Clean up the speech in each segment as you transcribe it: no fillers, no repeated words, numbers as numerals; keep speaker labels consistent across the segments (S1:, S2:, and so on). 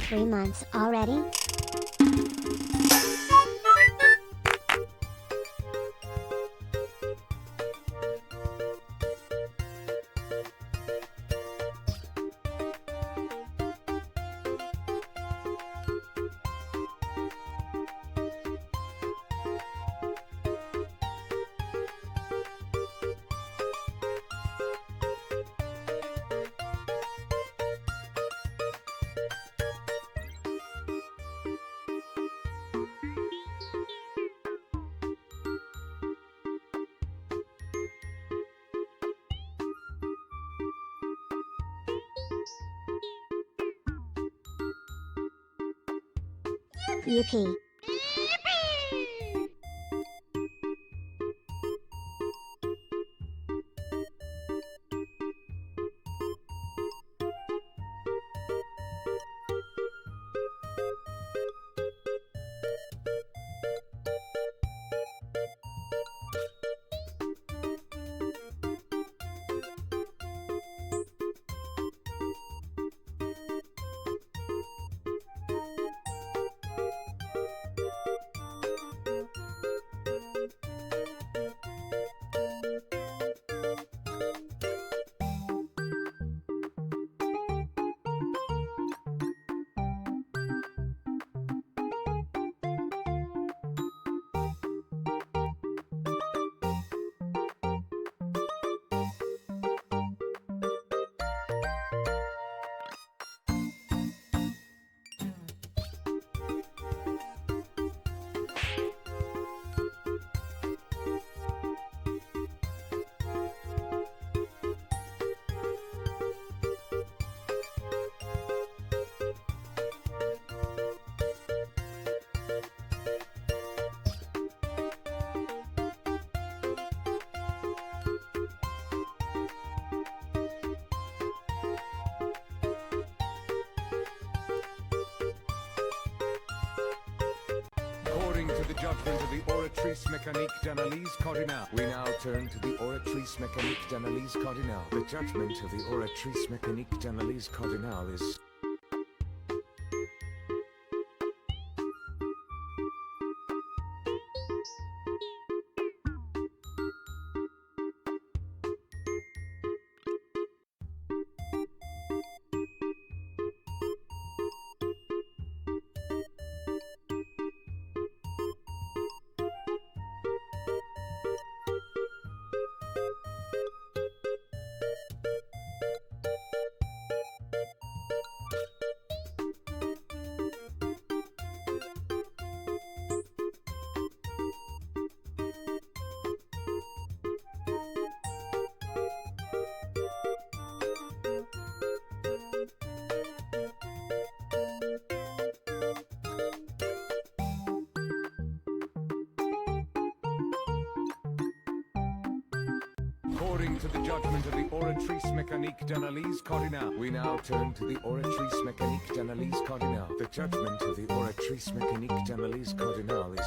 S1: 3 months already? Yippee.
S2: According to the judgment of the Oratrice Mécanique d'Analyse Cardinale, we now turn to the Oratrice Mécanique d'Analyse Cardinale. The judgment of the Oratrice Mécanique d'Analyse Cardinale is... According to the judgment of the Oratrice Mécanique d'Analyse Cardinale, we now turn to the Oratrice Mécanique d'Analyse Cardinale. The judgment of the Oratrice Mécanique d'Analyse Cardinale is...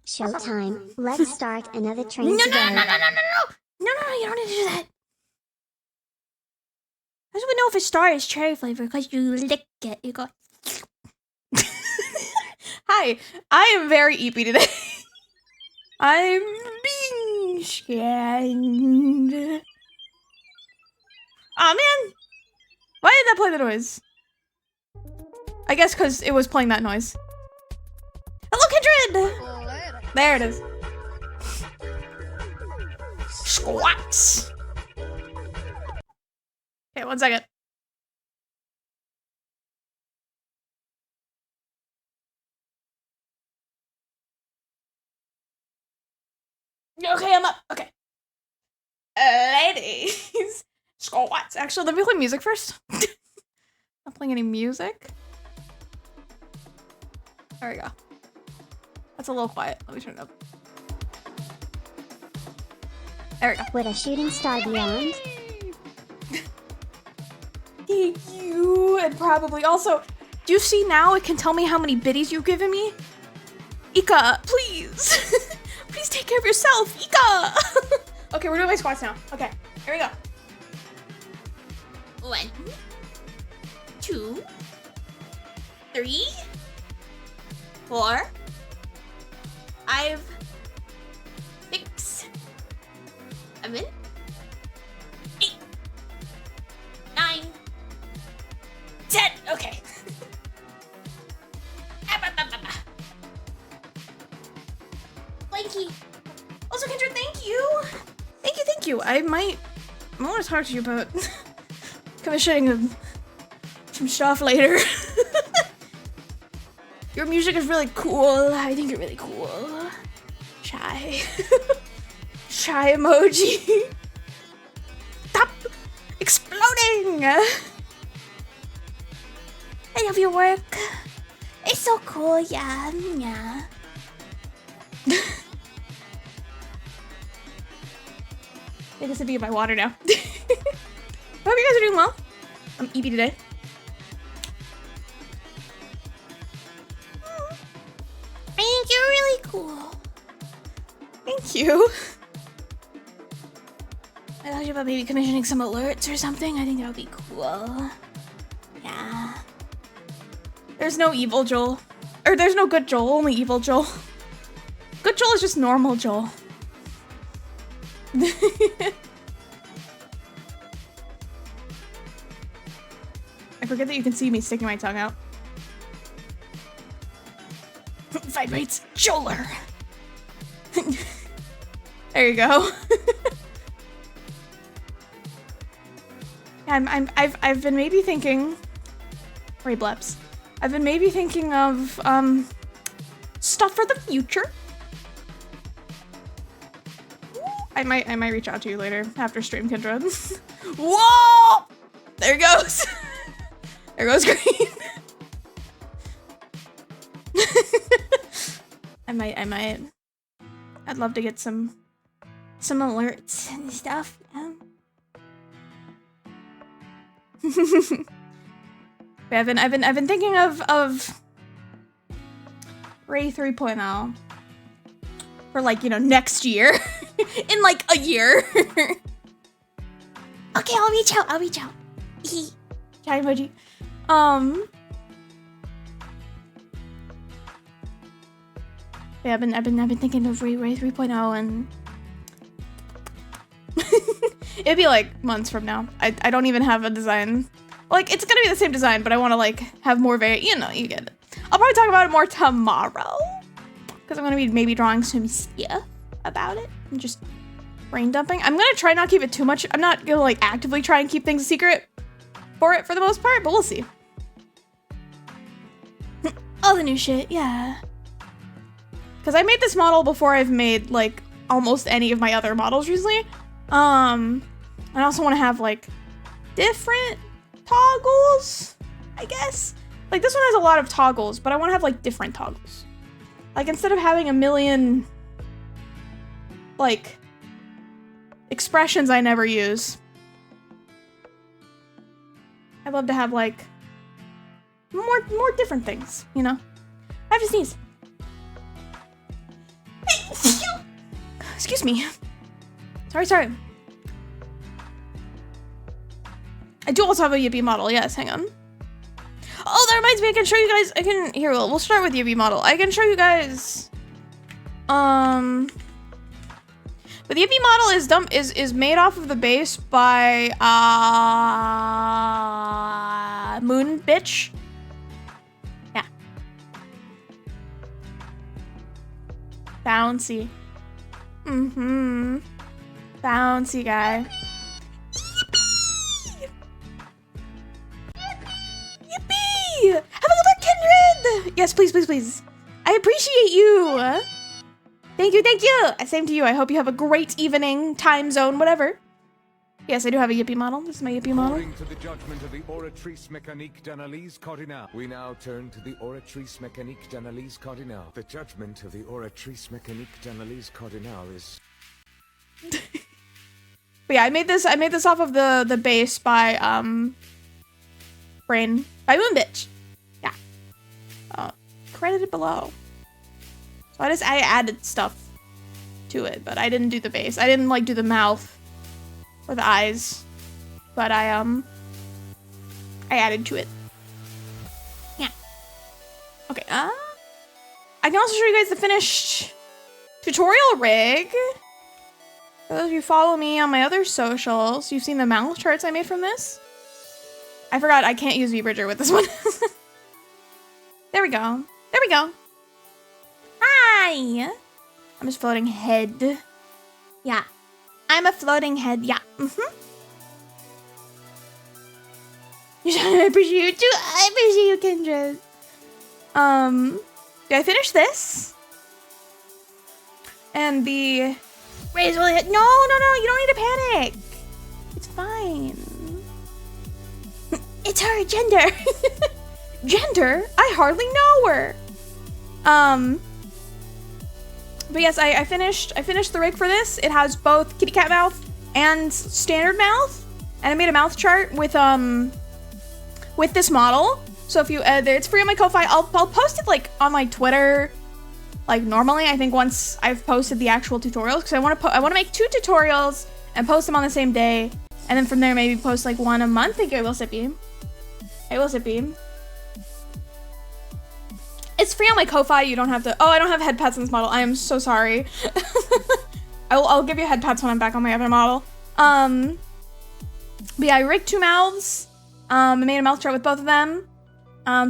S2: Showtime. Let's start another train
S3: No,
S1: today.
S3: no, you don't need to do that. I just want to know if a star is cherry flavor because you lick it. You go. Hi, I am very eepy today. I'm being scanned. Aw, man! Why did that play the noise? I guess because it was playing that noise. Hello, Kindred! There it is. Squats! Okay, 1 second. Okay, I'm up. Okay. Ladies. Squats. Actually, let me play music first. Not playing any music. There we go. That's a little quiet. Let me turn it up. There we go.
S1: Would a shooting star be on?
S3: Thank you. And probably also, do you see now it can tell me how many biddies you've given me? Ika, please. Please take care of yourself, Ika. Okay, we're doing my squats now. Okay, here we go. 1, 2, 3, 4, 5, 6, 7, 8, 9, 10. Okay. Blanky. Also, Kendra, thank you. Thank you. I want to talk to you about commissioning some stuff later. Your music is really cool. I think you're really cool. Shy. Shy emoji. Stop exploding. I love your work. It's so cool. Yeah. I guess I'd be in my water now. I hope you guys are doing well. I'm Evie today. I think you're really cool. Thank you. I thought you about maybe commissioning some alerts or something. I think that would be cool. Yeah. There's no evil Joel. Or there's no good Joel, only evil Joel. Good Joel is just normal Joel. I forget that you can see me sticking my tongue out. Vibrates Joeler. There you go. I've been maybe thinking. Ray Bleps. I've been maybe thinking of stuff for the future. I might reach out to you later after stream, Kendra. Whoa! There it goes. There goes green. I might. I'd love to get some alerts and stuff. I've been thinking of Ray 3.0 for like, you know, next year. In like a year. Okay, I'll reach out. Chat emoji. Yeah, I've been thinking of Ray 3.0 and it'd be like months from now. I don't even have a design. Like, it's gonna be the same design, but I want to like have more you know, you get it. I'll probably talk about it more tomorrow because I'm gonna be maybe drawing some stuff about it and just brain dumping. I'm gonna try not keep it too much. I'm not gonna like actively try and keep things a secret for the most part, but we'll see. All the new shit, yeah. Because I made this model before I've made like almost any of my other models recently. I also want to have like different toggles, I guess. Like this one has a lot of toggles, but I want to have like different toggles. Like instead of having a million like expressions I never use, I'd love to have like more different things, you know? I have to sneeze. Excuse me. Sorry. I do also have a Yippee model, yes, hang on. Oh, that reminds me, I can show you guys, here, we'll start with Yippee model. I can show you guys, But the Yippee model is made off of the base by Moon Bitch. Yeah. Bouncy. Mm-hmm. Bouncy guy. Yippee! Yippee! Have a look, Kindred! Yes, please, please, please. I appreciate you. Thank you, thank you. Same to you. I hope you have a great evening, time zone, whatever. Yes, I do have a Yippee model. This is my Yippee model.
S2: According to the judgment of the Oratrice Mécanique d'Analyse Cardinal, we now turn to the Oratrice Mécanique d'Analyse Cardinal. The judgment of the Oratrice Mécanique d'Analyse Cardinal is...
S3: But yeah, I made this off of the base by Moon Bitch. Yeah. Credited below. So I added stuff to it, but I didn't do the base. I didn't like do the mouth or the eyes, but I added to it. Yeah. Okay. I can also show you guys the finished tutorial rig. For those of you who follow me on my other socials, you've seen the mouth charts I made from this. I forgot I can't use VBridger with this one. There we go. There we go. Hi! I'm just floating head. Yeah. I'm a floating head. Yeah. Mm-hmm. I appreciate you too. I appreciate you, Kindred. Did I finish this? And the raise really hit. No, you don't need to panic. It's fine. It's her gender. Gender? I hardly know her. But yes, I finished the rig for this. It has both kitty cat mouth and standard mouth, and I made a mouth chart with this model. So if you it's free on my Ko-Fi. I'll post it like on my Twitter, like normally. I think once I've posted the actual tutorials, because I want to make 2 tutorials and post them on the same day, and then from there maybe post like 1 a month. Thank you, I will Sippy. I will Sippy. It's free on my Ko-Fi. You don't have to. Oh, I don't have head pats in this model. I am so sorry. I'll give you head pats when I'm back on my other model. But yeah, I rigged 2 mouths. I made a mouth chart with both of them.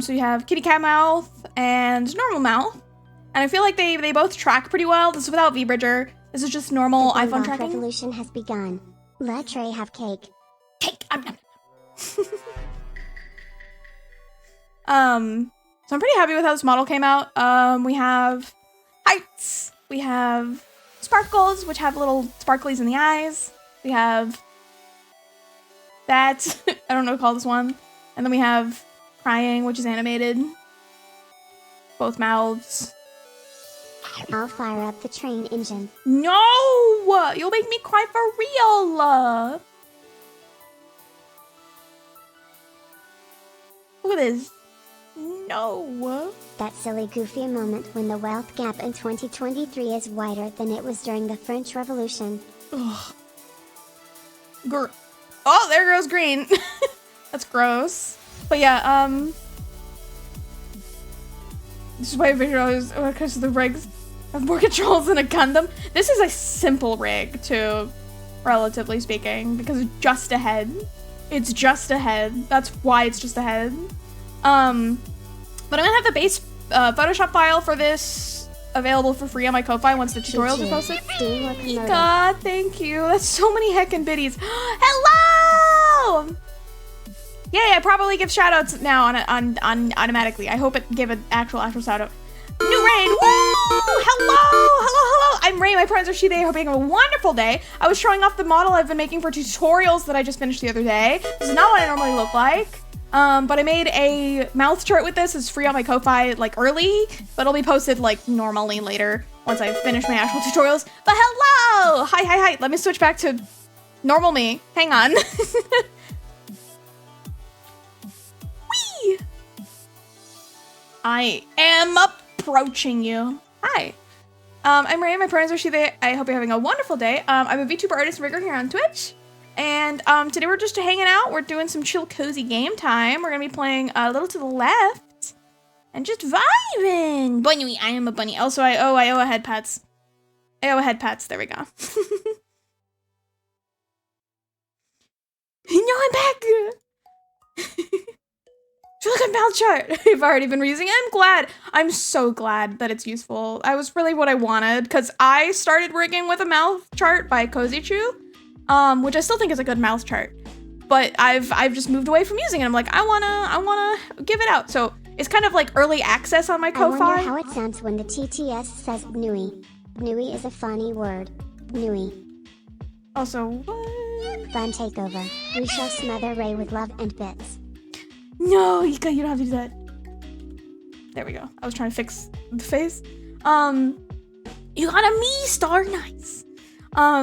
S3: So you have kitty cat mouth and normal mouth. And I feel like they both track pretty well. This is without VBridger. This is just normal
S1: the
S3: iPhone tracking.
S1: Revolution has begun. Let Trey have cake.
S3: Cake. So I'm pretty happy with how this model came out. We have heights. We have sparkles, which have little sparklies in the eyes. We have that. I don't know what to call this one. And then we have crying, which is animated. Both mouths.
S1: I'll fire up the train engine.
S3: No! You'll make me cry for real! Look at this. No.
S1: That silly goofy moment when the wealth gap in 2023 is wider than it was during the French Revolution.
S3: Ugh. Oh, there goes green. That's gross. But yeah, this is why visual is because the rigs have more controls than a Gundam. This is a simple rig too, relatively speaking, because it's just a head. It's just a head. That's why it's just a head. But I'm gonna have the base Photoshop file for this available for free on my Ko-Fi once the tutorials are posted. Ika, thank you. That's so many heckin' biddies. Hello! Yay, I probably give shoutouts now on automatically. I hope it give an actual shoutout. New raid! Woo! Hello! I'm Ray, my friends are she, they. I hope you have a wonderful day. I was showing off the model I've been making for tutorials that I just finished the other day. This is not what I normally look like. But I made a mouth chart with this. It's free on my Ko-Fi, like, early, but it'll be posted, like, normally later once I finish my actual tutorials. But hello! Hi. Let me switch back to normal me. Hang on. Whee! I am approaching you. Hi. I'm Ray, my pronouns are she, they. I hope you're having a wonderful day. I'm a VTuber artist and rigger here on Twitch. And today we're just hanging out. We're doing some chill, cozy game time. We're gonna be playing a little to the left and just vibing. Bunny, I am a bunny. Also, I owe a head pats. Oh, head pats. There we go. No, I'm back. It's a really good mouth chart. I've already been using it. I'm glad. I'm so glad that it's useful. I was really what I wanted because I started rigging with a mouth chart by Cozy Chew, which I still think is a good mouth chart. But I've just moved away from using it. I'm like, I wanna give it out. So it's kind of like early access on my Ko-Fi.
S1: I wonder how it sounds when the TTS says GNUI. GNUI is a funny word. GNUI.
S3: Also, what?
S1: Fun takeover. We shall smother Ray with love and bits.
S3: No, you don't have to do that. There we go. I was trying to fix the face. You got a me star, nice. Yeah,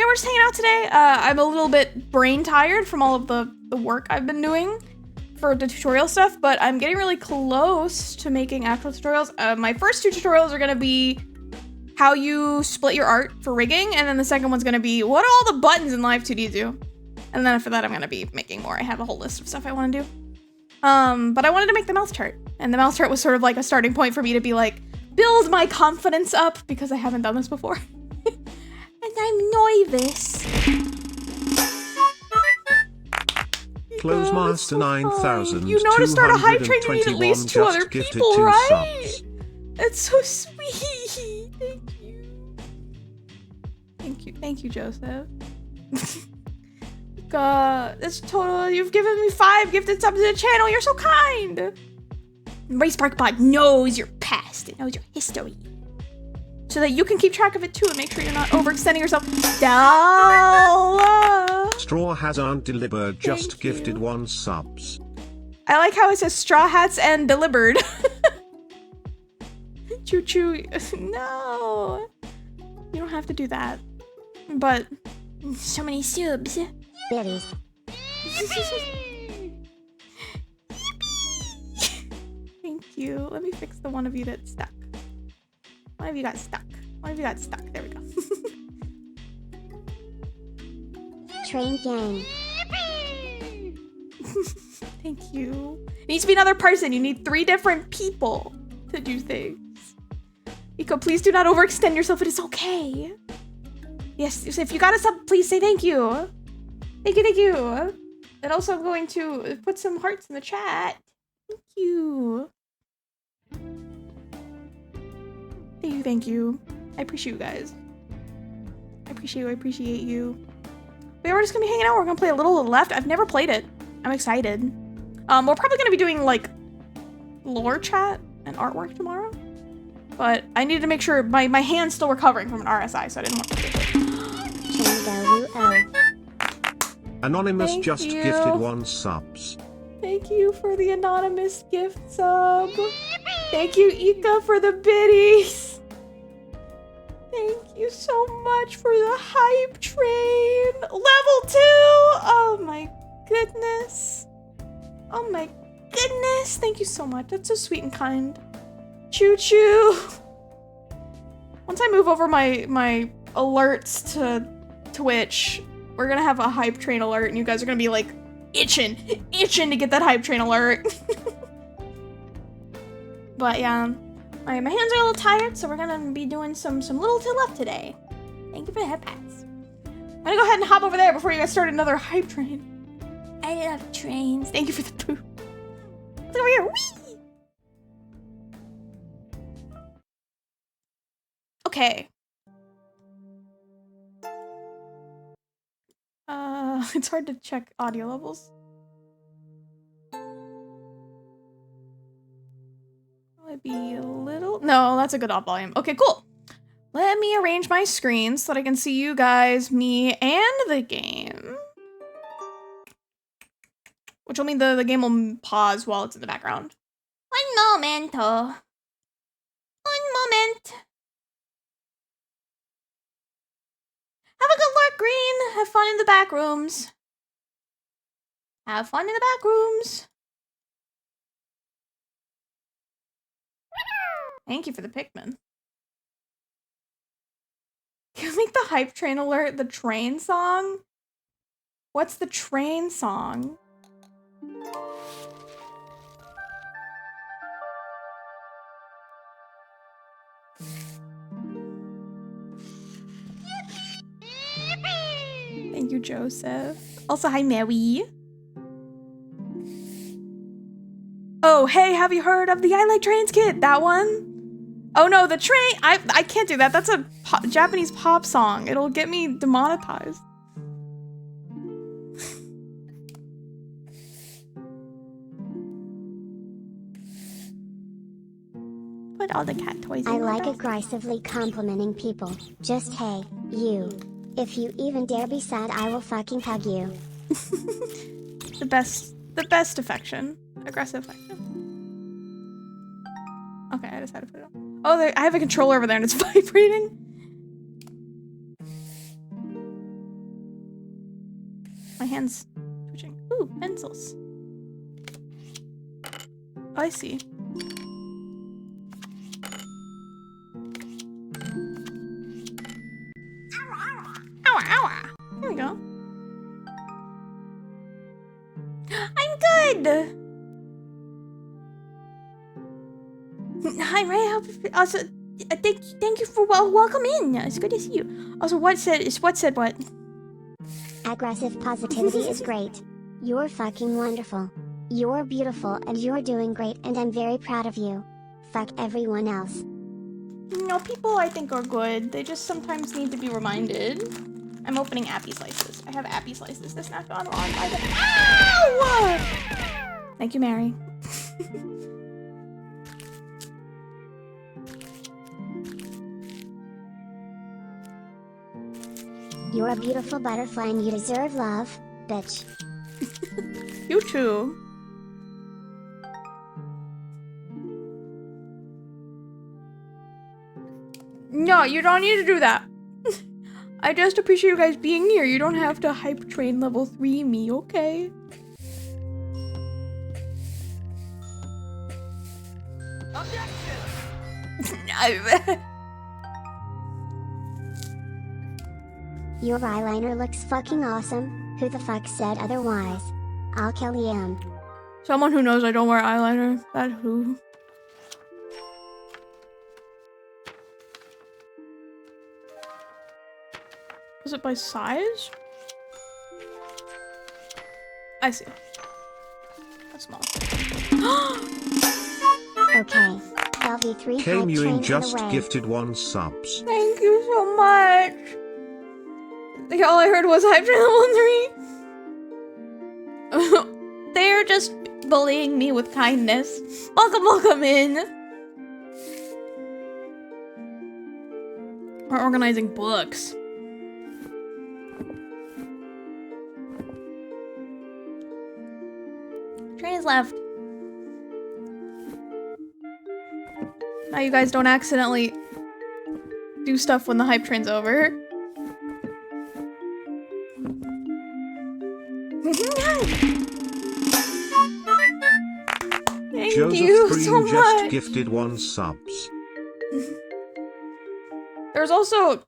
S3: we're just hanging out today. I'm a little bit brain tired from all of the work I've been doing for the tutorial stuff, but I'm getting really close to making actual tutorials. My first 2 tutorials are gonna be how you split your art for rigging, and then the second one's gonna be what do all the buttons in Live 2D do? And then after that, I'm gonna be making more. I have a whole list of stuff I wanna do. But I wanted to make the mouth chart, and the mouth chart was sort of like a starting point for me to be like, build my confidence up, because I haven't done this before. And I'm nervous.
S4: Closemaster 9000.
S3: You know to start a hype train, you need at least 2 other people, right? It's so sweet. Thank you. Thank you, Joseph. That's total. You've given me 5 gifted subs to the channel. You're so kind. RaySparkBot knows your past. It knows your history, so that you can keep track of it too and make sure you're not overextending yourself.
S4: Straw has undelivered just gifted 1 subs.
S3: I like how it says Straw Hats and delivered. Choo choo. No. You don't have to do that. But so many subs.
S1: Biddies.
S3: Thank you. Let me fix the one of you that's stuck. One of you got stuck. There we go.
S1: Train gang.
S3: Thank you. It needs to be another person. You need 3 different people to do things. Iko, please do not overextend yourself. It is okay. Yes, if you got a sub, please say thank you. Thank you. And also I'm going to put some hearts in the chat. Thank you. Thank you. I appreciate you guys. I appreciate you. But we're just gonna be hanging out. We're gonna play a little left. I've never played it. I'm excited. We're probably gonna be doing like lore chat and artwork tomorrow. But I needed to make sure my hand's still recovering from an RSI, so I didn't want to.
S4: Anonymous
S3: Thank
S4: just
S3: you.
S4: gifted 1 subs.
S3: Thank you for the anonymous gift sub. Thank you, Ika, for the biddies. Thank you so much for the hype train. Level 2! Oh my goodness. Thank you so much. That's so sweet and kind. Choo choo. Once I move over my alerts to Twitch, we're gonna have a hype train alert, and you guys are gonna be like itching to get that hype train alert. But yeah, my hands are a little tired, so we're gonna be doing some little to left today. Thank you for the head pats. I'm gonna go ahead and hop over there before you guys start another hype train. I love trains. Thank you for the poo. Look over here. Whee! Okay. It's hard to check audio levels. Might be a little... No, that's a good off volume. Okay, cool. Let me arrange my screen so that I can see you guys, me, and the game. Which will mean the game will pause while it's in the background. One momento. Have a good look, Green. Have fun in the back rooms. Thank you for the Pikmin. Can you make the hype train alert the train song? What's the train song? Joseph. Also, hi, Mary. Oh, hey, have you heard of the I Like Trains kid? That one? Oh no, the train. I can't do that. That's a Japanese pop song. It'll get me demonetized. Put all the cat toys in
S1: I
S3: my
S1: like
S3: basket.
S1: aggressively complimenting people. Just hey, you. If you even dare be sad, I will fucking hug you.
S3: The best affection. Aggressive affection. Okay, I decided to put it on. Oh, I have a controller over there and it's vibrating. My hand's twitching. Ooh, pencils. Oh, I see. Ow, ow. There we go. I'm good. Hi, Ray. Also, thank you for welcome in. It's good to see you. Also, what said what?
S1: Aggressive positivity is great. You're fucking wonderful. You're beautiful and you're doing great and I'm very proud of you. Fuck everyone else.
S3: No, people I think are good. They just sometimes need to be reminded. I'm opening Appy Slices. I have Appy Slices to snack on while I'm by the— Ow! Thank you, Mary.
S1: You're a beautiful butterfly and you deserve love, bitch.
S3: You too. No, you don't need to do that. I just appreciate you guys being here. You don't have to hype train level 3 me, okay?
S1: Your eyeliner looks fucking awesome. Who the fuck said otherwise? I'll kill him.
S3: Someone who knows I don't wear eyeliner. That who? Is it by size? I see. That's small.
S1: Okay. LV3 hype
S4: Came you
S1: train
S4: in
S1: on
S4: just
S1: the way.
S4: gifted 1 subs.
S3: Thank you so much. Like, all I heard was hype train level 3. They're just bullying me with kindness. Welcome in. We're organizing books. Train is left. Now you guys don't accidentally do stuff when the hype train's over. Thank
S4: Joseph
S3: you
S4: Green
S3: so
S4: just
S3: much.
S4: gifted 1 subs.
S3: There's also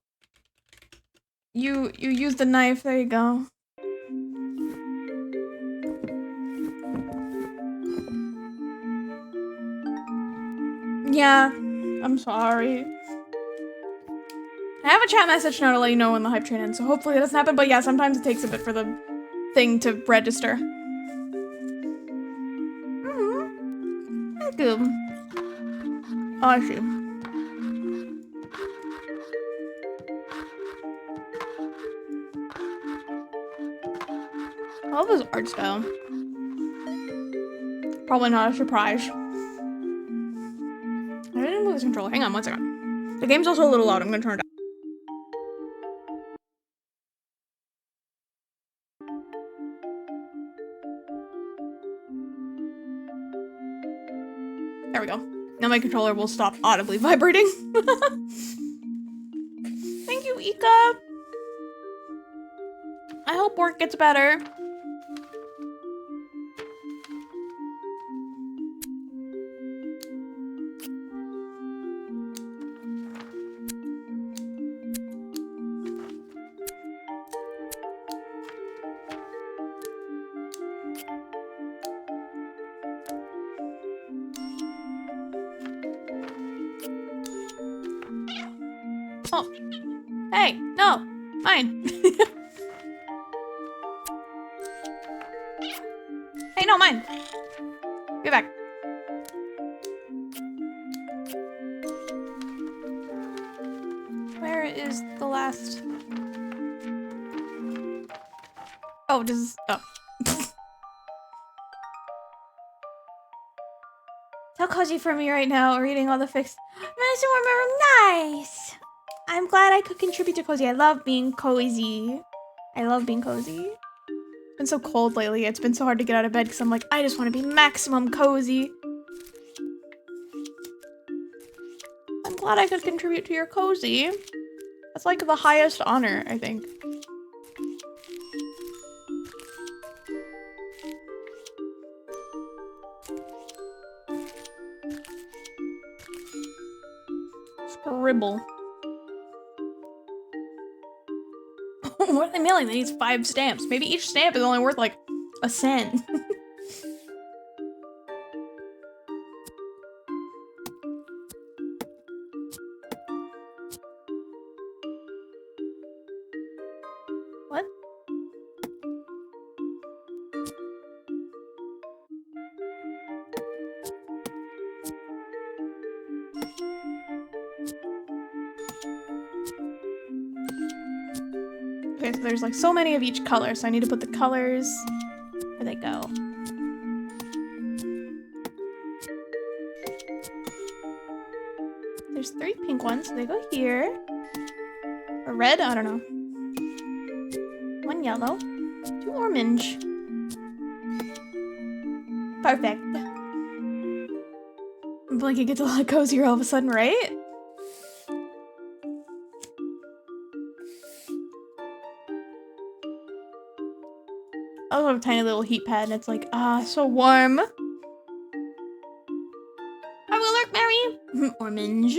S3: you use the knife. There you go. Yeah, I'm sorry. I have a chat message now to let you know when the hype train ends, so hopefully that doesn't happen. But yeah, sometimes it takes a bit for the thing to register. Thank you. Oh, I see. I love his art style. Probably not a surprise. I didn't move this controller. Hang on 1 second. The game's also a little loud. I'm gonna turn it down. There we go. Now my controller will stop audibly vibrating. Thank you, Ika. I hope work gets better. Oh. Hey, no. Fine. mind. Be back. Where is the last? Oh, does oh. How cozy for me right now, reading all the fics. Nice and warm room, nice. I'm glad I could contribute to cozy. I love being cozy. I love being cozy. It's been so cold lately. It's been so hard to get out of bed because I'm like, I just want to be maximum cozy. I'm glad I could contribute to your cozy. That's like the highest honor, I think. Scribble. What are they mailing? They need 5 stamps. Maybe each stamp is only worth like a cent. What? Okay, so there's like so many of each color, so I need to put the colors where they go. There's 3 pink ones, so they go here. Or red? I don't know. 1 yellow. 2 orange. Perfect. I'm like it gets a lot cozier all of a sudden, right? I also have a tiny little heat pad and it's like, so warm. I will work, Mary. Orange.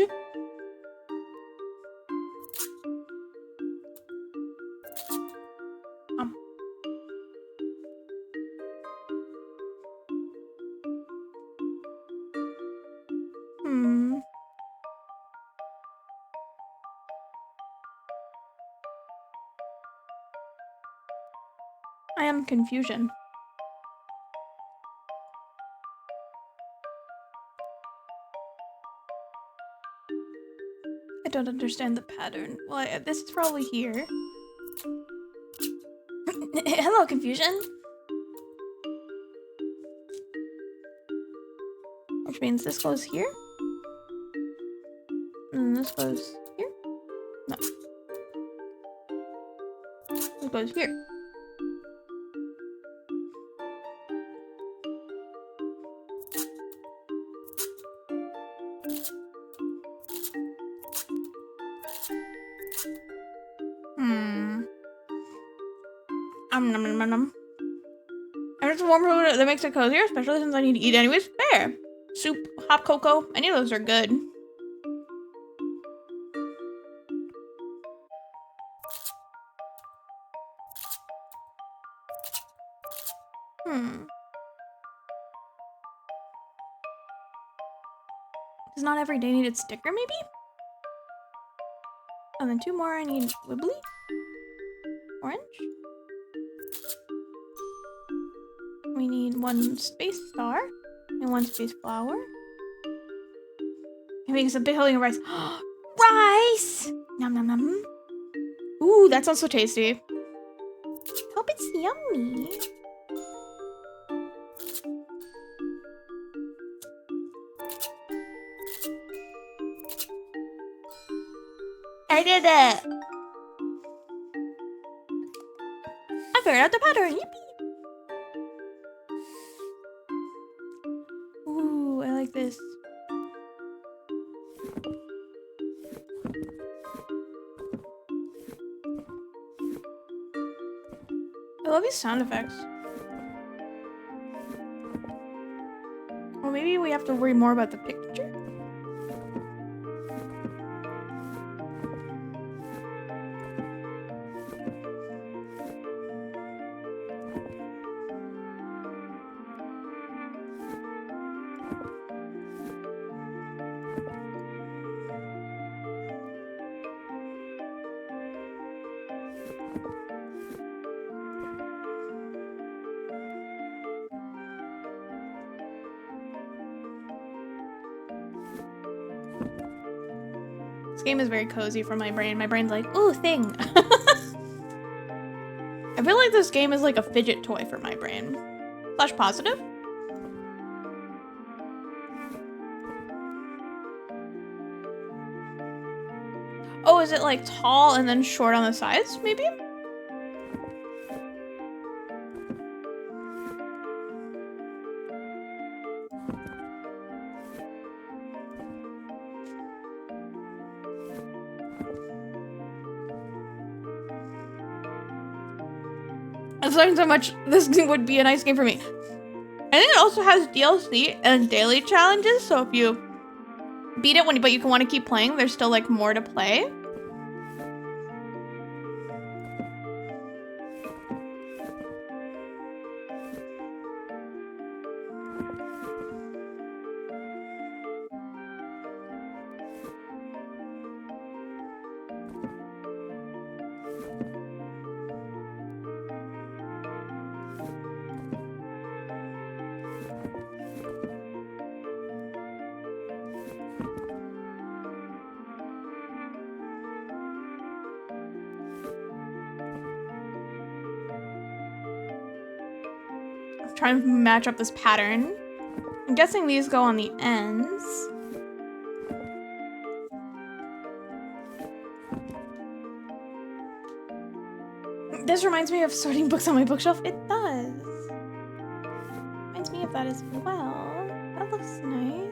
S3: I am confusion. I don't understand the pattern. Well, this is probably here. Hello, confusion. Which means this goes here. And this goes here. No. This goes here. And it's a warm food that makes it cozier, especially since I need to eat anyways. Fair. Soup, hot cocoa, any of those are good. Does not every day need its sticker, maybe? And then 2 more I need wibbly. Orange. We need 1 space star and 1 space flower. I think it's a big holding of rice. Rice! Nom nom nom. Ooh, that sounds so tasty. Hope it's yummy. I did it! I figured out the pattern, yippee! Ooh, I like this. I love these sound effects. Well, maybe we have to worry more about the picture? This game is very cozy for my brain. My brain's like, ooh, thing. I feel like this game is like a fidget toy for my brain. Slash positive? Oh, is it like tall and then short on the sides, maybe? I'm learning so much. This would be a nice game for me. I think it also has DLC and daily challenges, so if you beat it but you can want to keep playing, there's still like more to play. Trying to match up this pattern. I'm guessing these go on the ends. This reminds me of sorting books on my bookshelf. It does. Reminds me of that as well. That looks nice.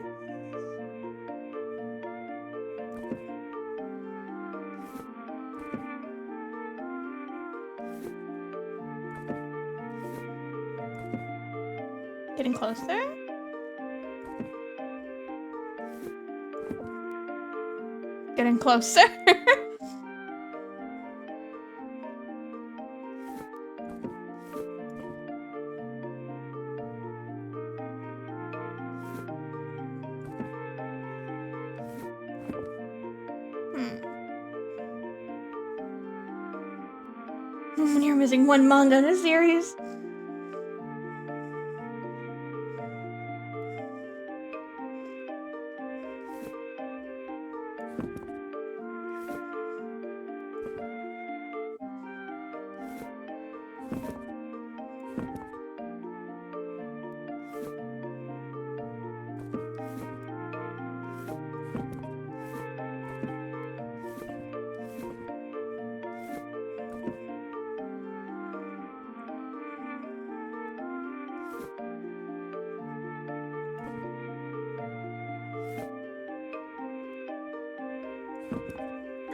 S3: Getting closer. Getting closer. When you're missing one manga in a series.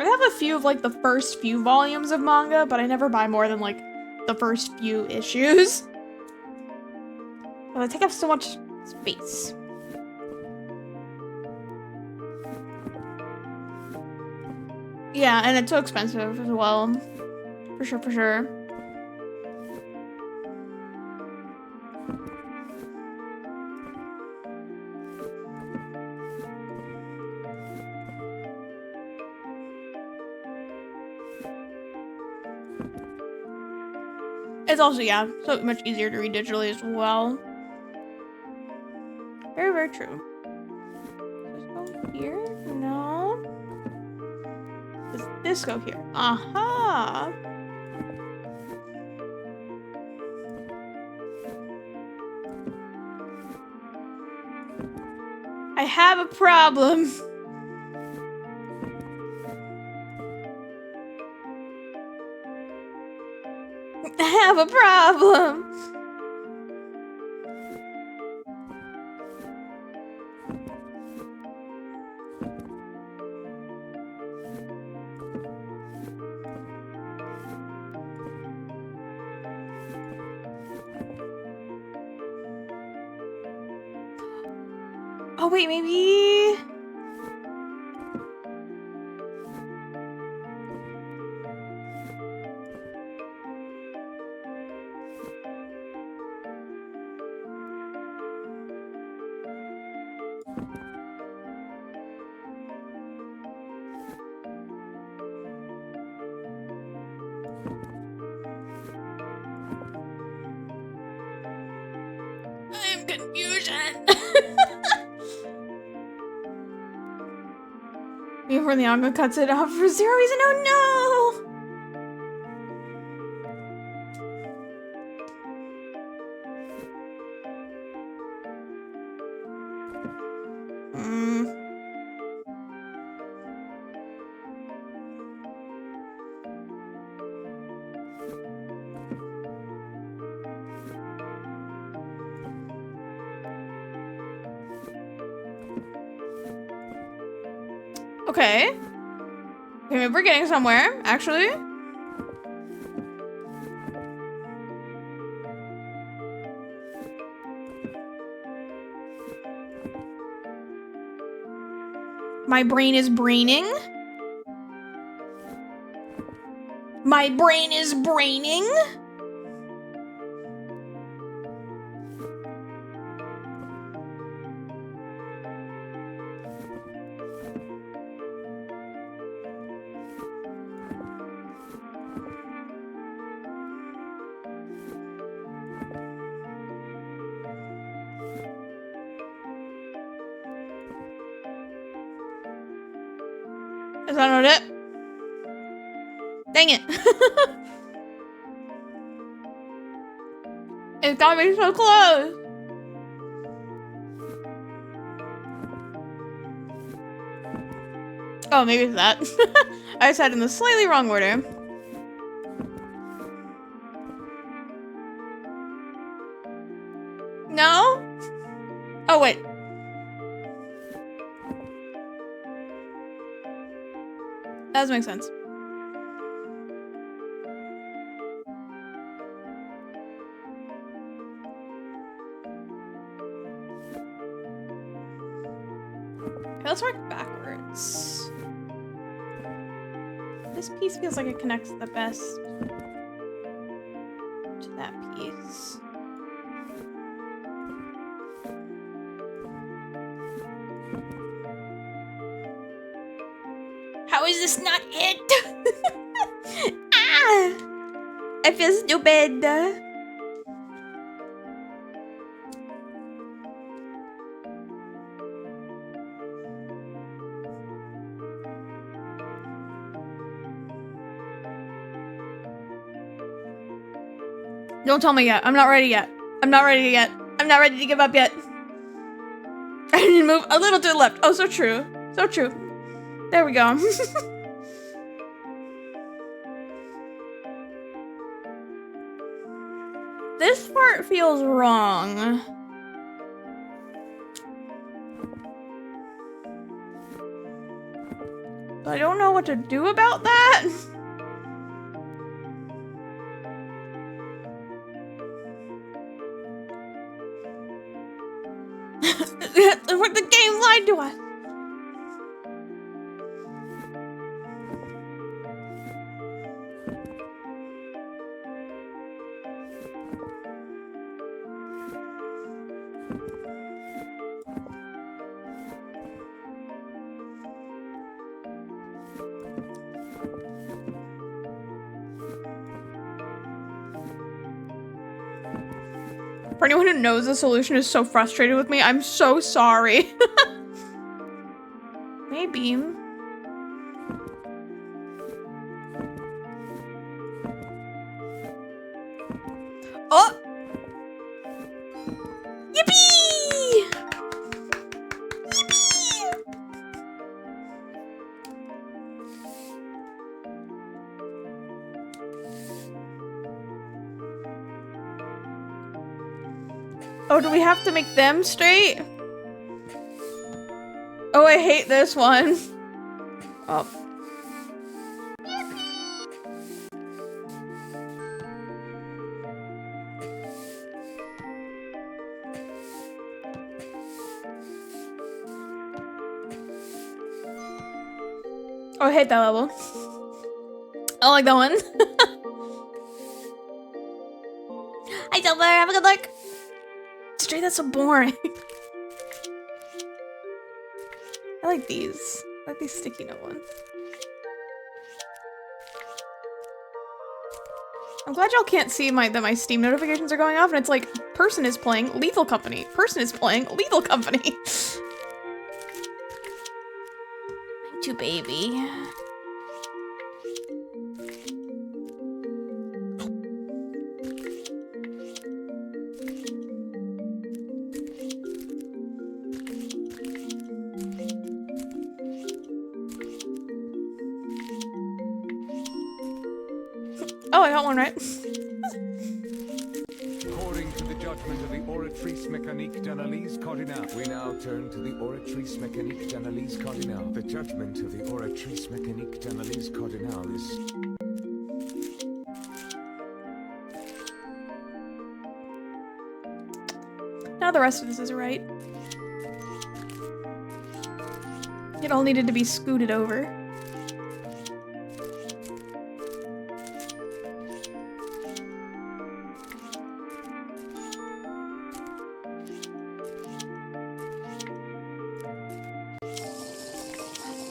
S3: I have a few of like the first few volumes of manga, but I never buy more than like the first few issues. Well, they take up so much space. Yeah, and it's so expensive as well. For sure, for sure. It's also, yeah, so much easier to read digitally as well. Very, very true. Does this go here? No. Does this go here? Aha! I have a problem. I have a problem. Oh wait, maybe... I'm confusion. before the Aqua cuts it off for zero reason. Oh no! Okay. Okay, maybe we're getting somewhere, actually. My brain is braining. My brain is braining. Is that not it? Dang it. It's got me so close. Oh, maybe it's that. I said in the slightly wrong order. No? Oh, wait. That does make sense. Okay, let's work backwards. This piece feels like it connects the best to that piece. How is this not it? Ah! I feel stupid. Don't tell me yet. I'm not ready yet. I'm not ready yet. I'm not ready to give up yet. I need to move a little to the left. Oh, so true. So true. There we go. This part feels wrong. But I don't know what to do about that. The game lied to us. For anyone who knows the solution is so frustrated with me, I'm so sorry. Maybe. Oh! Yippee! Yippee! Oh, do we have to make them straight? Oh, I hate this one. Oh. Oh, I hate that level. I like that one. Hi, Silver. Have a good look. Straight, that's so boring. I like these. I like these sticky note ones. I'm glad y'all can't see that my Steam notifications are going off, and it's like, person is playing Lethal Company. Person is playing Lethal Company. I'm too baby. Oh, I got one right.
S2: According to the judgment of the Oratrice Mécanique d'Analyse Cardinal, we now turn to the Oratrice Mécanique d'Analyse Cardinal. The judgment of the Oratrice Mécanique d'Analyse Cardinal is...
S3: Now the rest of this is right. It all needed to be scooted over.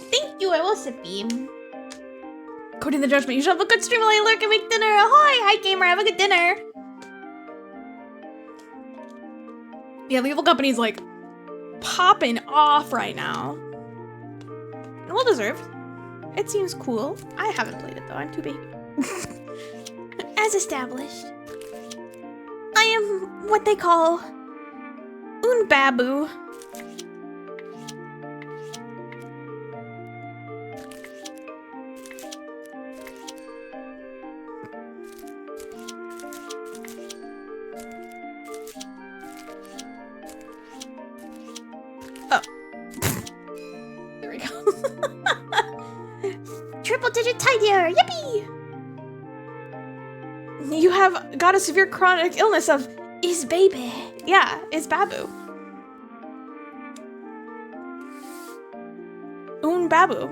S3: Thank you, I will sip beam. According to the judgment, you should have a good stream while you lurk and make dinner. Ahoy! Hi, gamer, have a good dinner. Yeah, the evil company's like popping off right now. And well deserved. It seems cool. I haven't played it though, I'm too baby. As established, I am what they call un babu. Triple digit tidier! Yippee! You have got a severe chronic illness of is baby. Yeah, is babu. Un babu.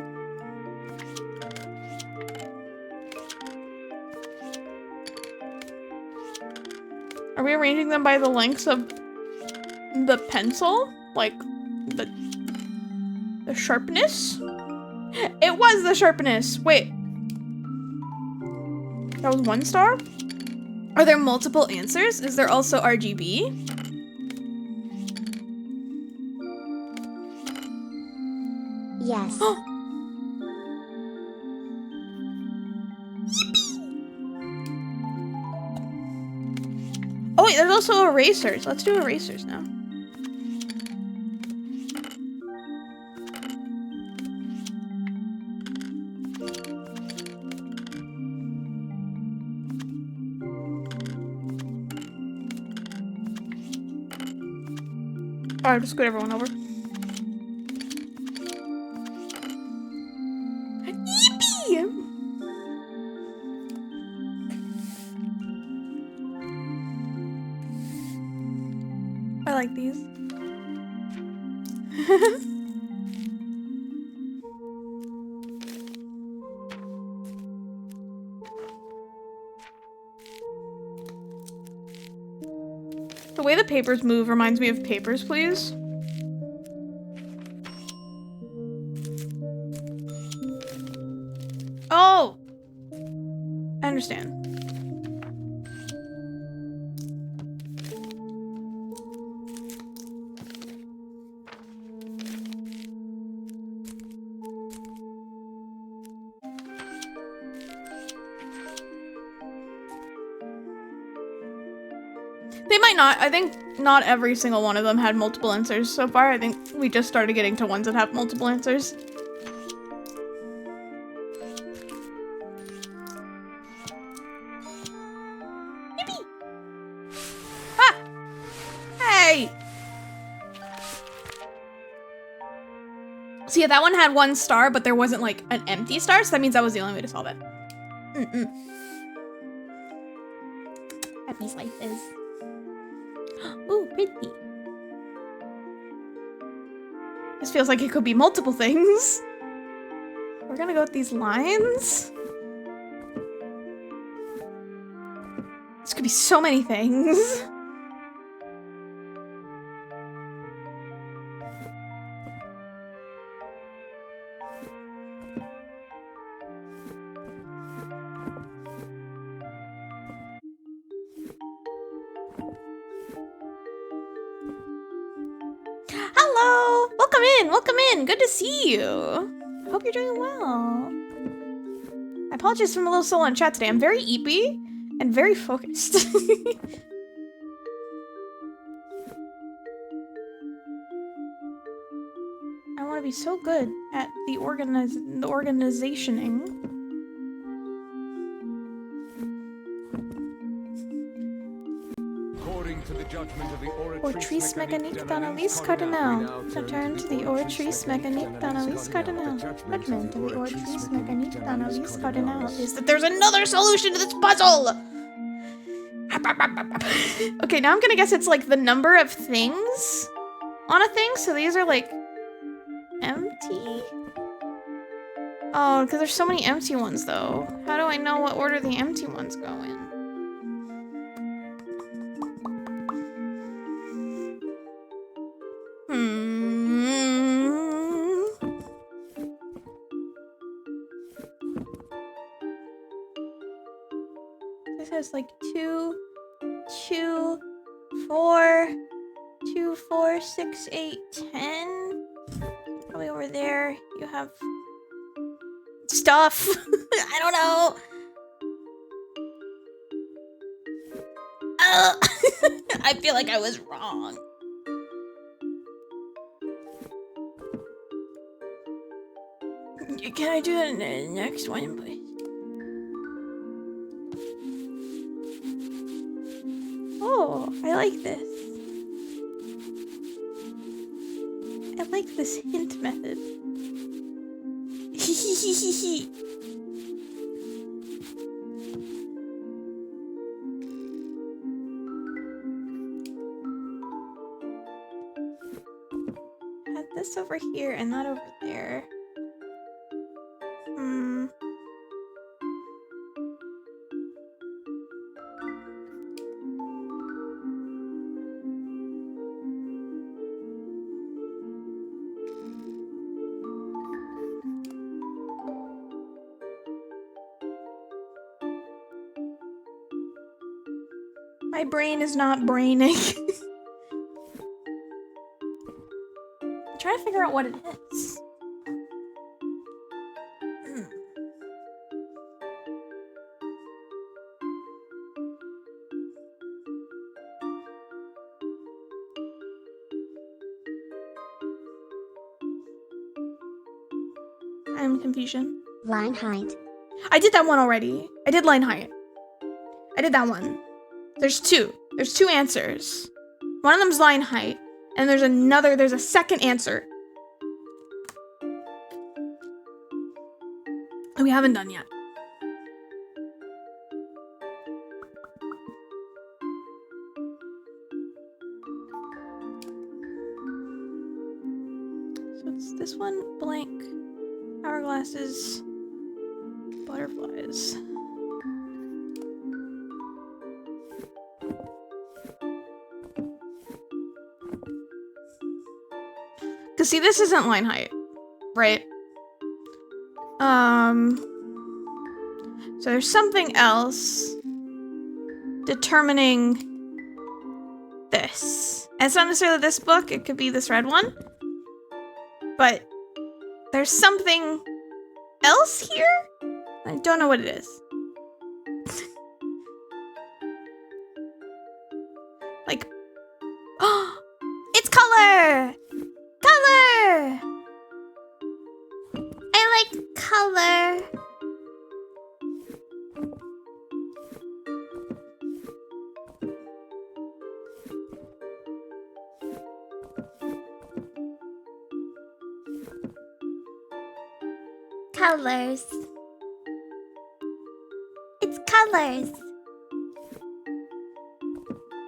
S3: Are we arranging them by the lengths of the pencil? Like the sharpness? It was the sharpness. Wait. That was 1 star? Are there multiple answers? Is there also RGB?
S1: Yes.
S3: Oh wait, there's also erasers. Let's do erasers now. Alright, just scoot everyone over. Yippee! I like these. The way the papers move reminds me of Papers, Please. Oh! I understand. They might not. I think not every single one of them had multiple answers so far. I think we just started getting to ones that have multiple answers. Yippee! Ah! Hey! So yeah, that one had 1 star, but there wasn't like an empty star, so that means that was the only way to solve it. Happy's life is. Ooh, pretty. This feels like it could be multiple things. We're gonna go with these lines. This could be so many things. Hello! Welcome in! Welcome in! Good to see you! I hope you're doing well. I apologize for my little solo in chat today. I'm very eepy and very focused. I want to be so good at the organizationing.
S2: According to the judgment of the
S3: Oratrice mécanique d'analyse cardinale. Return to the Oratrice mécanique d'analyse cardinale. Judgment of the Oratrice mécanique d'analyse cardinale is that there's another solution to this puzzle! Okay, now I'm gonna guess it's like the number of things on a thing, so these are like empty? Oh, because there's so many empty ones though. How do I know what order the empty ones go in? This has like 2, 2, 4, 2, 4, 6, 8, 10. Probably over there you have stuff. I don't know. I feel like I was wrong. Can I do that in the next one, please? Oh, I like this. I like this hint method. Had this over here and not over there. My brain is not braining. I'm trying to figure out what it is. I'm confusion.
S1: Line height.
S3: I did that one already. I did line height. I did that one. There's two. There's two answers. One of them's line height, and there's a second answer that we haven't done yet. So it's this one, blank, hourglasses, butterflies. Cause see, this isn't line height, right? So there's something else determining this. And it's not necessarily this book, it could be this red one. But there's something else here? I don't know what it is. Like, oh, it's color! Color! I like color.
S1: Colors. It's colors.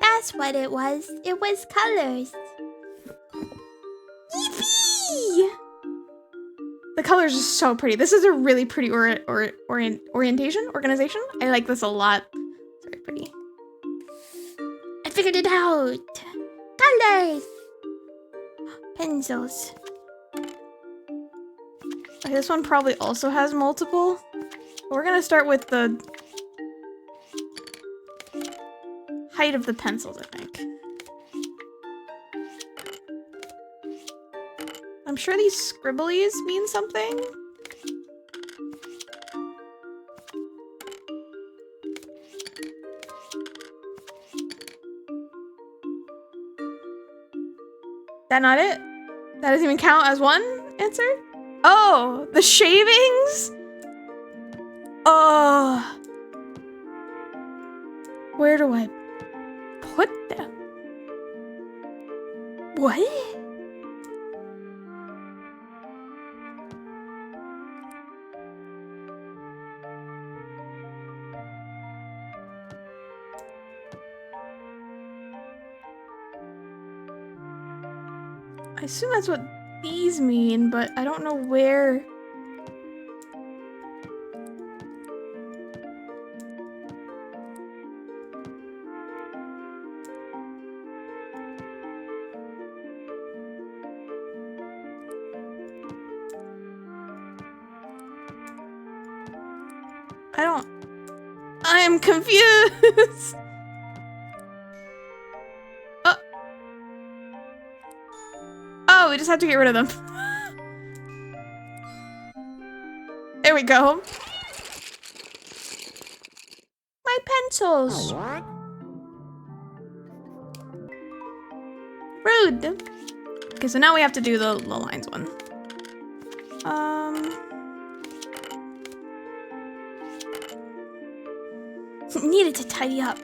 S1: That's what it was. It was colors.
S3: Yippee! The colors are so pretty. This is a really pretty organization. I like this a lot. It's very pretty.
S1: I figured it out. Colors. Pencils.
S3: Okay, this one probably also has multiple. We're gonna start with the height of the pencils, I think. I'm sure these scribblies mean something. That not it? That doesn't even count as one answer? Oh, the shavings? Oh. Where do I put them? What? I assume that's what these mean, but I don't know where. I am confused. Oh, we just have to get rid of them. There we go. My pencils. Rude. Okay, so now we have to do the lines one. Needed to tidy up.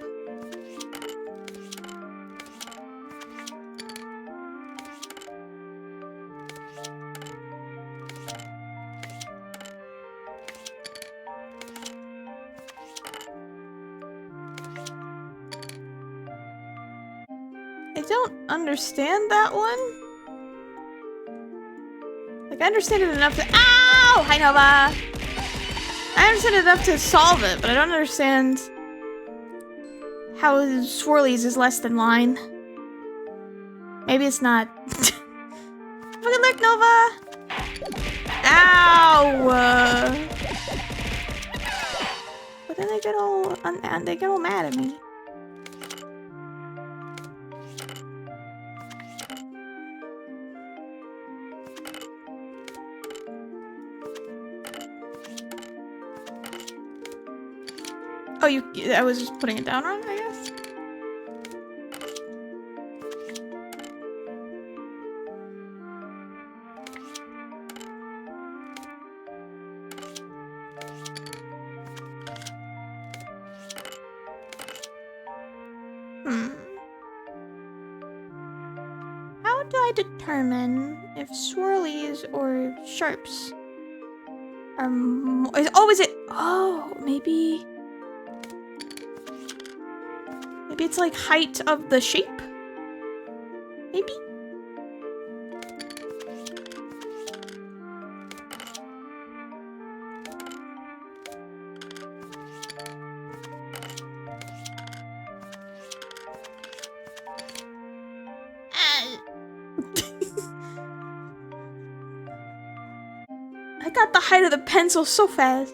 S3: I don't understand that one. Like, I understand it enough to— Ow! Hi, Nova! I understand it enough to solve it, but I don't understand how swirlies is less than line. Maybe it's not. Look, Nova! Ow! But then they get all mad at me. Oh, I was just putting it down wrong, I guess. How do I determine if swirlies or sharps are more— oh, is it— oh, maybe it's like height of the shape? Maybe? I got the height of the pencil so fast.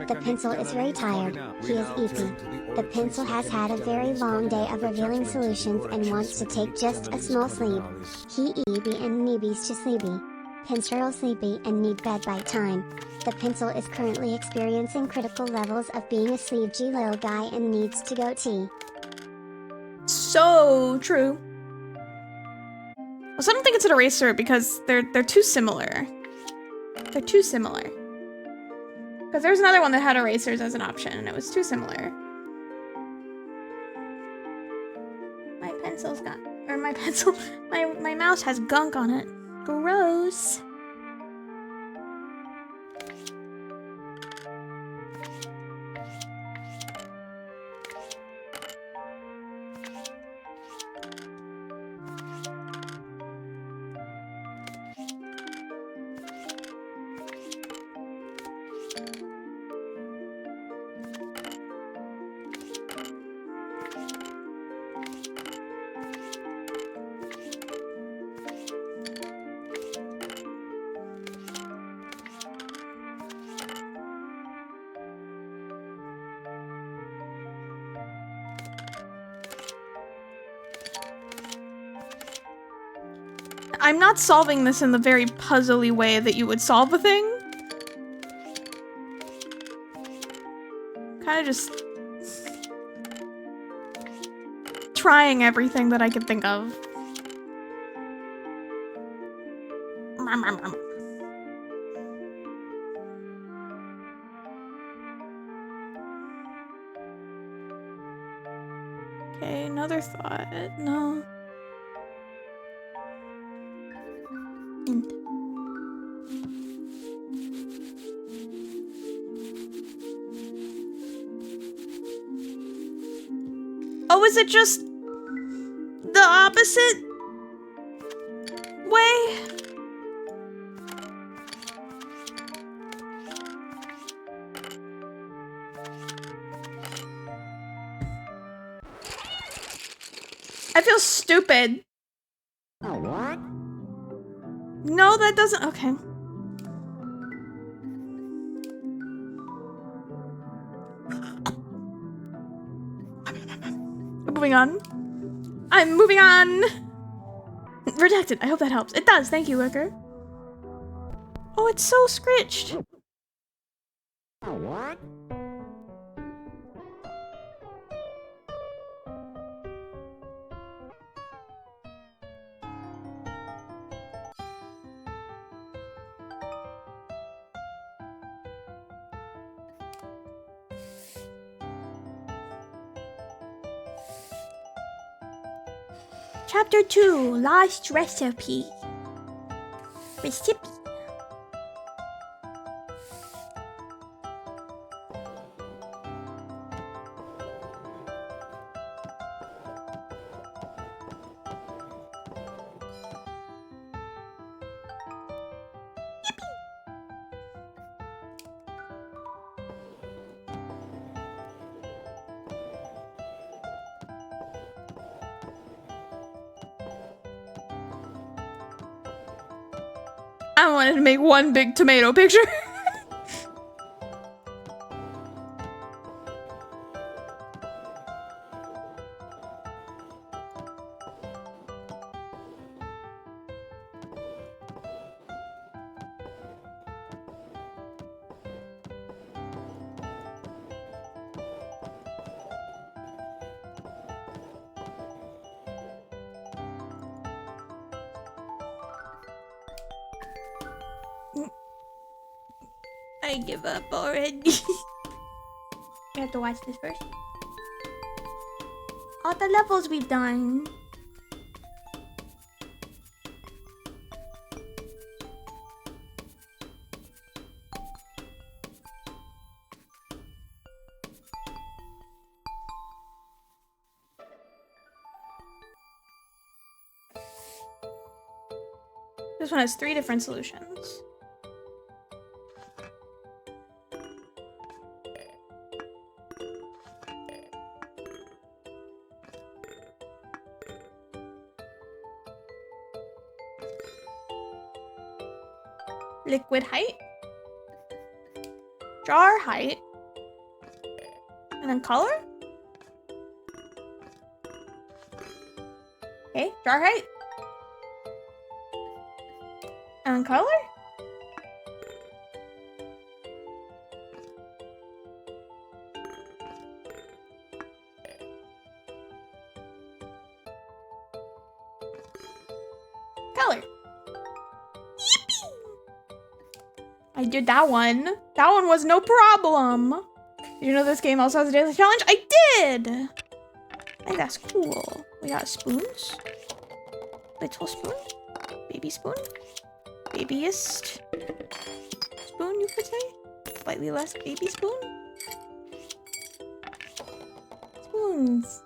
S1: The pencil is very tired. He is eepy. The pencil has had a very long day of revealing solutions and wants to take just a small sleep. He eepy and neebies to sleepy. Pencil sleepy and need bed by time. The pencil is currently experiencing critical levels of being a sleepy little guy and needs to go tea.
S3: So true. Also, I don't think it's an eraser because they're too similar. They're too similar. Because there's another one that had erasers as an option, and it was too similar. My pencil's got— or my pencil— my mouse has gunk on it. Gross. I'm not solving this in the very puzzly way that you would solve a thing. Kind of just trying everything that I could think of. Okay, another thought. No. Hint. Oh, is it just the opposite way? I feel stupid.
S5: What?
S3: No, that doesn't. Okay. Moving on. I'm moving on. Redacted. I hope that helps. It does. Thank you, Wicker. Oh, it's so scritched.
S5: What?
S3: Chapter 2, Lost Recipe. Recipe. I wanted to make one big tomato picture. I give up already. We have to watch this first. All the levels we've done. This one has 3 different solutions. Liquid height, jar height, and then color. Okay, jar height, and then color. Color. I did that one. That one was no problem. Did you know this game also has a daily challenge? I did! I think that's cool. We got spoons. Little spoon. Baby spoon. Babyest spoon, you could say? Slightly less baby spoon. Spoons.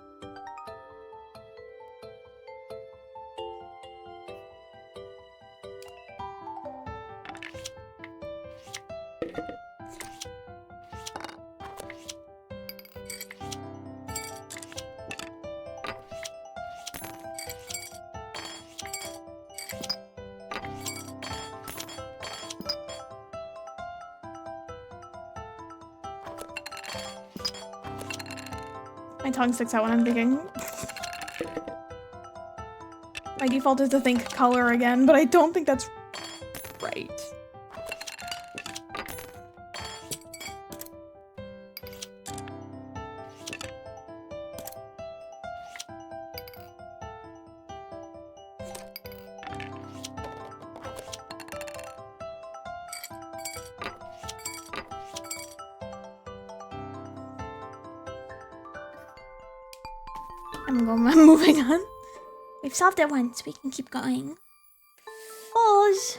S3: My tongue sticks out when I'm thinking. My default is to think color again, but I don't think that's right. I'm moving on. We've solved it once. We can keep going. Pause.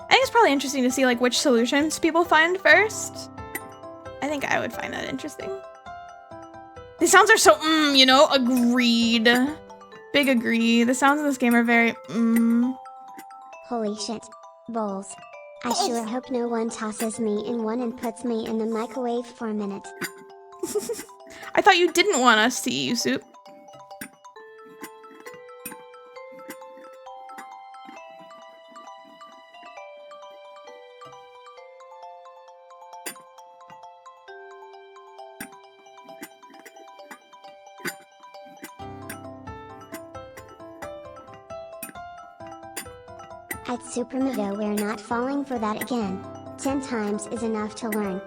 S3: I think it's probably interesting to see like which solutions people find first. I think I would find that interesting. The sounds are so, you know, agreed. Big agree. The sounds in this game are very,
S1: Holy shit. Bowls. I sure hope no one tosses me in one and puts me in the microwave for a minute.
S3: I thought you didn't want us to eat you, Soup.
S1: At Supermoto we're not falling for that again. 10 times is enough to learn.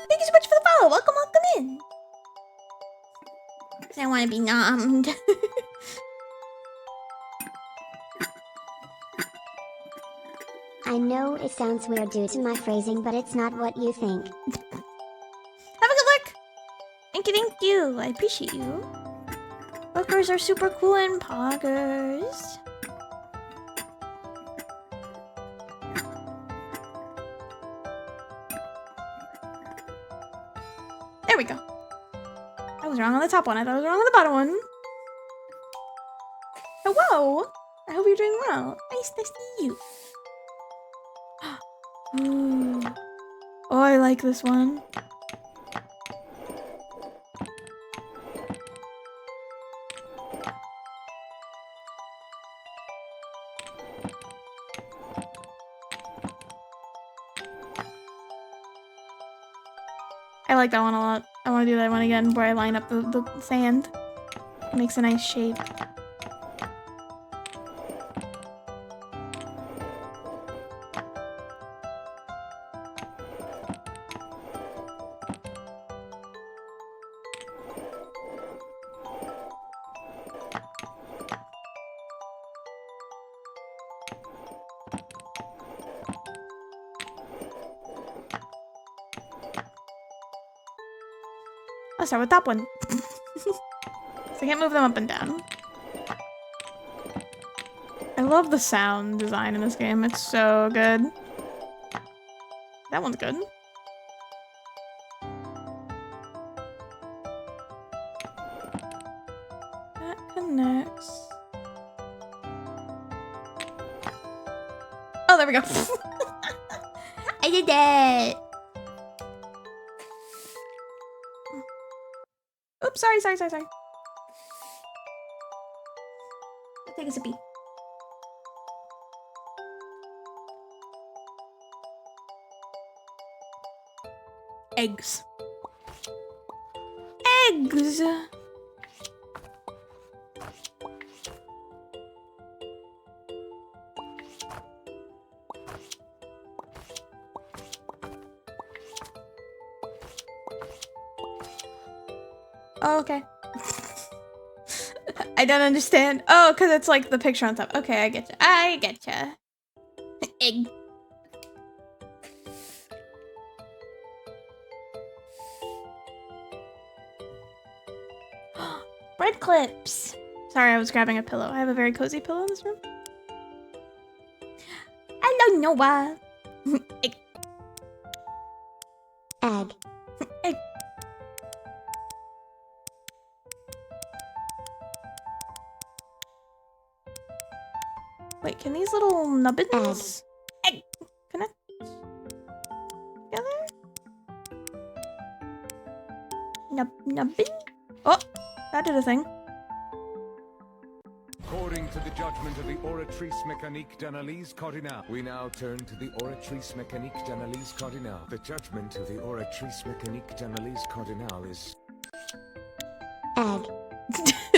S3: Thank you so much for the follow. Welcome in. I want to be nommed.
S1: I know it sounds weird due to my phrasing, but it's not what you think.
S3: Have a good look. Thank you. I appreciate you. Bookers are super cool and poggers. There we go. I was wrong on the top one. I thought I was wrong on the bottom one. Hello. I hope you're doing well. Nice to see you. Ooh. Oh, I like this one. I like that one a lot. I want to do that one again where I line up the sand. It makes a nice shape. I'll start with that one. So I can't move them up and down. I love the sound design in this game. It's so good. That one's good. That connects. Oh, there we go. I did it. Oops, sorry. I'll take a sippy. Eggs. Eggs! Oh, okay. I don't understand. Oh, because it's like the picture on top. Okay, I getcha. Egg. Bread clips. Sorry, I was grabbing a pillow. I have a very cozy pillow in this room. Hello, Noah. Egg.
S1: Egg.
S3: Egg. Wait, can these little nubbins? Egg. Connect together? Nubbin? Oh, that did a thing.
S2: According to the judgment of the Oratrice Mécanique d'Analyse Cardinal, we now turn to the Oratrice Mécanique d'Analyse Cardinal. The judgment of the Oratrice Mécanique d'Analyse Cardinal is...
S1: Egg.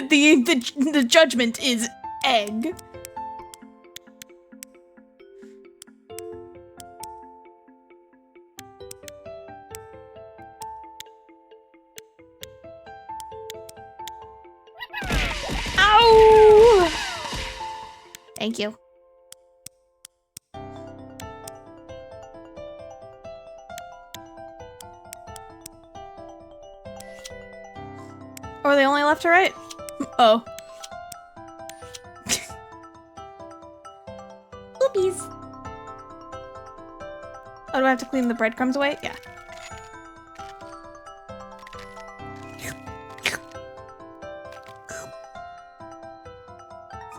S3: The judgment is egg. Ow! Thank you. Or are they only left to right? Oh. Oopies. Oh, do I have to clean the breadcrumbs away? Yeah.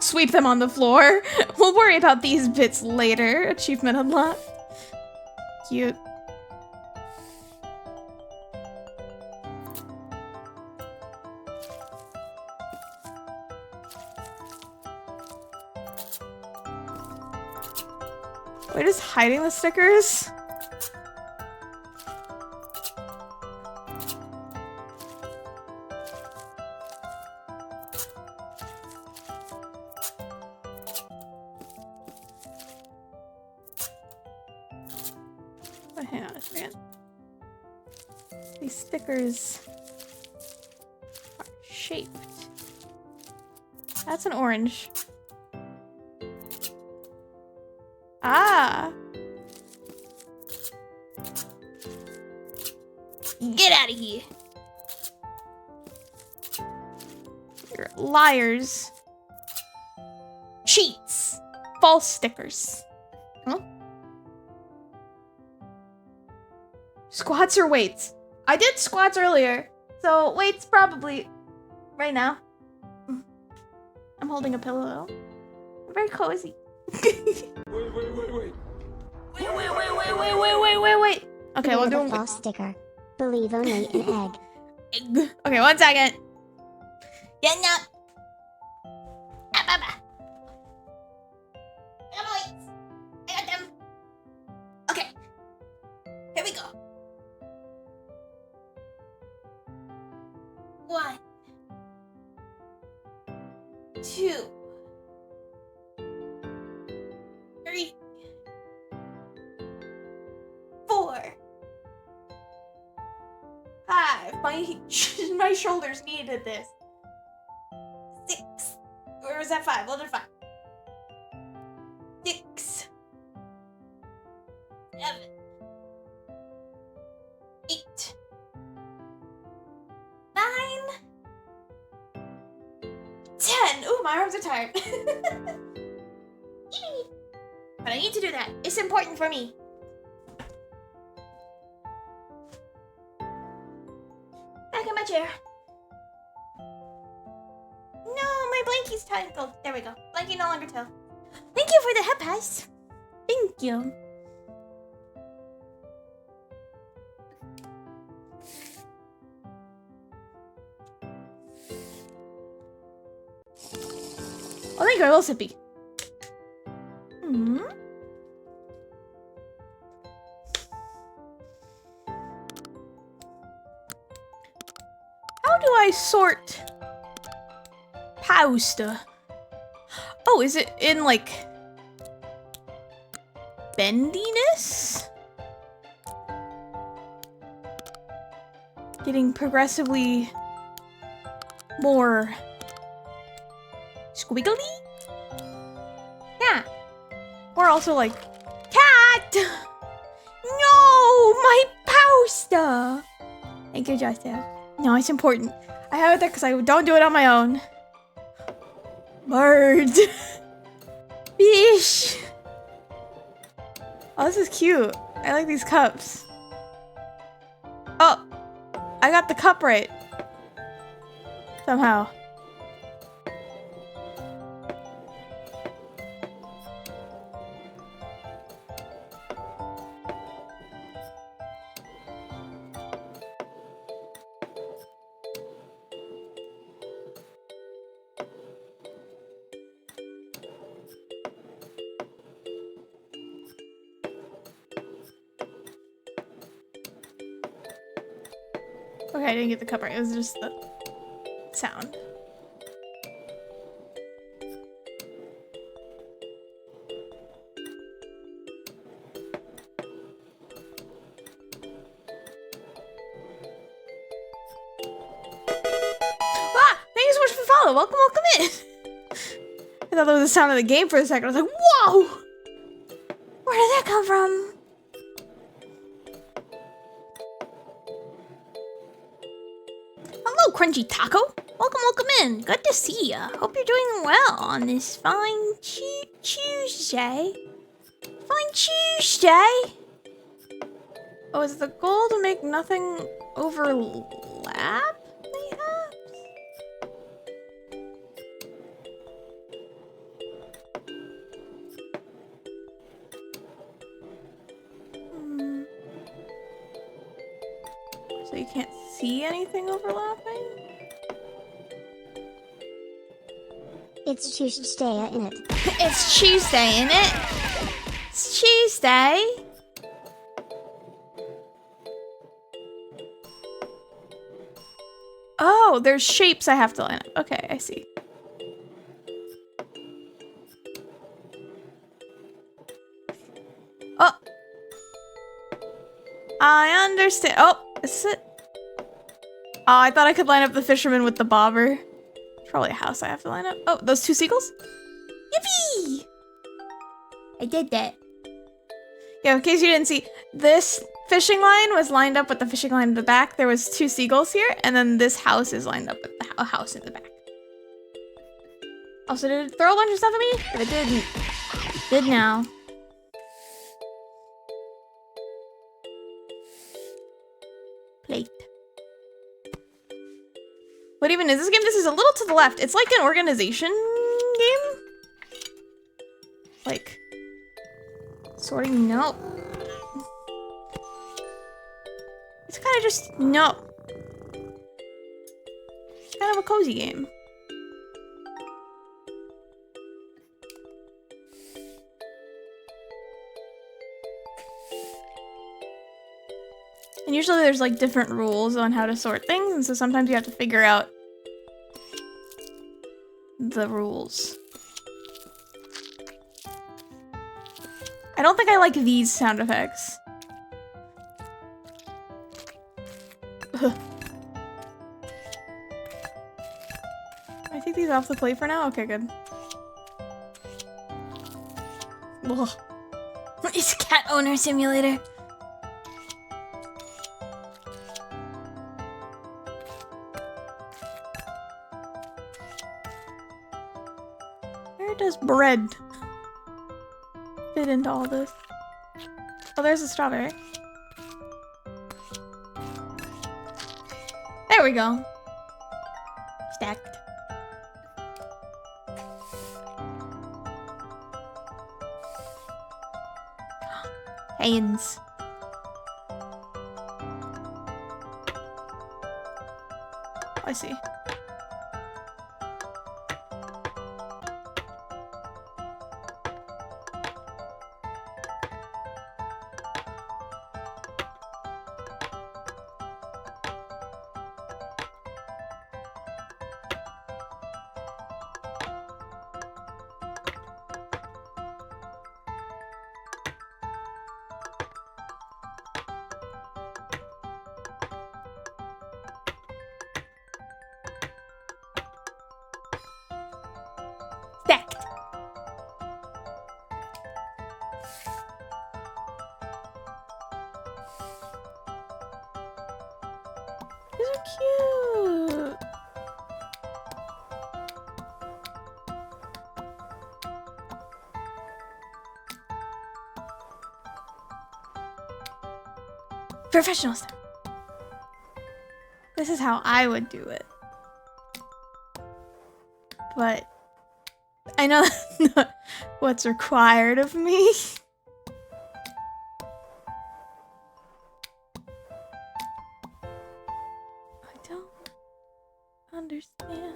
S3: Sweep them on the floor. We'll worry about these bits later. Achievement unlocked. Cute. We're just hiding the stickers. Oh, hang on a second. These stickers are shaped. That's an orange. Ah! Get out of here! You're liars. Cheats! False stickers. Huh? Squats or weights? I did squats earlier, so weights probably right now. I'm holding a pillow. I'm very cozy.
S2: Wait.
S3: Wait. Okay, we'll do
S1: a false sticker. Believe only in egg.
S3: egg. Okay, 1 second. Getting up. Up. I got my weights. I got them. Okay. Here we go. 1, 2, 3, 4, 5. My shoulders needed this. 6. Or was that 5? What did 5? 6, 7, 8, 9, 10. Ooh, my arms are tired. But I need to do that. It's important for me. Back in my chair. No, my blankie's tangled. There we go. Blankie no longer tell. Thank you for the head pass. Thank you. Oh, thank you, a little sippy. Hmm. How do I sort pasta? Oh, is it in like bendiness? Getting progressively more squiggly? Yeah. Or also like, cat! No, my pasta! Thank you, Joseph. No, it's important. I have it there because I don't do it on my own. Bird. Fish. Oh, this is cute. I like these cups. Oh, I got the cup right. Somehow. Okay, I didn't get the cup right. It was just the sound. Ah! Thank you so much for the follow. Welcome, welcome in. I thought that was the sound of the game for a second. I was like, whoa! Where did that come from? Hello, Crunchy Taco. Welcome, welcome in. Good to see ya. Hope you're doing well on this fine Tuesday. Fine Tuesday. Oh, is the goal to make nothing overlap? Mayhaps? So you can't see anything overlapping?
S1: It's Tuesday in it.
S3: It's Tuesday, isn't it? It's Tuesday. Oh, there's shapes I have to line up. Okay, I see. Oh. I understand. Oh, is it? Oh, I thought I could line up the fisherman with the bobber. Probably a house I have to line up. Oh, those two seagulls? Yippee! I did that. Yeah, in case you didn't see, this fishing line was lined up with the fishing line in the back. There was two seagulls here, and then this house is lined up with a house in the back. Also, did it throw a bunch of stuff at me? If it didn't, it did now. Plate. What even is this game? This is a little to the left. It's like an organization game. Like sorting. No. It's kind of just no. It's kind of a cozy game. And usually there's like different rules on how to sort things, and so sometimes you have to figure out the rules. I don't think I like these sound effects. Ugh. Can I take these off the plate for now? Okay, good. Ugh. It's cat owner simulator. Where does bread fit into all this? Oh, there's a strawberry. There we go. Stacked. Hands. I see. Stacked. These are cute. Professional stuff. This is how I would do it. But I know that's not what's required of me. I don't understand.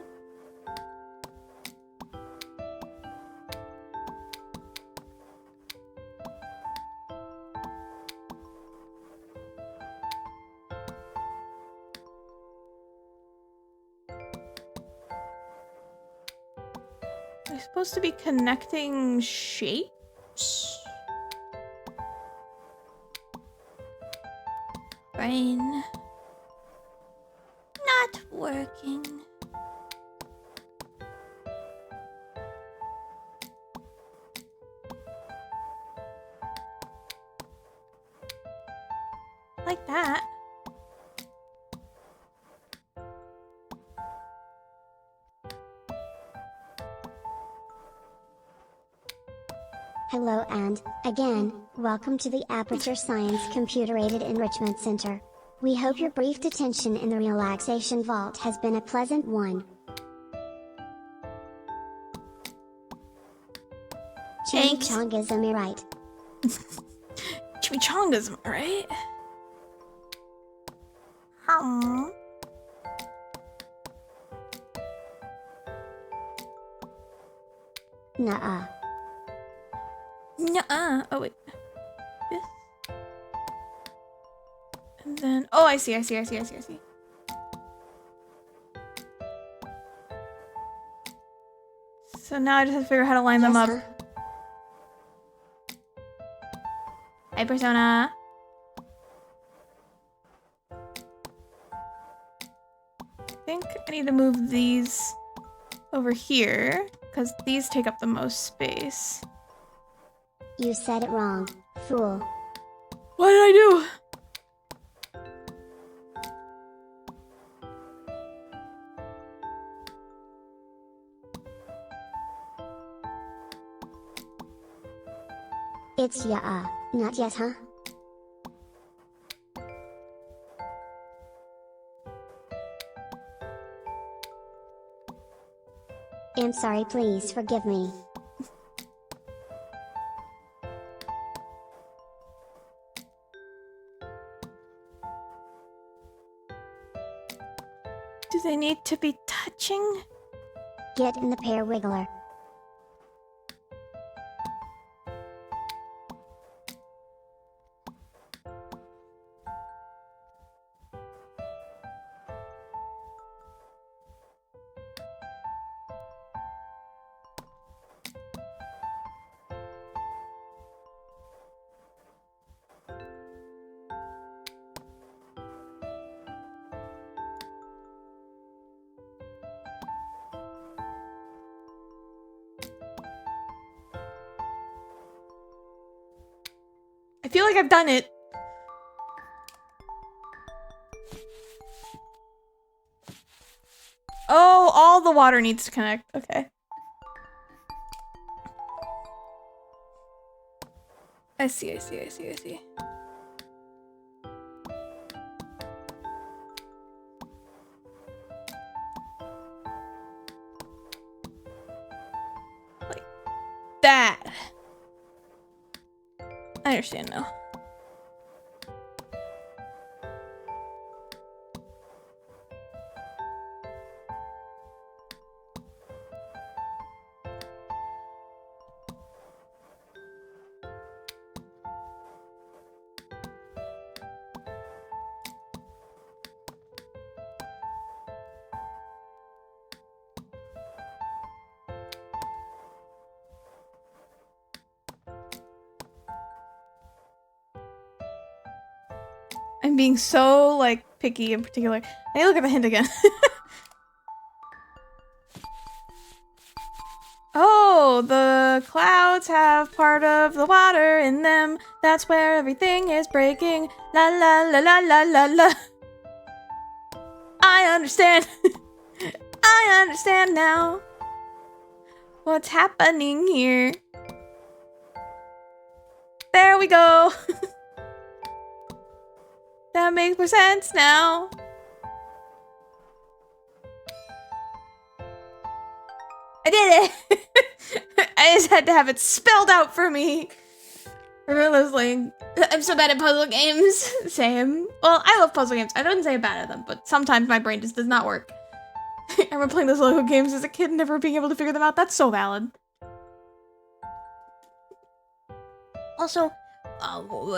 S3: supposed to be connecting shapes? Brain. Not working. Like that.
S1: Hello and, again, welcome to the Aperture Science Computer-Aided Enrichment Center. We hope your brief detention in the relaxation vault has been a pleasant one.
S3: Thanks.
S1: Chimichangas, am I right?
S3: Chimichangas, am I right?
S1: Nuh-uh.
S3: Nuh-uh. Oh, wait. This. And then... Oh, I see. So now I just have to figure out how to line them up.
S1: Huh?
S3: Hi, Persona. I think I need to move these over here, because these take up the most space.
S1: You said it wrong, fool.
S3: What did I do?
S1: It's not yet, huh? I'm sorry, please forgive me.
S3: Do they need to be touching?
S1: Get in the pear wiggler.
S3: I feel like I've done it. Oh, all the water needs to connect. Okay. I see. Like that. I understand now. I'm being so, like, picky in particular. I need to look at the hint again. Oh, the clouds have part of the water in them. That's where everything is breaking. La la la la la la la. I understand. I understand now. What's happening here? There we go. That makes more sense now. I did it! I just had to have it spelled out for me. Remember those, like, I'm so bad at puzzle games. Same. Well, I love puzzle games. I don't say I'm bad at them, but sometimes my brain just does not work. I remember playing those Lego games as a kid and never being able to figure them out. That's so valid. Also,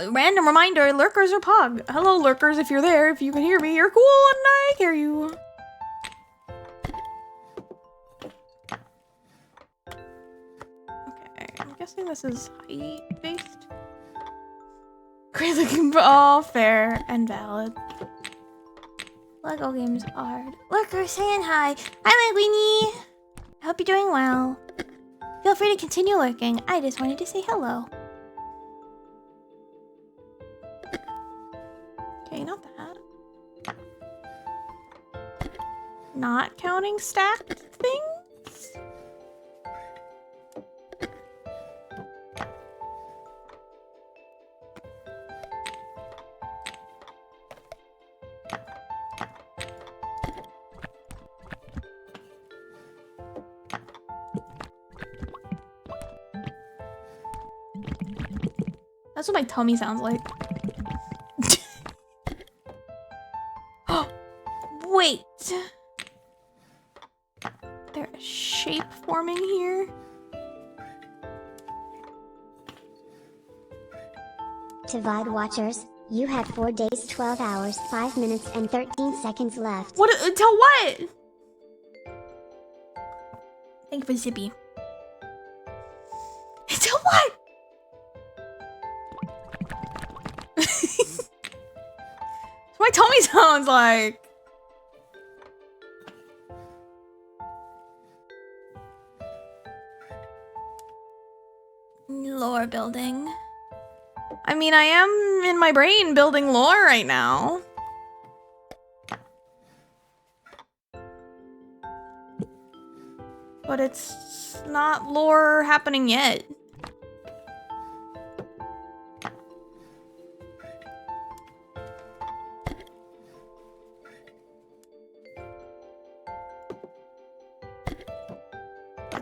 S3: random reminder, lurkers are pog. Hello, lurkers, if you're there, if you can hear me, you're cool and I hear you. guessing this is height-based. Great looking, all fair and valid. Lego games are hard. Lurker saying hi. Hi, Linguini. I hope you're doing well. Feel free to continue lurking. I just wanted to say hello. Okay, not that. Not counting stacked things? That's what my tummy sounds like. Wait. There's a shape forming here.
S1: To VOD watchers, you had 4 days, 12 hours, 5 minutes, and 13 seconds left.
S3: What? Until what? Thank you for Zippy. Until what? My tummy sounds like. Lore building. I mean, I am in my brain building lore right now. But it's not lore happening yet.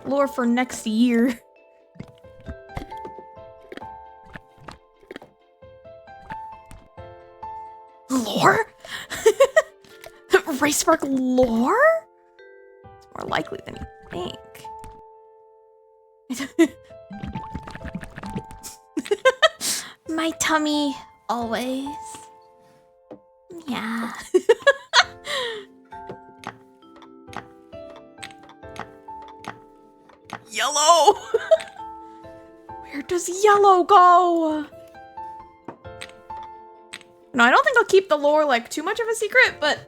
S3: Lore for next year. Lore? Racepark lore? It's more likely than you think. My tummy, always. Yeah. Yellow! Where does yellow go? No, I don't think I'll keep the lore like too much of a secret, but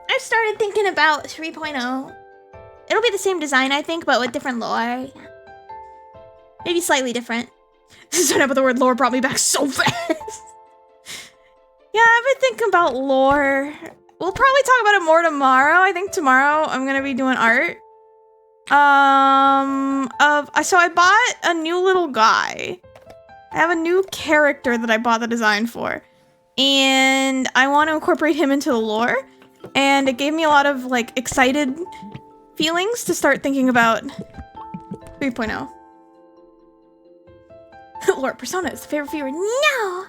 S3: I've started thinking about 3.0. It'll be the same design, I think, but with different lore. Maybe slightly different. Starting up with the word lore brought me back so fast. Yeah, I've been thinking about lore. We'll probably talk about it more tomorrow. I think tomorrow I'm gonna be doing art. So I bought a new little guy. I have a new character that I bought the design for. And I want to incorporate him into the lore. And it gave me a lot of, like, excited feelings to start thinking about 3.0. Lore Persona is the favorite viewer. No!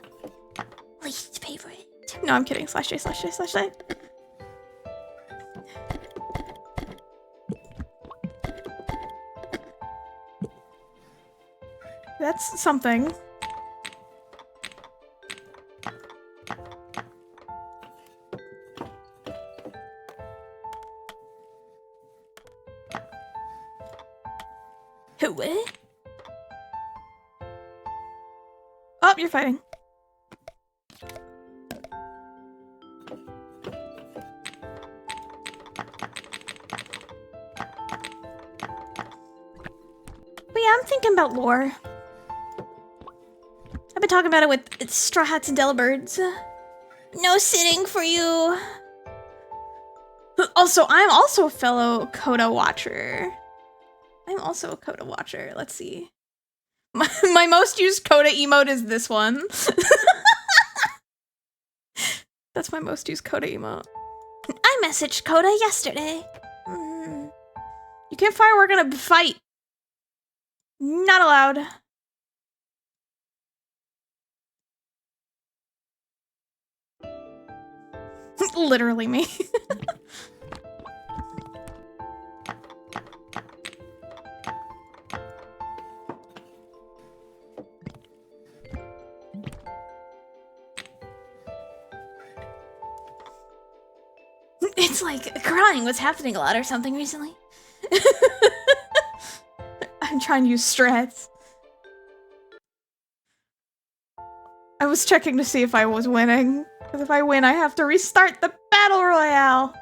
S3: Least favorite. No, I'm kidding. /J, /J, /J. That's something. What? Oh, you're fighting. But yeah, I'm thinking about lore. I've been talking about it with Straw Hats and Delibirds. No sitting for you. Also, I'm also a fellow Coda watcher. I'm also a Coda watcher. Let's see. My most used Coda emote is this one. That's my most used Coda emote. I messaged Coda yesterday. You can't firework in a fight. Not allowed. Literally me. It's like crying was happening a lot or something recently. I'm trying to use strats. I was checking to see if I was winning. Because if I win, I have to restart the battle royale.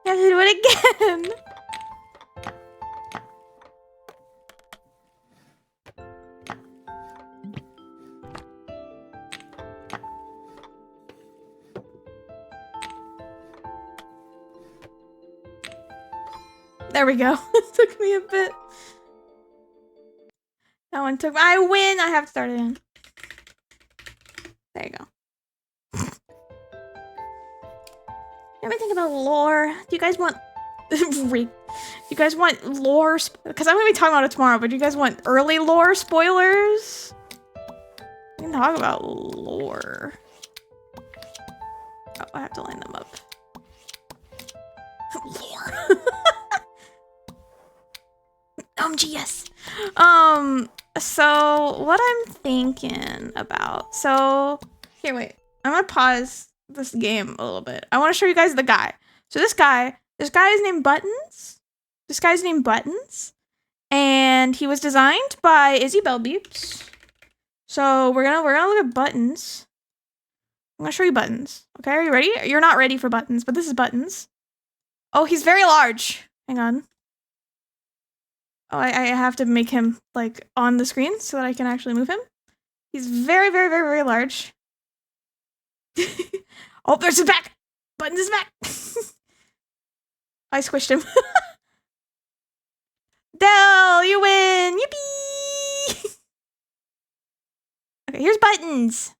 S3: I have to do it again. There we go. It took me a bit. That one took. I win. I have to start again. There you go. Let me think about lore. Do you guys want? Do you guys want lore? Because I'm gonna be talking about it tomorrow. But do you guys want early lore spoilers? We can talk about lore. Oh, I have to line them up. Lore. Yes. So what I'm thinking about. So here, wait. I'm gonna pause this game a little bit. I want to show you guys the guy. So this guy is named Buttons. This guy's named Buttons, and he was designed by Izzy Bellbeeps. So we're gonna look at Buttons. I'm gonna show you Buttons. Okay, are you ready? You're not ready for Buttons, but this is Buttons. Oh, he's very large. Hang on. Oh, I have to make him, like, on the screen so that I can actually move him. He's very, very, very, very large. Oh, there's his back! Buttons is back! I squished him. Dell, you win! Yippee! Okay, here's Buttons.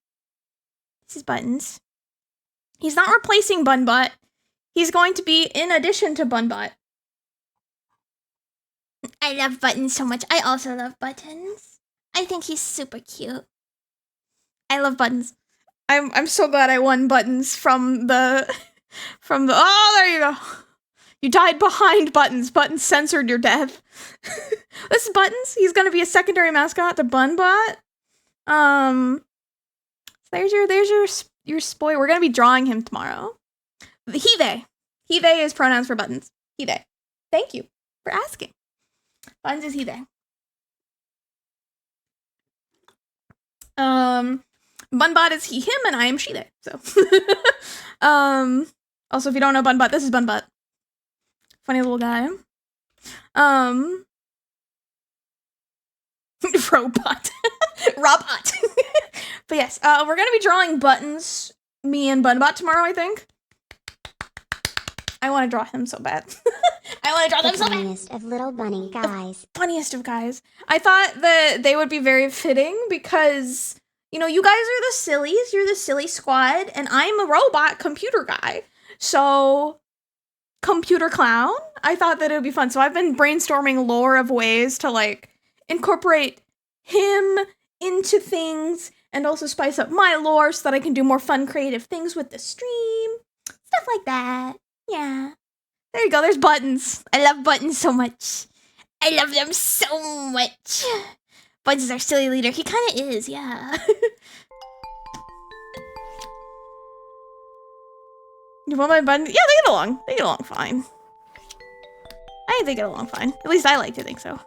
S3: This is Buttons. He's not replacing Bunbot. He's going to be in addition to Bunbot. I love Buttons so much. I also love Buttons. I think he's super cute. I love Buttons. I'm so glad I won Buttons from the oh, there you go. You died behind Buttons. Buttons censored your death. This is Buttons. He's gonna be a secondary mascot to Bunbot. There's your spoil. We're gonna be drawing him tomorrow. He they. He they is pronouns for Buttons. He they. Thank you for asking. Buttons is he they. Bunbot is he him and I am she they. So also if you don't know Bunbot, this is Bunbot. Funny little guy. Robot. Robot. But yes, we're gonna be drawing Buttons, me and Bunbot tomorrow, I think. I want to draw him so bad. I want to draw them so bad.
S1: The funniest of little bunny guys.
S3: Funniest of guys. I thought that they would be very fitting because, you know, you guys are the sillies. You're the silly squad, and I'm a robot computer guy. So, computer clown. I thought that it would be fun. So I've been brainstorming lore of ways to, like, incorporate him into things and also spice up my lore so that I can do more fun, creative things with the stream. Stuff like that. Yeah. There you go. There's Buttons. I love Buttons so much. I love them so much. Buttons is our silly leader. He kind of is, yeah. You want my Buttons? Yeah, they get along. They get along fine. I think they get along fine. At least I like to think so.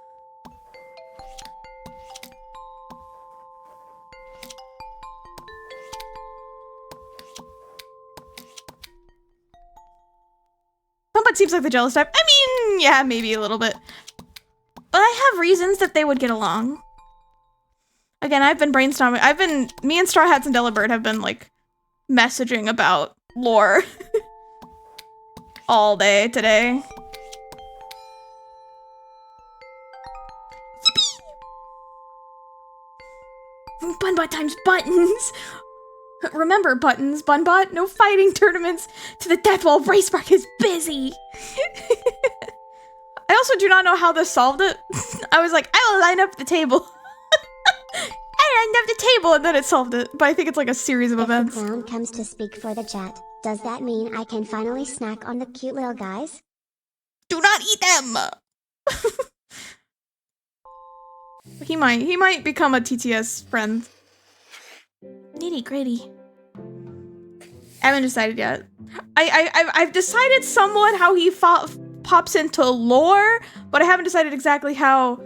S3: Bunbot seems like the jealous type. I mean, yeah, maybe a little bit. But I have reasons that they would get along. Again, I've been brainstorming. Me and Straw Hats and Delibird have been, like, messaging about lore all day today. Yippee! Bunbot times Buttons! Remember, Buttons, Bunbot, no fighting tournaments to the death while Racebark is busy. I also do not know how this solved it. I was like, I will line up the table. I lined up the table and then it solved it. But I think it's like a series of events.
S1: If the clown comes to speak for the chat, does that mean I can finally snack on the cute little guys?
S3: Do not eat them! He might become a TTS friend. Nitty gritty. I haven't decided yet. I've decided somewhat how he pops into lore, but I haven't decided exactly how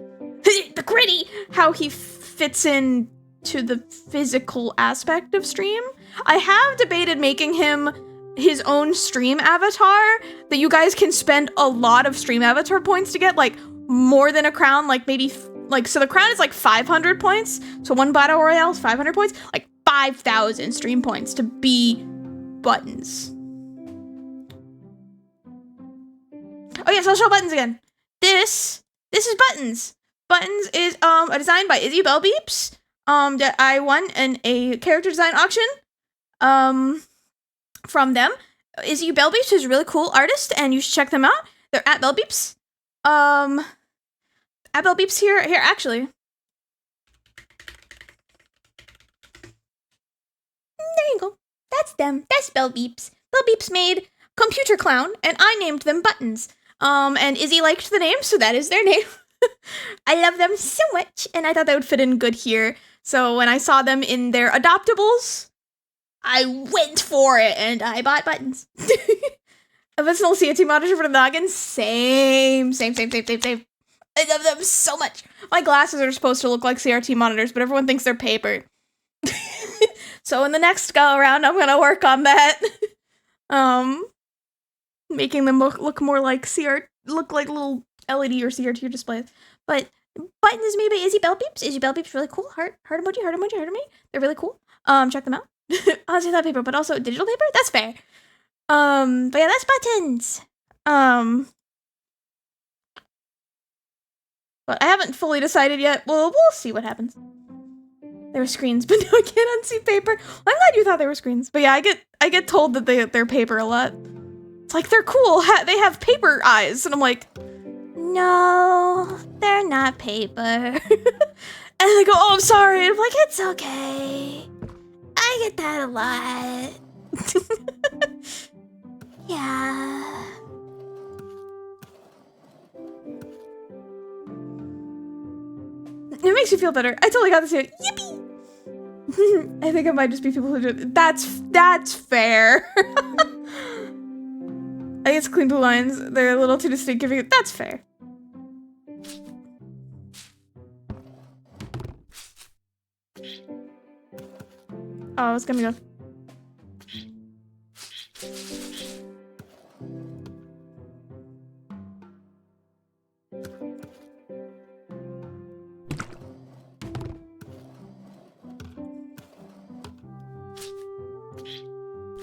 S3: the gritty how he fits in to the physical aspect of stream. I have debated making him his own stream avatar that you guys can spend a lot of stream avatar points to get, like more than a crown, like maybe like, so the crown is like 500 points. So one battle royale is 500 points, like 5,000 stream points to be Buttons. Oh yes, I'll show Buttons again. This is Buttons. Buttons is a design by Izzy Bellbeeps. That I won in a character design auction. From them. Izzy Bellbeeps is a really cool artist, and you should check them out. They're at Bellbeeps. At Bellbeeps here actually. There you go. That's them. That's Bellbeeps. Bellbeeps made Computer Clown, and I named them Buttons. And Izzy liked the name, so that is their name. I love them so much, and I thought they would fit in good here. So when I saw them in their adoptables, I went for it, and I bought Buttons. Eventual CRT monitor for the noggin, same. I love them so much. My glasses are supposed to look like CRT monitors, but everyone thinks they're paper. So in the next go around, I'm gonna work on that. Making them look more like look like little LED or CRT displays. But Buttons is made by Izzy Bellbeeps. Izzy Bellbeeps, really cool. Heart emoji. They're really cool. Check them out. Honestly, that paper, but also digital paper. That's fair. But yeah, that's Buttons. But I haven't fully decided yet. We'll see what happens. There were screens, but now I can't unsee paper. Well, I'm glad you thought they were screens. But yeah, I get told that they're paper a lot. It's like, they're cool. They have paper eyes. And I'm like, no, they're not paper. And they go, oh, I'm sorry. And I'm like, it's okay. I get that a lot. Yeah. It makes you feel better. I totally got this here. Yippee! I think it might just be people who do it. That's fair. I think it's clean blue lines. They're a little too distinct. Giving it. That's fair. Oh, it's gonna go.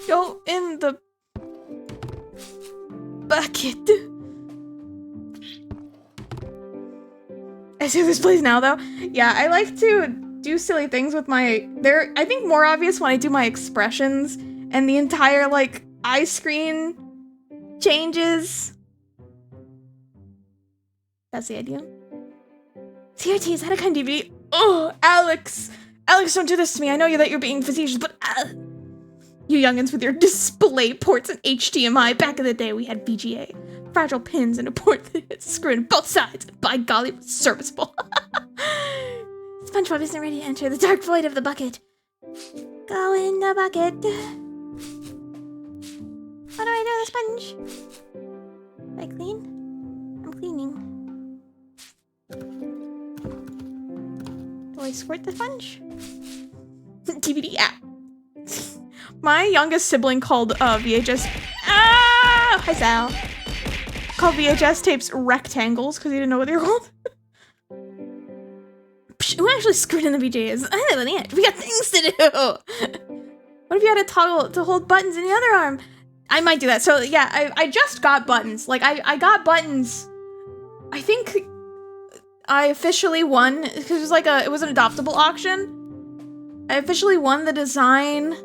S3: Go in the bucket. I see this plays now, though. Yeah, I like to do silly things with my... They're, I think, more obvious when I do my expressions and the entire, like, eye screen changes. That's the idea. CRT, is that a kind of DVD? Oh, Alex! Alex, don't do this to me. I know that you're being facetious, but... You youngins with your display ports and HDMI. Back in the day, we had VGA. Fragile pins and a port that hits a screw in both sides. By golly, it was serviceable. SpongeBob isn't ready to enter the dark void of the bucket. Go in the bucket. What do I do with the sponge? Do I clean? I'm cleaning. Do I squirt the sponge? DVD app. My youngest sibling called VHS. Ah! Hi, Sal. Called VHS tapes rectangles because he didn't know what they were called. Psh, who actually screwed in the VJs? I don't know. We got things to do. What if you had a toggle to hold buttons in the other arm? I might do that. So yeah, I just got Buttons. Like I got Buttons. I think I officially won because it was like it was an adoptable auction. I officially won the design.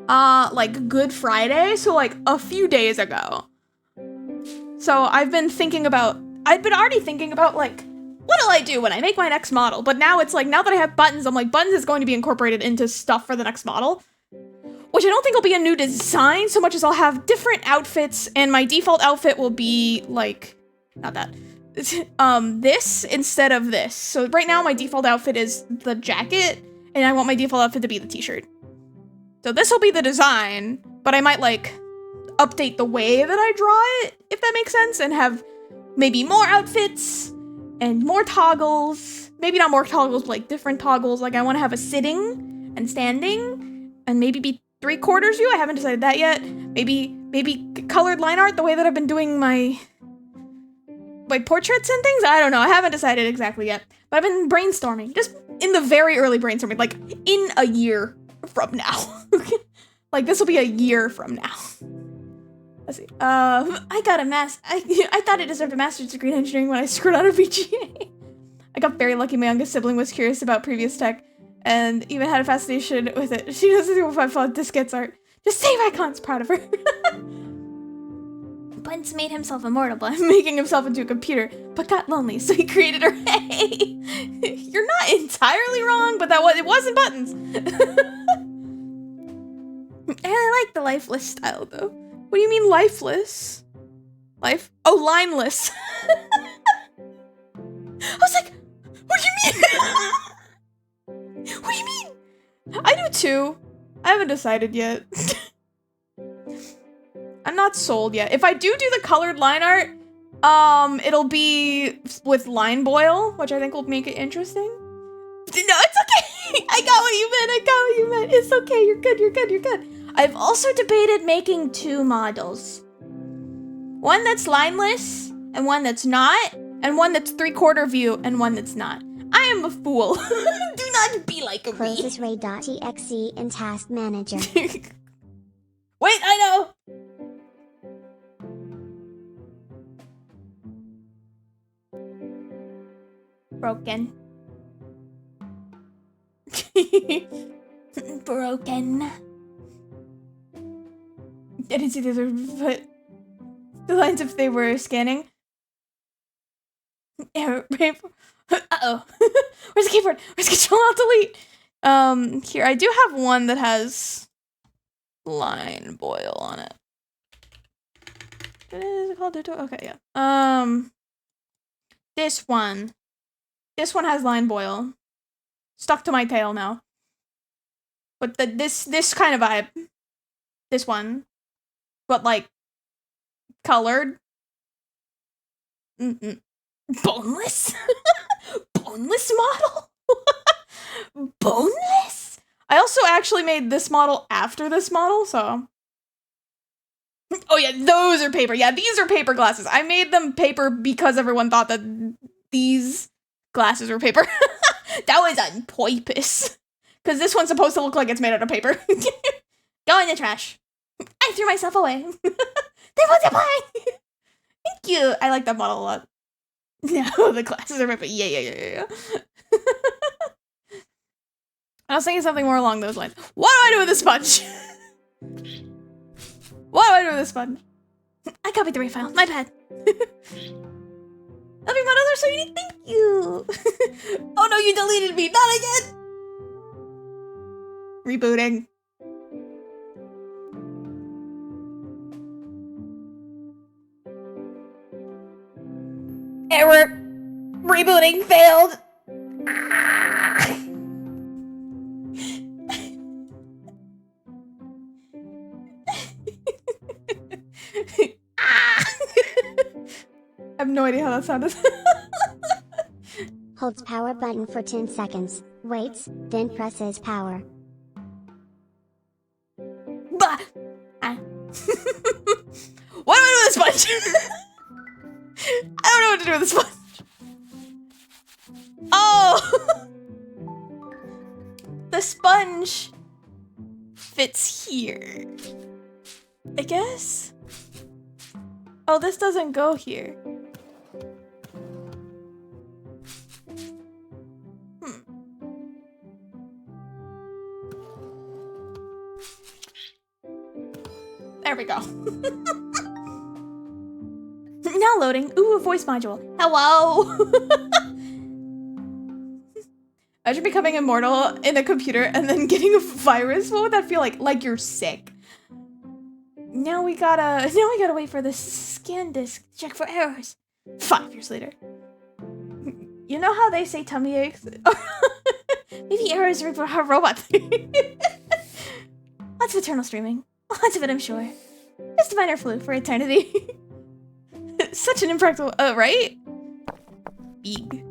S3: Like Good Friday, so like a few days ago. So I've been already thinking about like, what'll I do when I make my next model? But now it's like, now that I have Buttons, I'm like, Buttons is going to be incorporated into stuff for the next model. Which I don't think will be a new design so much as I'll have different outfits, and my default outfit will be like, not that. This instead of this. So right now my default outfit is the jacket, and I want my default outfit to be the t-shirt. So this will be the design, but I might like update the way that I draw it, if that makes sense, and have maybe more outfits and more toggles. maybe not more toggles, but like different toggles. Like I want to have a sitting and standing and maybe be 3/4 view. I haven't decided that yet. Maybe colored line art the way that I've been doing my portraits and things. I don't know. I haven't decided exactly yet. But I've been brainstorming. Just in the very early brainstorming. Like in a year from now. Like this will be a year from now. Let's see. I got a I thought I deserved a master's degree in engineering when I screwed out of VGA. I got very lucky. My youngest sibling was curious about previous tech and even had a fascination with it. She doesn't know if I thought diskettes art. Just save icons, proud of her. Buttons made himself immortal by making himself into a computer, but got lonely, so he created her. Hey, you're not entirely wrong, but it wasn't Buttons. I like the lifeless style, though. What do you mean lifeless? Oh, lineless. I was like, what do you mean? What do you mean? I do too. I haven't decided yet. I'm not sold yet. If I do the colored line art, it'll be with line boil, which I think will make it interesting. No, it's okay. I got what you meant. It's okay. You're good. I've also debated making 2 models. One that's lineless, and one that's not, and one that's 3/4 view, and one that's not. I am a fool. Do not be like a
S1: Close
S3: me.
S1: this ray.exe in Task Manager.
S3: Wait, I know. Broken. Broken. I didn't see the other, but the lines if they were scanning. Error. Uh-oh. Where's the keyboard? Where's Control Alt Delete? Here, I do have one that has line boil on it. What is it called? Okay, yeah. This one. This one has line boil. Stuck to my tail now. But this kind of vibe. This one. But like colored. Boneless? Boneless model? Boneless? I also actually made this model after this model, so. Oh yeah, those are paper. Yeah, these are paper glasses. I made them paper because everyone thought that these glasses were paper. That was on purpose. Because this one's supposed to look like it's made out of paper. Go in the trash. I threw myself away. They multiply! Thank you. I like that model a lot. No, the glasses are paper. Yeah. I was thinking something more along those lines. What do I do with the sponge? What do I do with the sponge? I copied the RAW file. My bad. Love your models are so unique. Thank you. Oh no, you deleted me. Not again. Rebooting. Error. Rebooting failed. I have no idea how that sounded.
S1: Holds power button for 10 seconds, waits, then presses power.
S3: Bah! What do I do with the sponge? I don't know what to do with the sponge. Oh! The sponge fits here. I guess? Oh, this doesn't go here. There we go. Now loading. Ooh, a voice module. Hello. Imagine becoming immortal in a computer and then getting a virus. What would that feel like? Like you're sick. Now we gotta wait for the scan disk to check for errors. 5 years later. You know how they say tummy aches? Maybe errors are a robot. Lots of eternal streaming. Lots of it, I'm sure. Just a minor flu for eternity. Such an impractical, right? Eeg.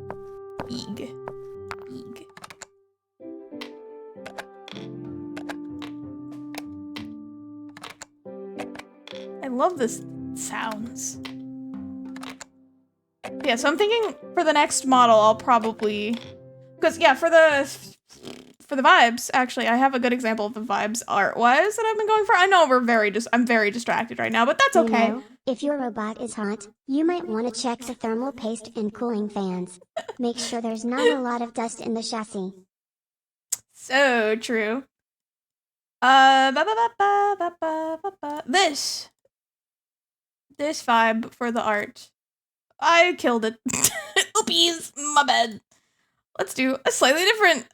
S3: love this sounds. Yeah, so I'm thinking for the next model, I'll probably, because yeah, for the vibes, actually, I have a good example of the vibes art-wise that I've been going for. I know I'm very distracted right now, but that's okay.
S1: You know, if your robot is hot, you might want to check the thermal paste and cooling fans. Make sure there's not a lot of dust in the chassis.
S3: So true. This vibe for the art. I killed it. Oopies, my bad. Let's do a slightly different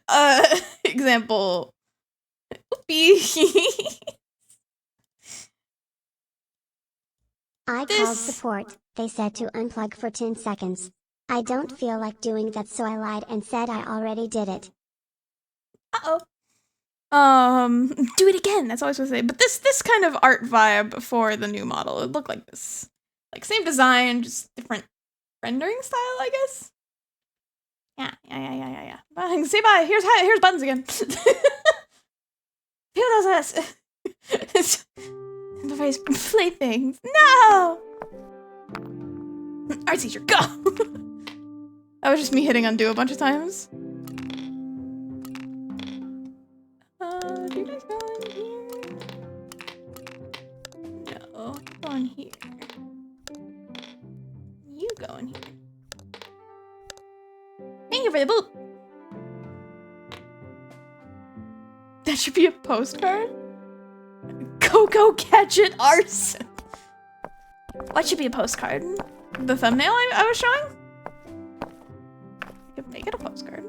S3: example. Oopie.
S1: I
S3: This-
S1: called support. They said to unplug for 10 seconds. I don't feel like doing that, so I lied and said I already did it.
S3: Uh-oh. Do it again. That's all I was supposed to say. But this kind of art vibe for the new model, it looked like this. Like same design, just different rendering style, I guess. Yeah. Bye. Say bye. Here's buttons again. Who does this? Device playthings. No! Art teacher, go! That was just me hitting undo a bunch of times. Do you guys go in here? No, you go in here. You go in here. Thank you for the boop! That should be a postcard? Coco Gadget Arson! What should be a postcard? The thumbnail I was showing? You could make it a postcard.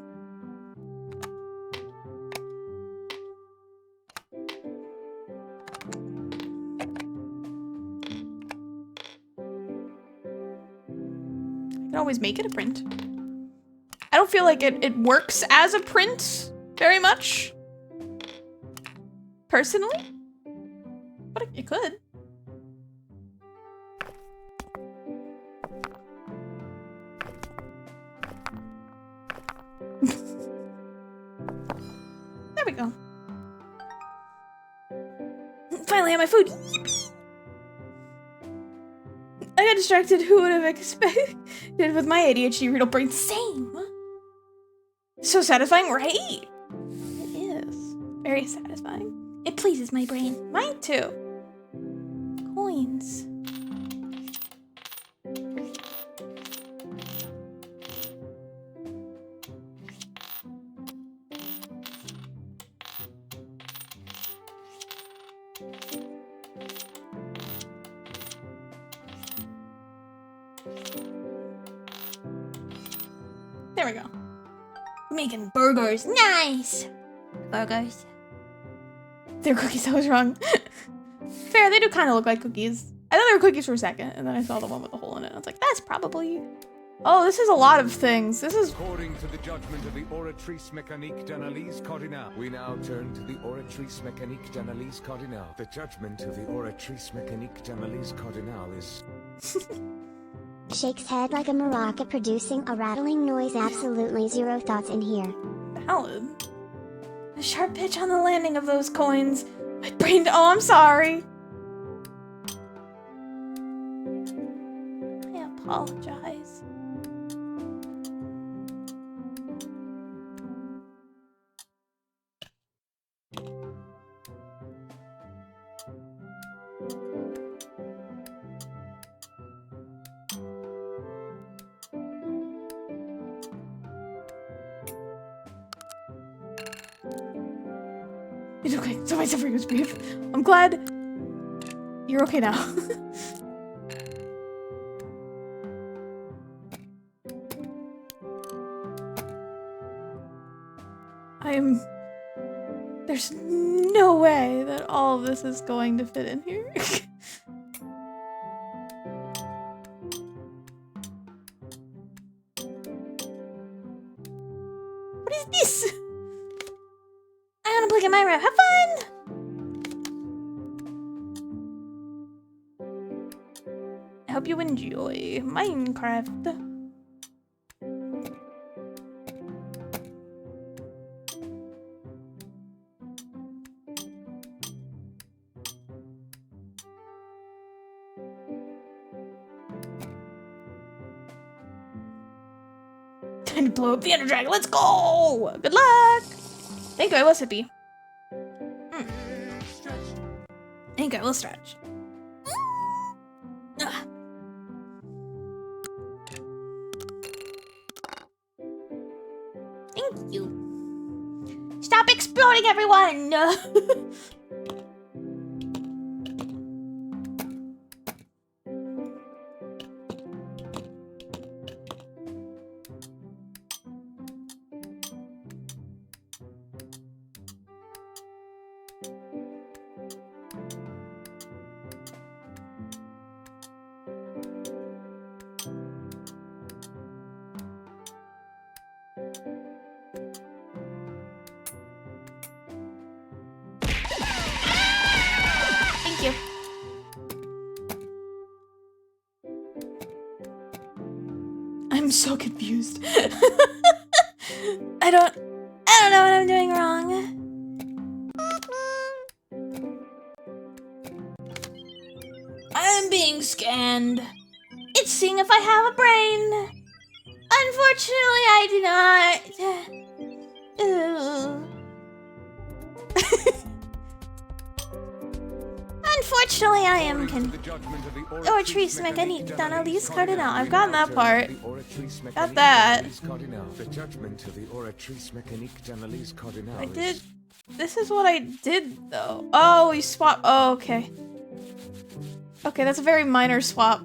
S3: I can always make it a print. I don't feel like it works as a print very much. Personally. But it could. There we go. Finally have my food. Yippee! I got distracted. Who would have expected with my ADHD riddle brain? Same. So satisfying, right? It is. Very satisfying. It pleases my brain. Mine too. Coins. There we go. Making burgers. Nice! Burgers. They're cookies, I was wrong. Fair, they do kind of look like cookies. I thought they were cookies for a second, and then I saw the one with the hole in it. I was like, that's probably... Oh, this is a lot of things. This is...
S2: According to the judgment of the Oratrice Mécanique d'Analyse Cardinal, we now turn to the Oratrice Mécanique d'Analyse Cardinal. The judgment of the Oratrice Mécanique d'Analyse Cardinal is...
S1: Shakes head like a maraca producing a rattling noise. Absolutely zero thoughts in here.
S3: valid. The sharp pitch on the landing of those coins. My brain... Oh, I'm sorry. I apologize. It's okay. Somebody suffering was brief. I'm glad you're okay now. There's no way that all of this is going to fit in here. What is this? I wanna play my rap. Have fun! I hope you enjoy Minecraft. Time to blow up the Ender Dragon. Let's go! Good luck! Thank you, I was hippie. Thank you, I will stretch. Ugh. Thank you. Stop exploding, everyone! Thank you. I'm so confused. I don't know what I'm doing wrong. I'm being scanned. It's seeing if I have a brain. Unfortunately, I do not. Ooh. Unfortunately, I am Oratrice Mécanique d'Analyse Cardinal. I've gotten that part. Got that.
S2: The judgment of the Oratrice Mécanique d'Analyse Cardinal.
S3: I did. This is what I did, though. Oh, we swap. Oh, okay. Okay, that's a very minor swap.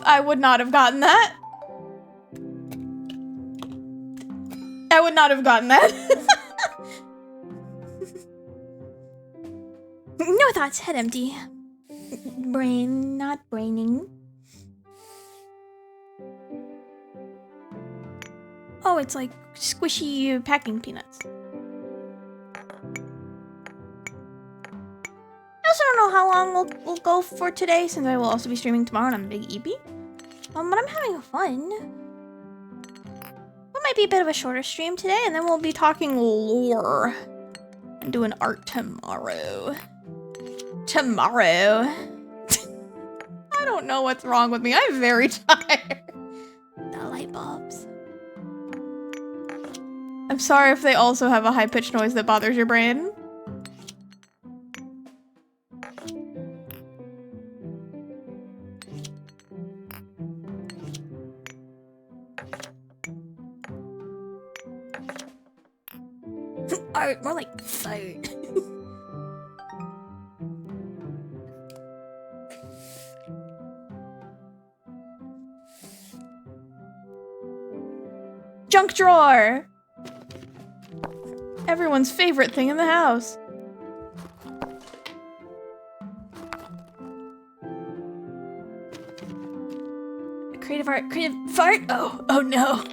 S3: I would not have gotten that. I would not have gotten that. No thoughts, head empty. Brain, not braining. Oh, it's like squishy packing peanuts. I also don't know how long we'll go for today, since I will also be streaming tomorrow and I'm Big EP. But I'm having fun. It might be a bit of a shorter stream today, and then we'll be talking lore and doing art tomorrow. Tomorrow. I don't know what's wrong with me. I'm very tired. The light bulbs. I'm sorry if they also have a high-pitched noise that bothers your brain. Art, more like fart. Junk drawer! Everyone's favorite thing in the house. Creative art, creative fart? Oh no.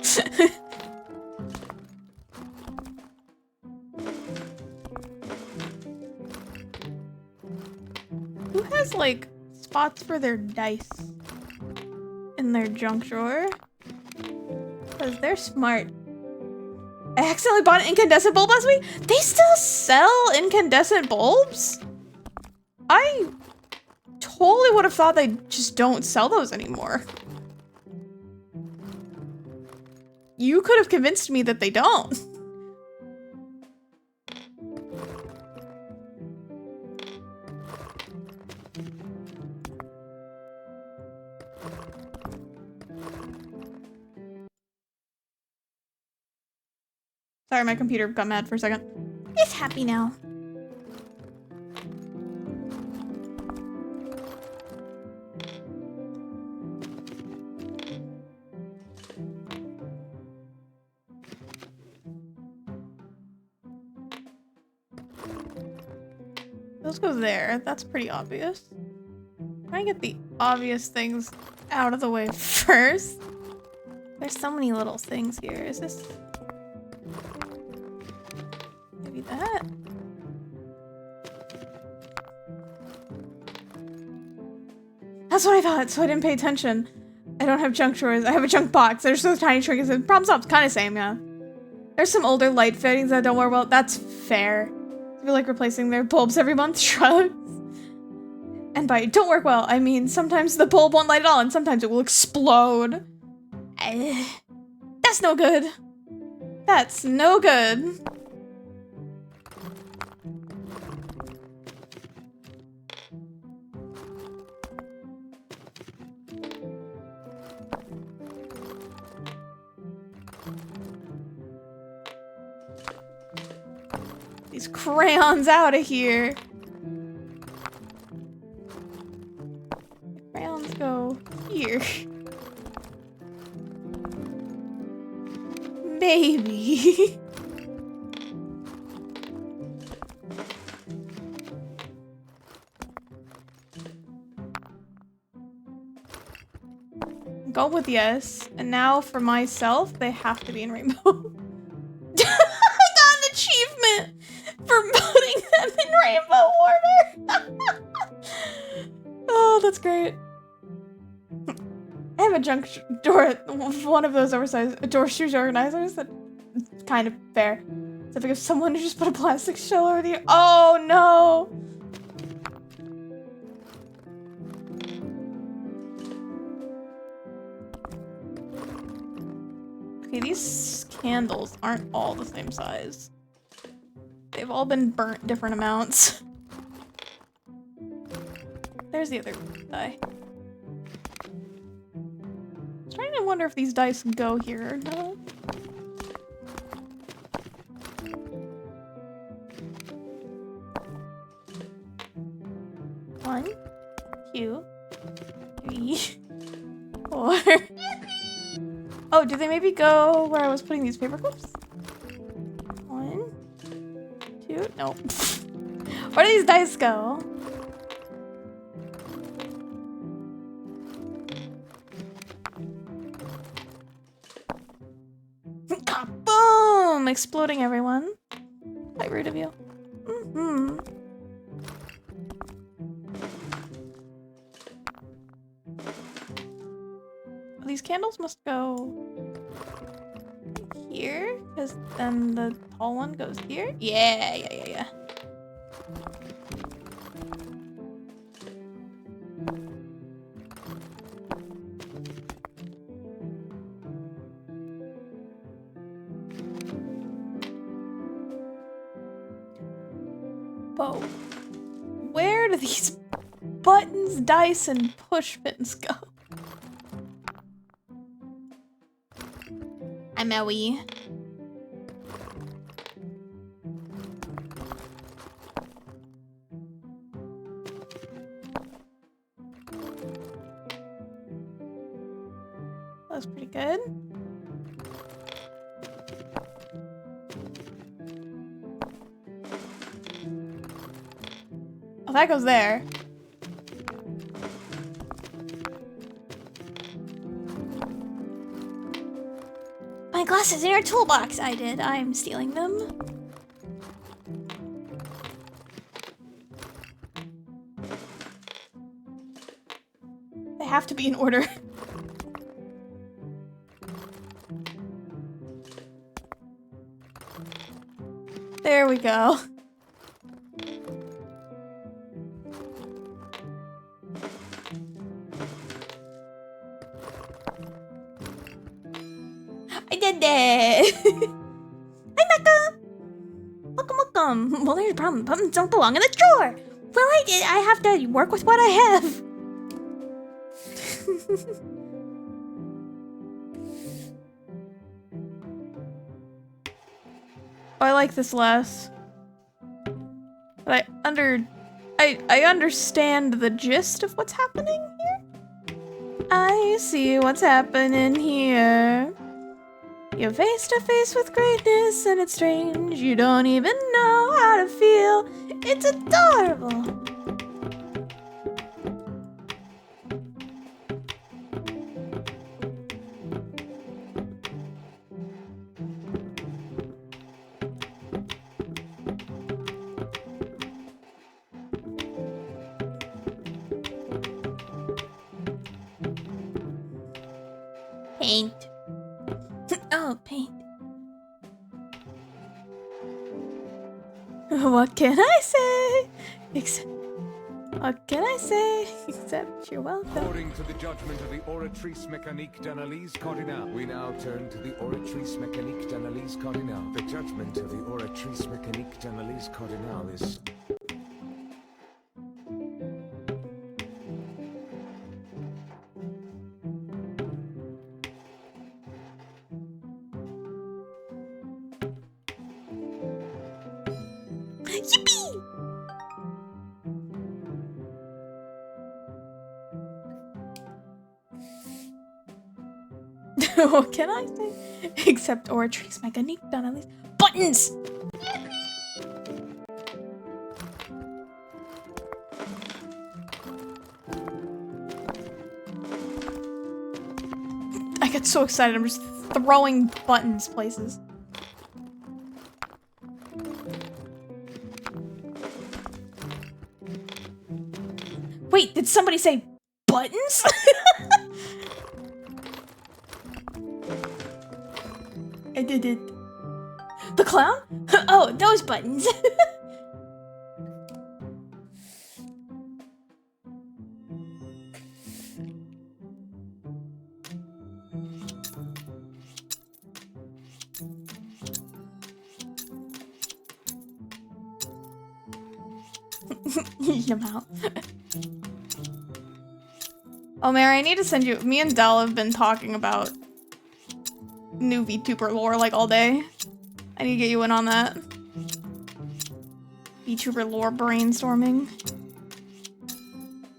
S3: Who has like spots for their dice in their junk drawer? Because they're smart. I accidentally bought an incandescent bulb last week? They still sell incandescent bulbs? I totally would have thought they just don't sell those anymore. You could have convinced me that they don't. Sorry, my computer got mad for a second. It's happy now. Those go there. That's pretty obvious. Can I get the obvious things out of the way first? There's so many little things here. Is this... maybe that? That's what I thought, so I didn't pay attention. I don't have junk drawers. I have a junk box. There's those tiny trinkets. And problem solved. Kind of same, yeah. There's some older light fittings that don't work well. That's fair. I feel like replacing their bulbs every month. Shrugs. And by don't work well, I mean sometimes the bulb won't light at all, and sometimes it will explode. That's no good. That's no good. These crayons out of here. Crayons go here. Maybe. Go with yes. And now for myself, they have to be in rainbow. I got an achievement for putting them in rainbow order. Oh, that's great. I have a junk door, one of those oversized door shoes organizers that kind of fair. Except if someone just put a plastic shell over the— oh no! Okay, these candles aren't all the same size. They've all been burnt different amounts. There's the other die. I'm trying to wonder if these dice go here or not. One, two, three, four. Oh, did they maybe go where I was putting these paper clips? One, two, no. Where do these dice go? Boom! Exploding everyone. Quite rude of you. Mm-hmm. These candles must go here, because then the tall one goes here. Yeah. Whoa. Where do these buttons, dice, and push pins go? I'm Owie. That was pretty good. Oh, that goes there. My glasses in your toolbox. I did. I'm stealing them. They have to be in order. There we go. I did it! Hi, Mecca! Welcome. Well, there's a problem. Buttons don't belong in the drawer. Well, I have to work with what I have. Oh, I like this less. But I understand the gist of what's happening here. I see what's happening here. You're face to face with greatness and it's strange. You don't even know how to feel. It's adorable. Paint. Oh, paint. What can I say? What can I say? Except you're welcome.
S2: According to the judgment of the Oratrice Mécanique d'Analyse Cardinal, we now turn to the Oratrice Mécanique d'Analyse Cardinal. The judgment of the Oratrice Mécanique d'Analyse Cardinal is...
S3: Yippee! What can I say? Except Oratrice Mécanique d'Analyse. Buttons! I get so excited, I'm just throwing buttons places. Wait, did somebody say buttons? I did it. The clown? Oh, those buttons. Your mouth. Oh, Mary, I need to send you. Me and Del have been talking about new VTuber lore like all day. I need to get you in on that. VTuber lore brainstorming.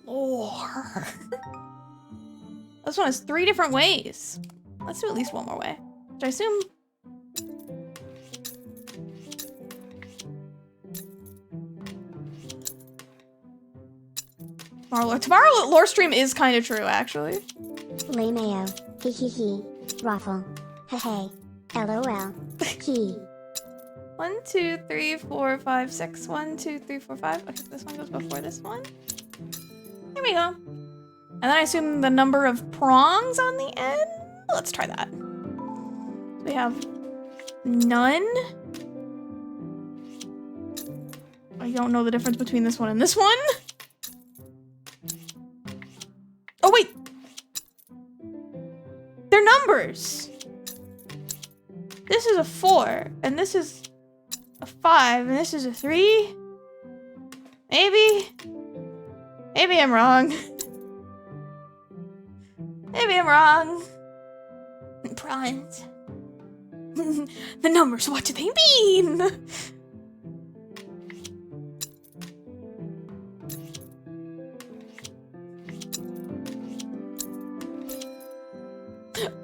S3: Lore. This one has 3 different ways. Let's do at least one more way. Which I assume. Tomorrow lore stream is kind of true, actually.
S1: Lay mayo. Hee hee hee. Raffle. Hey hey. LOL. Hee.
S3: 1, 2, 3, 4, 5, 6. 1, 2, 3, 4, 5. Okay, this one goes before this one. Here we go. And then I assume the number of prongs on the end. Let's try that. We have none. I don't know the difference between this one and this one. Oh, wait. They're numbers. This is a 4, and this is a 5, and this is a 3. Maybe. Maybe I'm wrong. Maybe I'm wrong. Prawns. The numbers, what do they mean?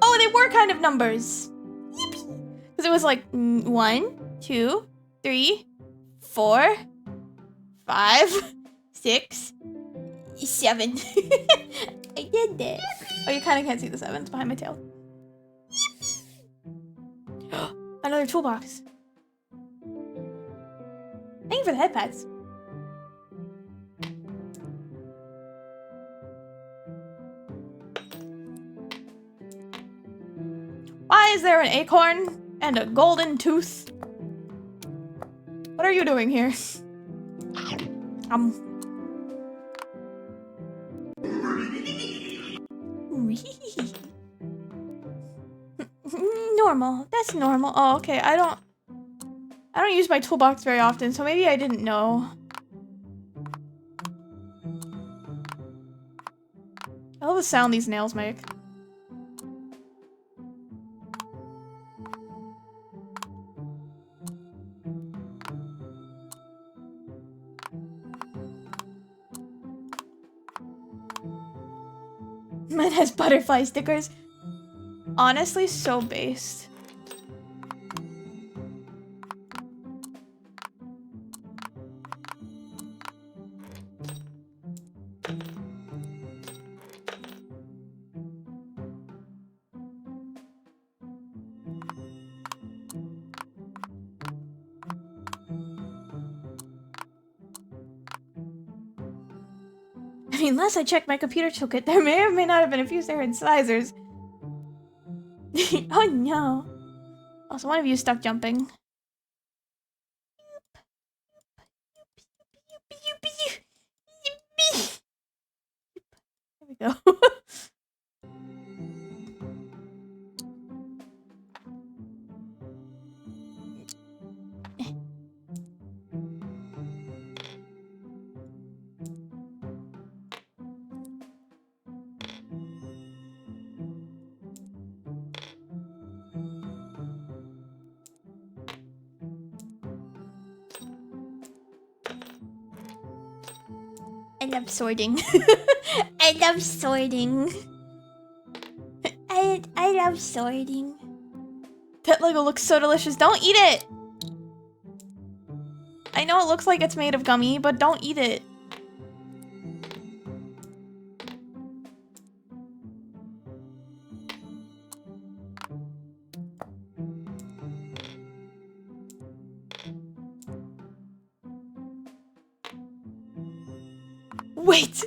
S3: Oh, they were kind of numbers. Because it was like 1, 2, 3, 4, 5, 6, 7. I did that. Oh, you kind of can't see the 7s behind my tail. Another toolbox. Thank you for the head pads. Why is there an acorn and a golden tooth? What are you doing here? Normal. That's normal. Oh, okay. I don't use my toolbox very often, so maybe I didn't know. I love the sound these nails make. Mine has butterfly stickers. Honestly, so based. I mean, last I checked my computer toolkit, there may or may not have been a few separate incisors. Oh no. Also, one of you is stuck jumping. go. I love sorting. I love sorting. I love sorting. That Lego looks so delicious. Don't eat it! I know it looks like it's made of gummy, but don't eat it. Wait!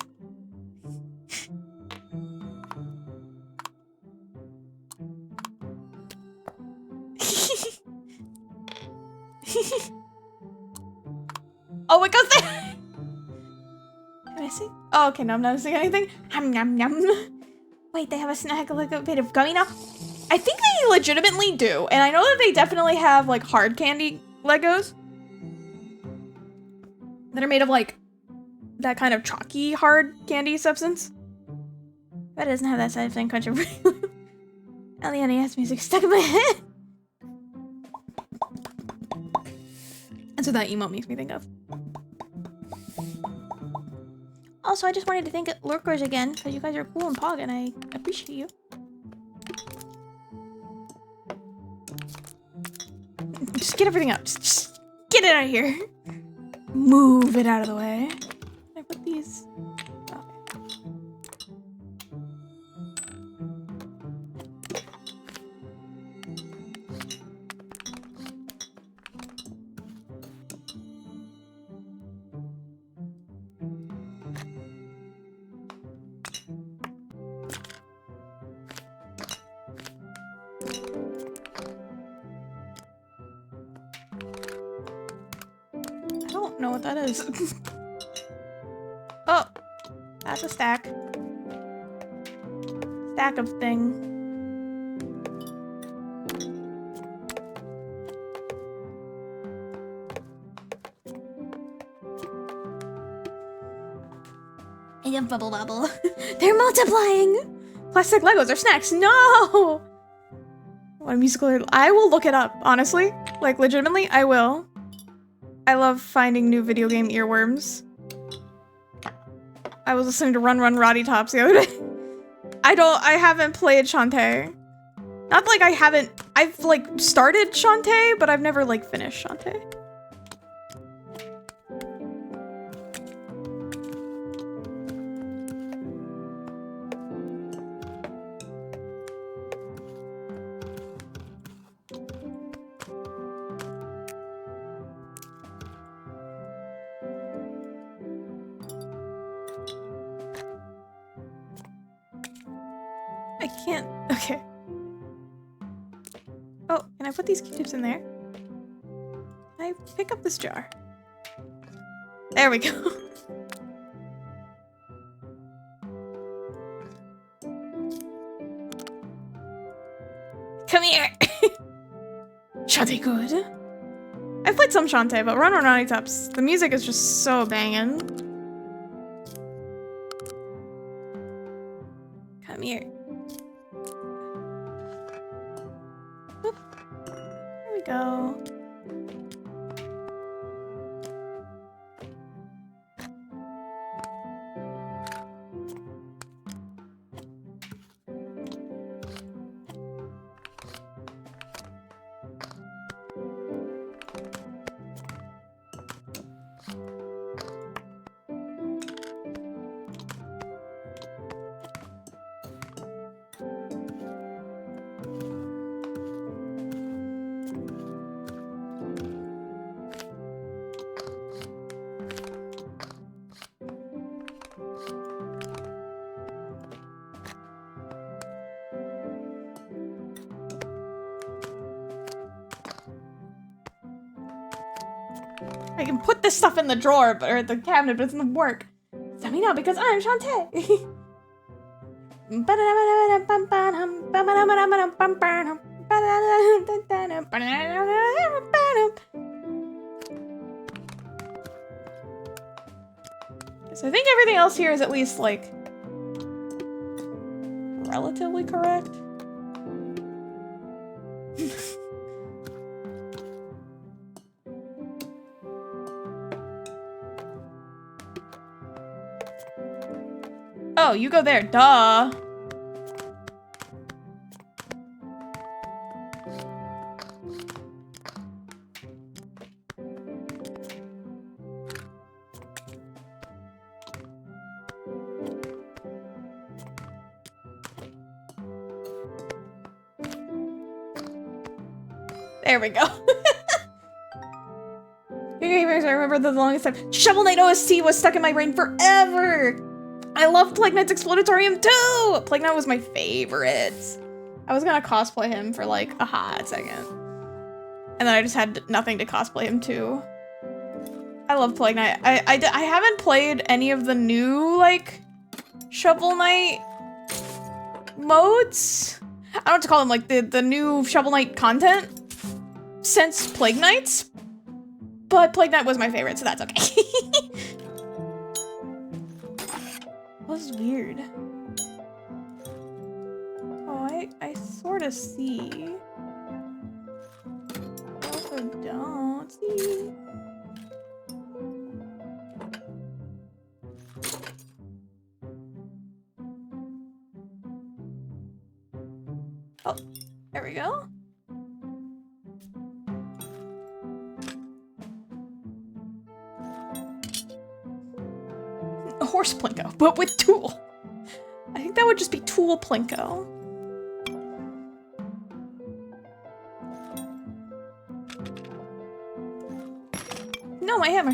S3: Oh, it goes there! Am I missing? Oh, okay, no, I'm not missing anything. Nom nom. Wait, they have a snack like a bit of gummy now? I think they legitimately do, and I know that they definitely have like hard candy Legos that are made of like that kind of chalky hard candy substance. But it doesn't have that side of thing country. LNES music stuck in my head. That's what that emote makes me think of. Also, I just wanted to thank Lurkers again, because you guys are cool and pog, and I appreciate you. Just get everything out. Just get it out of here. Move it out of the way. Can I put these? Oh. I don't know what that is. Oh, that's a stack. Stack of thing. I love Bubble Bobble. They're multiplying! Plastic Legos are snacks. No! What a musical. I will look it up, honestly. Like, legitimately, I will. I love finding new video game earworms. I was listening to Run Run Roddy Tops the other day. I haven't played Shantae. Not like I haven't, I've like started Shantae, but I've never like finished Shantae. I can't. Okay. Oh, can I put these Q-tips in there? Can I pick up this jar? There we go. Come here. Shantae good. I've played some Shantae, but Run Run Roddy Tops, the music is just so banging. Come here. Oop. There we go. I can put this stuff in the drawer, or the cabinet, but it doesn't work. Tell me now, because I'm Shantae. So I think everything else here is at least, like, relatively correct. Oh, you go there, duh. There we go. I remember the longest time. Shovel Knight OST was stuck in my brain forever. I loved Plague Knight's Explodatorium too. Plague Knight was my favorite. I was gonna cosplay him for like a hot second, and then I just had nothing to cosplay him to. I love Plague Knight. I haven't played any of the new like Shovel Knight modes. I don't know what to call them, like the new Shovel Knight content since Plague Knights. But Plague Knight was my favorite, so that's okay. This is weird. Oh, I sort of see. I also don't see. Oh, there we go. Horse Plinko, but with Tool. I think that would just be Tool Plinko. No, my hammer.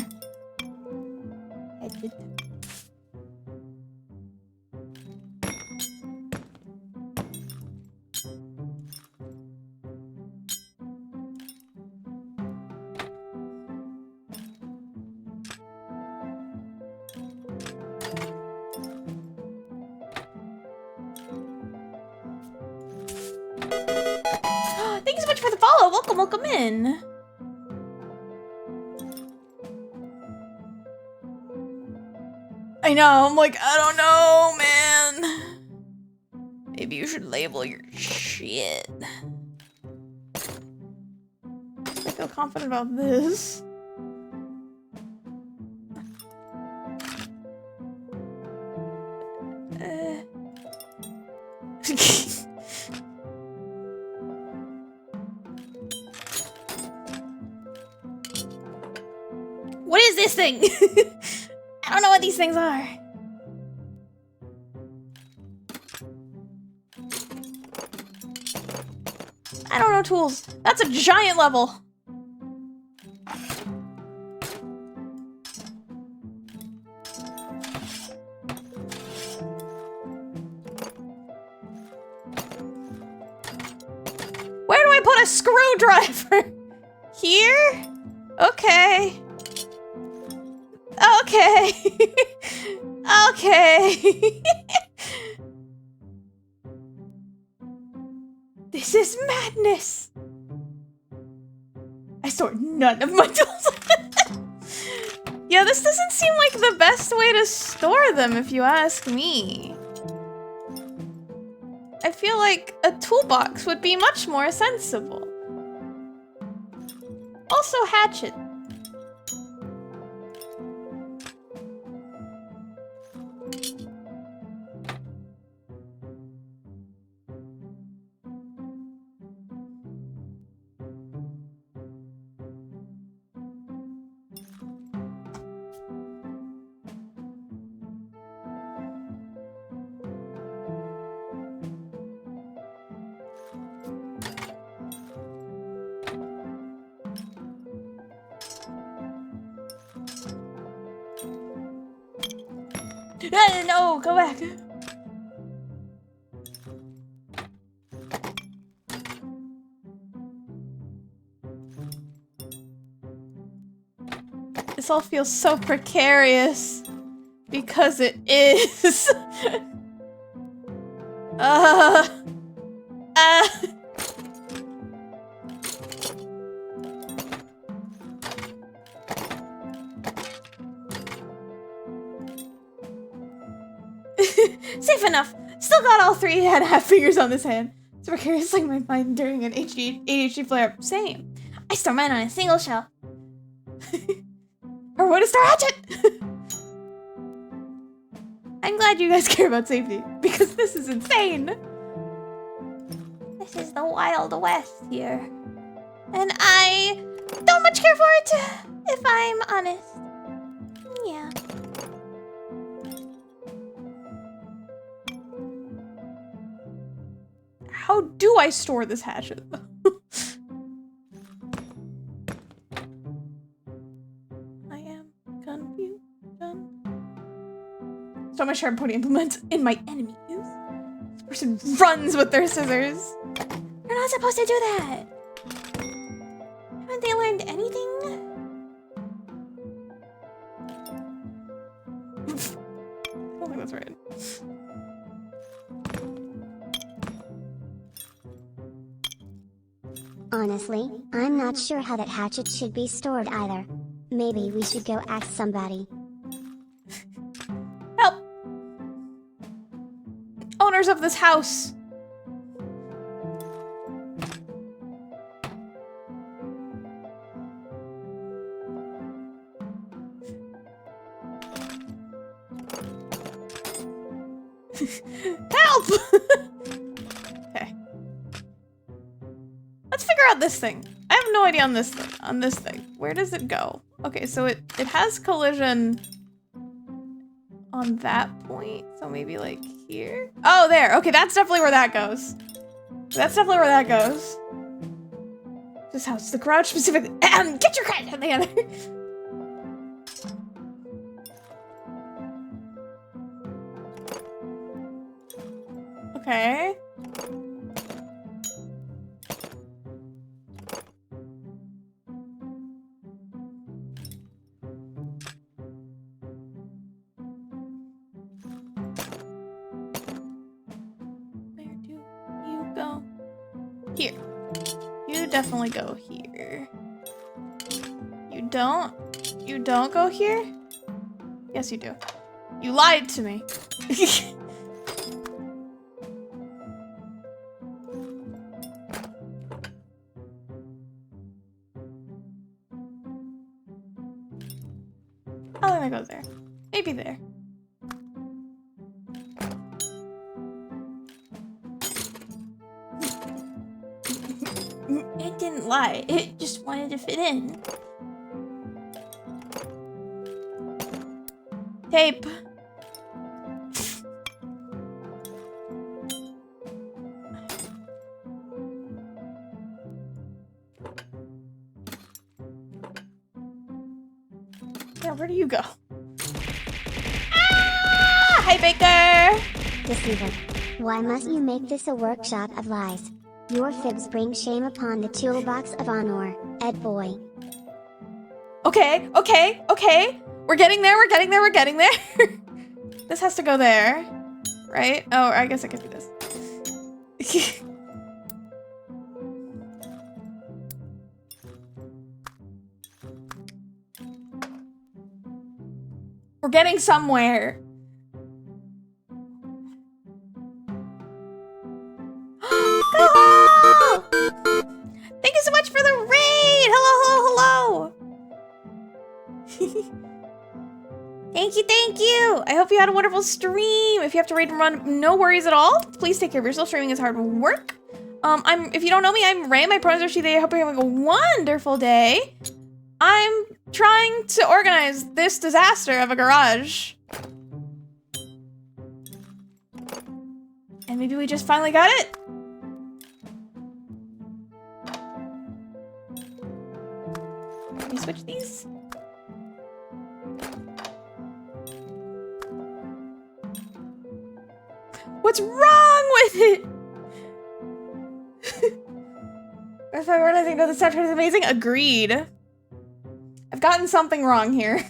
S3: Thank you so much for the follow. Welcome in. I know, I'm like, I don't know, man. Maybe you should label your shit. I feel confident about this. What is this thing? I don't know what these things are. I don't know tools. That's a giant level. Where do I put a screwdriver? Here? Okay. Okay. Okay. This is madness. I store none of my tools. Yeah, this doesn't seem like the best way to store them, if you ask me. I feel like a toolbox would be much more sensible. Also, hatchet. No, go back. This all feels so precarious because it is. Uh. Safe enough. Still got all 3 and a half fingers on this hand. It's precariously my mind during an ADHD flare-up. Same. I store mine on a single shell. Or what is Star Hatchet? I'm glad you guys care about safety, because this is insane. This is the Wild West here. And I don't much care for it, if I'm honest. Yeah. How do I store this hatchet? I am confused. So much sharp putting implements in my enemies. This person runs with their scissors. You're not supposed to do that. Haven't they learned anything? I don't think that's right.
S1: Honestly, I'm not sure how that hatchet should be stored either. Maybe we should go ask somebody.
S3: Help! Owners of this house. Help! Okay. Let's figure out this thing. I have no idea on this thing. Where does it go? Okay, so it has collision on that point. So maybe like here? Oh, there. Okay, that's definitely where that goes. That's definitely where that goes. This house, the garage specifically. Get your cat together. Okay. Where do you go? Here. You definitely go here. You don't? You don't go here? Yes, you do. You lied to me. I think that goes there. Maybe there. It didn't lie. It just wanted to fit in. Tape. Yeah, where do you go? Ah! Hi, Baker!
S1: Deceiver. Why must you make this a workshop of lies? Your fibs bring shame upon the toolbox of honor, Ed boy.
S3: Okay, okay, okay. We're getting there, we're getting there, we're getting there. This has to go there, right? Oh, I guess it could be this. We're getting somewhere. Go! Thank you so much for the raid! Hello, hello, hello! Thank you! I hope you had a wonderful stream. If you have to raid and run, no worries at all. Please take care of yourself. Streaming is hard work. If you don't know me, I'm Ray. My pronouns are she, they. I hope you're having a wonderful day. I'm trying to organize this disaster of a garage. And maybe we just finally got it? Can we switch these? What's wrong with it? If I were to think that the soundtrack is amazing, agreed. I've gotten something wrong here.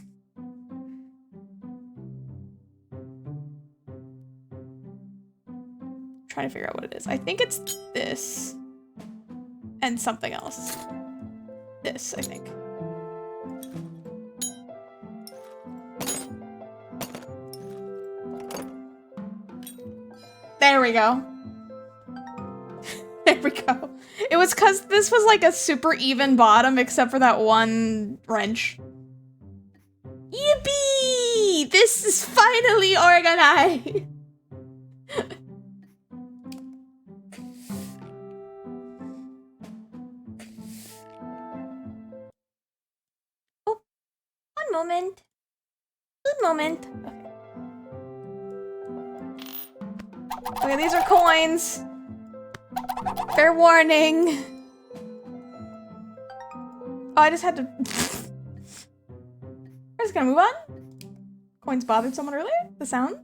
S3: trying to figure out what it is. I think it's this. And something else. This, I think. There we go. There we go. It was because this was like a super even bottom except for that one wrench. Yippee! This is finally organized! Oh, one moment. Good moment. Okay, these are coins. Fair warning. Oh, I just had to... We're just gonna move on. Coins bothered someone earlier? The sounds?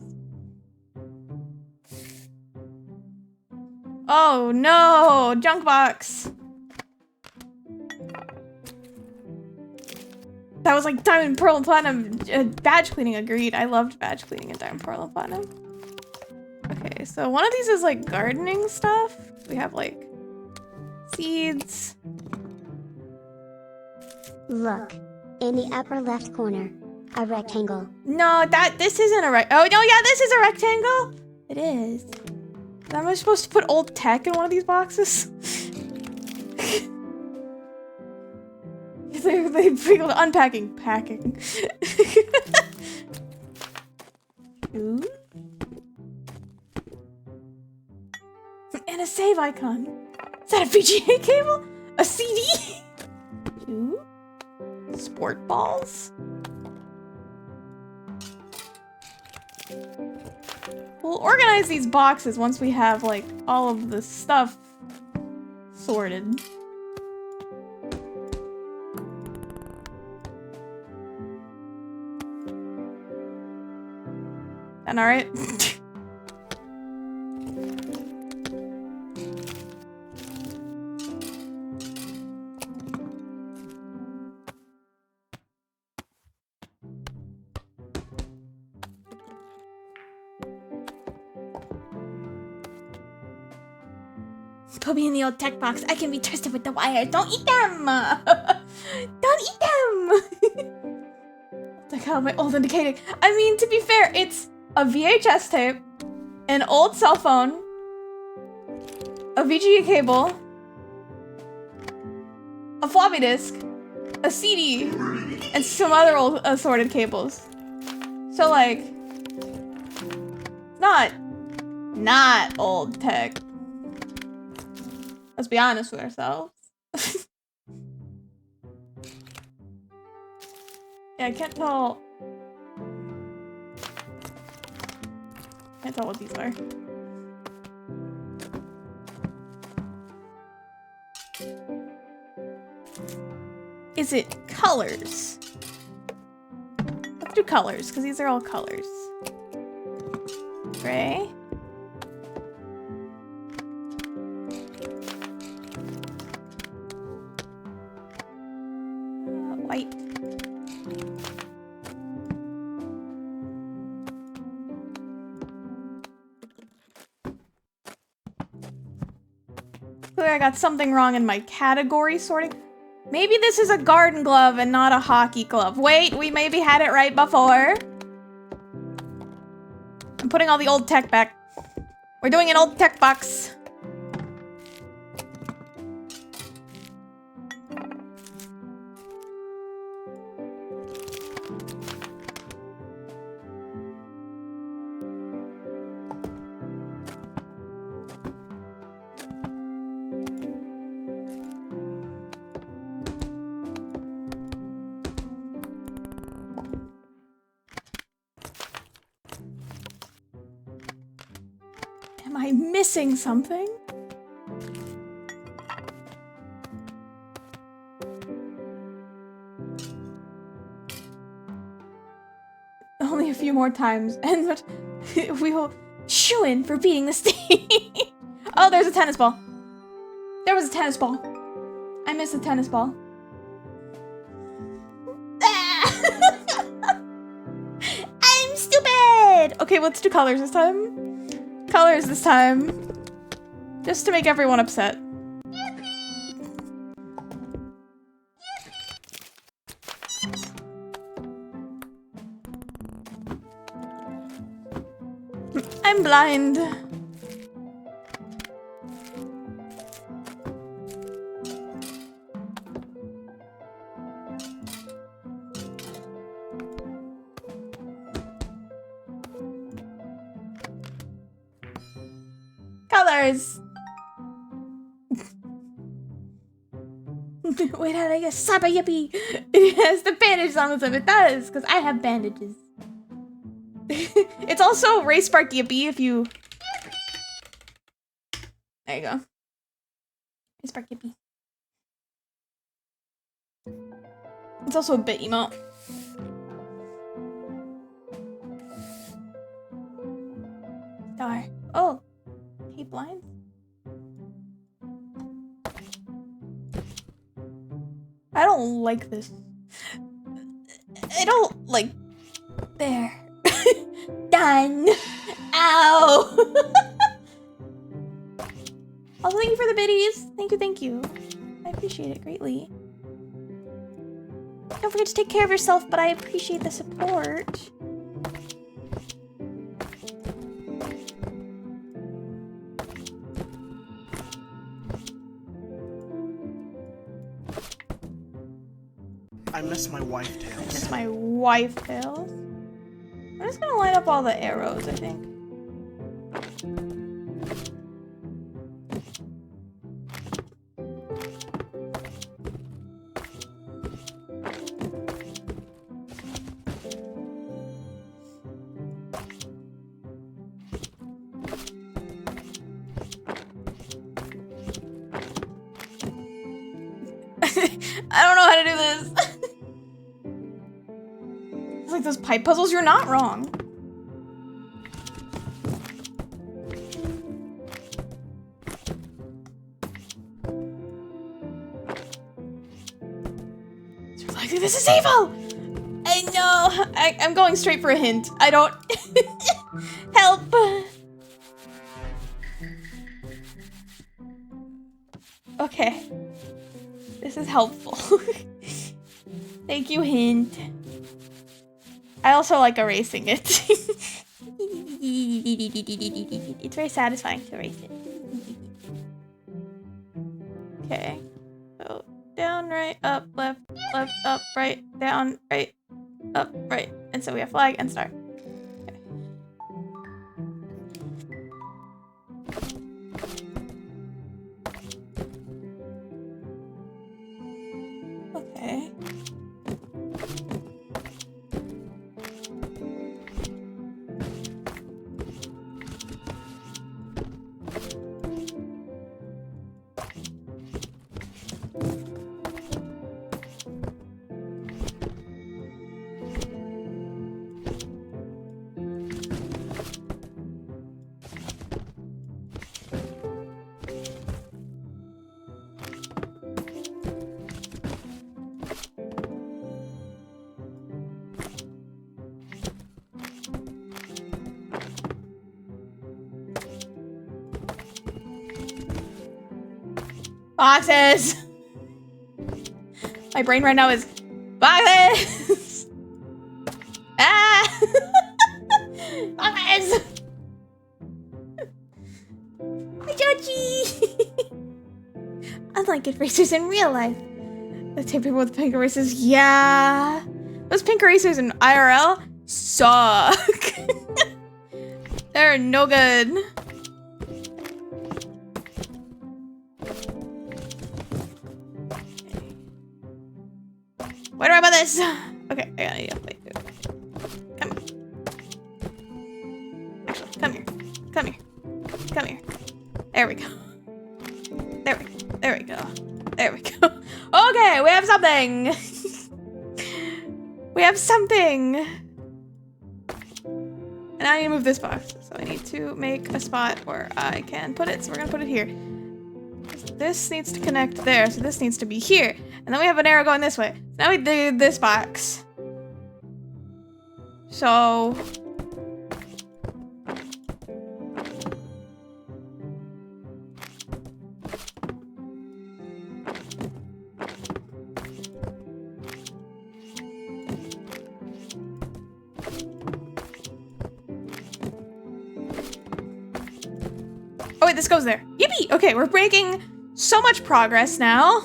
S3: Oh no! Junk box! That was like Diamond, Pearl, and Platinum. Badge cleaning, agreed. I loved badge cleaning in Diamond, Pearl, and Platinum. Okay, so one of these is like gardening stuff. We have like seeds.
S1: Look, in the upper left corner, a rectangle.
S3: No, this isn't a oh no, yeah, this is a rectangle. It is. Am I supposed to put old tech in one of these boxes? they feel unpacking, packing. Ooh. And a save icon. Is that a VGA cable? A CD? Ooh. Sport balls? We'll organize these boxes once we have, like, all of the stuff sorted. And alright? Put me in the old tech box. I can be trusted with the wire. Don't eat them! Don't eat them! Like how my old indicating. I mean, to be fair, it's a VHS tape, an old cell phone, a VGA cable, a floppy disk, a CD, and some other old assorted cables. So like, not old tech. Let's be honest with ourselves. Yeah, I can't tell. Can't tell what these are. Is it colors? Let's do colors, because these are all colors. Gray. White. Clearly I got something wrong in my category sorting. Maybe this is a garden glove and not a hockey glove. Wait, we maybe had it right before. I'm putting all the old tech back. We're doing an old tech box. Am I missing something? Only a few more times, and we will shoo in for beating the stage. Oh, there's a tennis ball. There was a tennis ball. I missed the tennis ball. I'm stupid! Okay, let's do colors this time. Colors this time. Just to make everyone upset. I'm blind. Colors. Wait, how do I get Saba Yippee? It has the bandage on the It does, because I have bandages. It's also Ray Spark Yippee if you... There you go. Ray Spark Yippee. It's also a bit emote. Star. Oh. He blind? I don't like this. I don't like... There. Done. Ow. Also, thank you for the biddies. Thank you. I appreciate it greatly. Don't forget to take care of yourself, but I appreciate the support.
S6: I miss my wife tails.
S3: Miss my wife tails. I'm just gonna line up all the arrows, I think. I don't know how to do this. It's like those pipe puzzles, you're not wrong. It's like, this is evil! I know! I'm going straight for a hint. I don't... Help! Okay. This is helpful. Thank you, hint. I also like erasing it. It's very satisfying to erase it. Okay. So, down, right, up, left, up, right, down, right, up, right. And so we have flag and star. Okay. Boxes! My brain right now is boxes! Ah! Boxes! Hi, Joji! Unlike it racers in real life. The same people with pink erasers, yeah. Those pink erasers in IRL suck. They're no good. Where do I put this? Okay, I gotta wait. Come here. Actually, come here. Come here. Come here. There we go. There we go. There we go. There we go. Okay, we have something. We have something. And I need to move this box. So I need to make a spot where I can put it. So we're gonna put it here. This needs to connect there, so this needs to be here. And then we have an arrow going this way. So now we do this box. So... this goes there. Yippee! Okay, we're making so much progress now.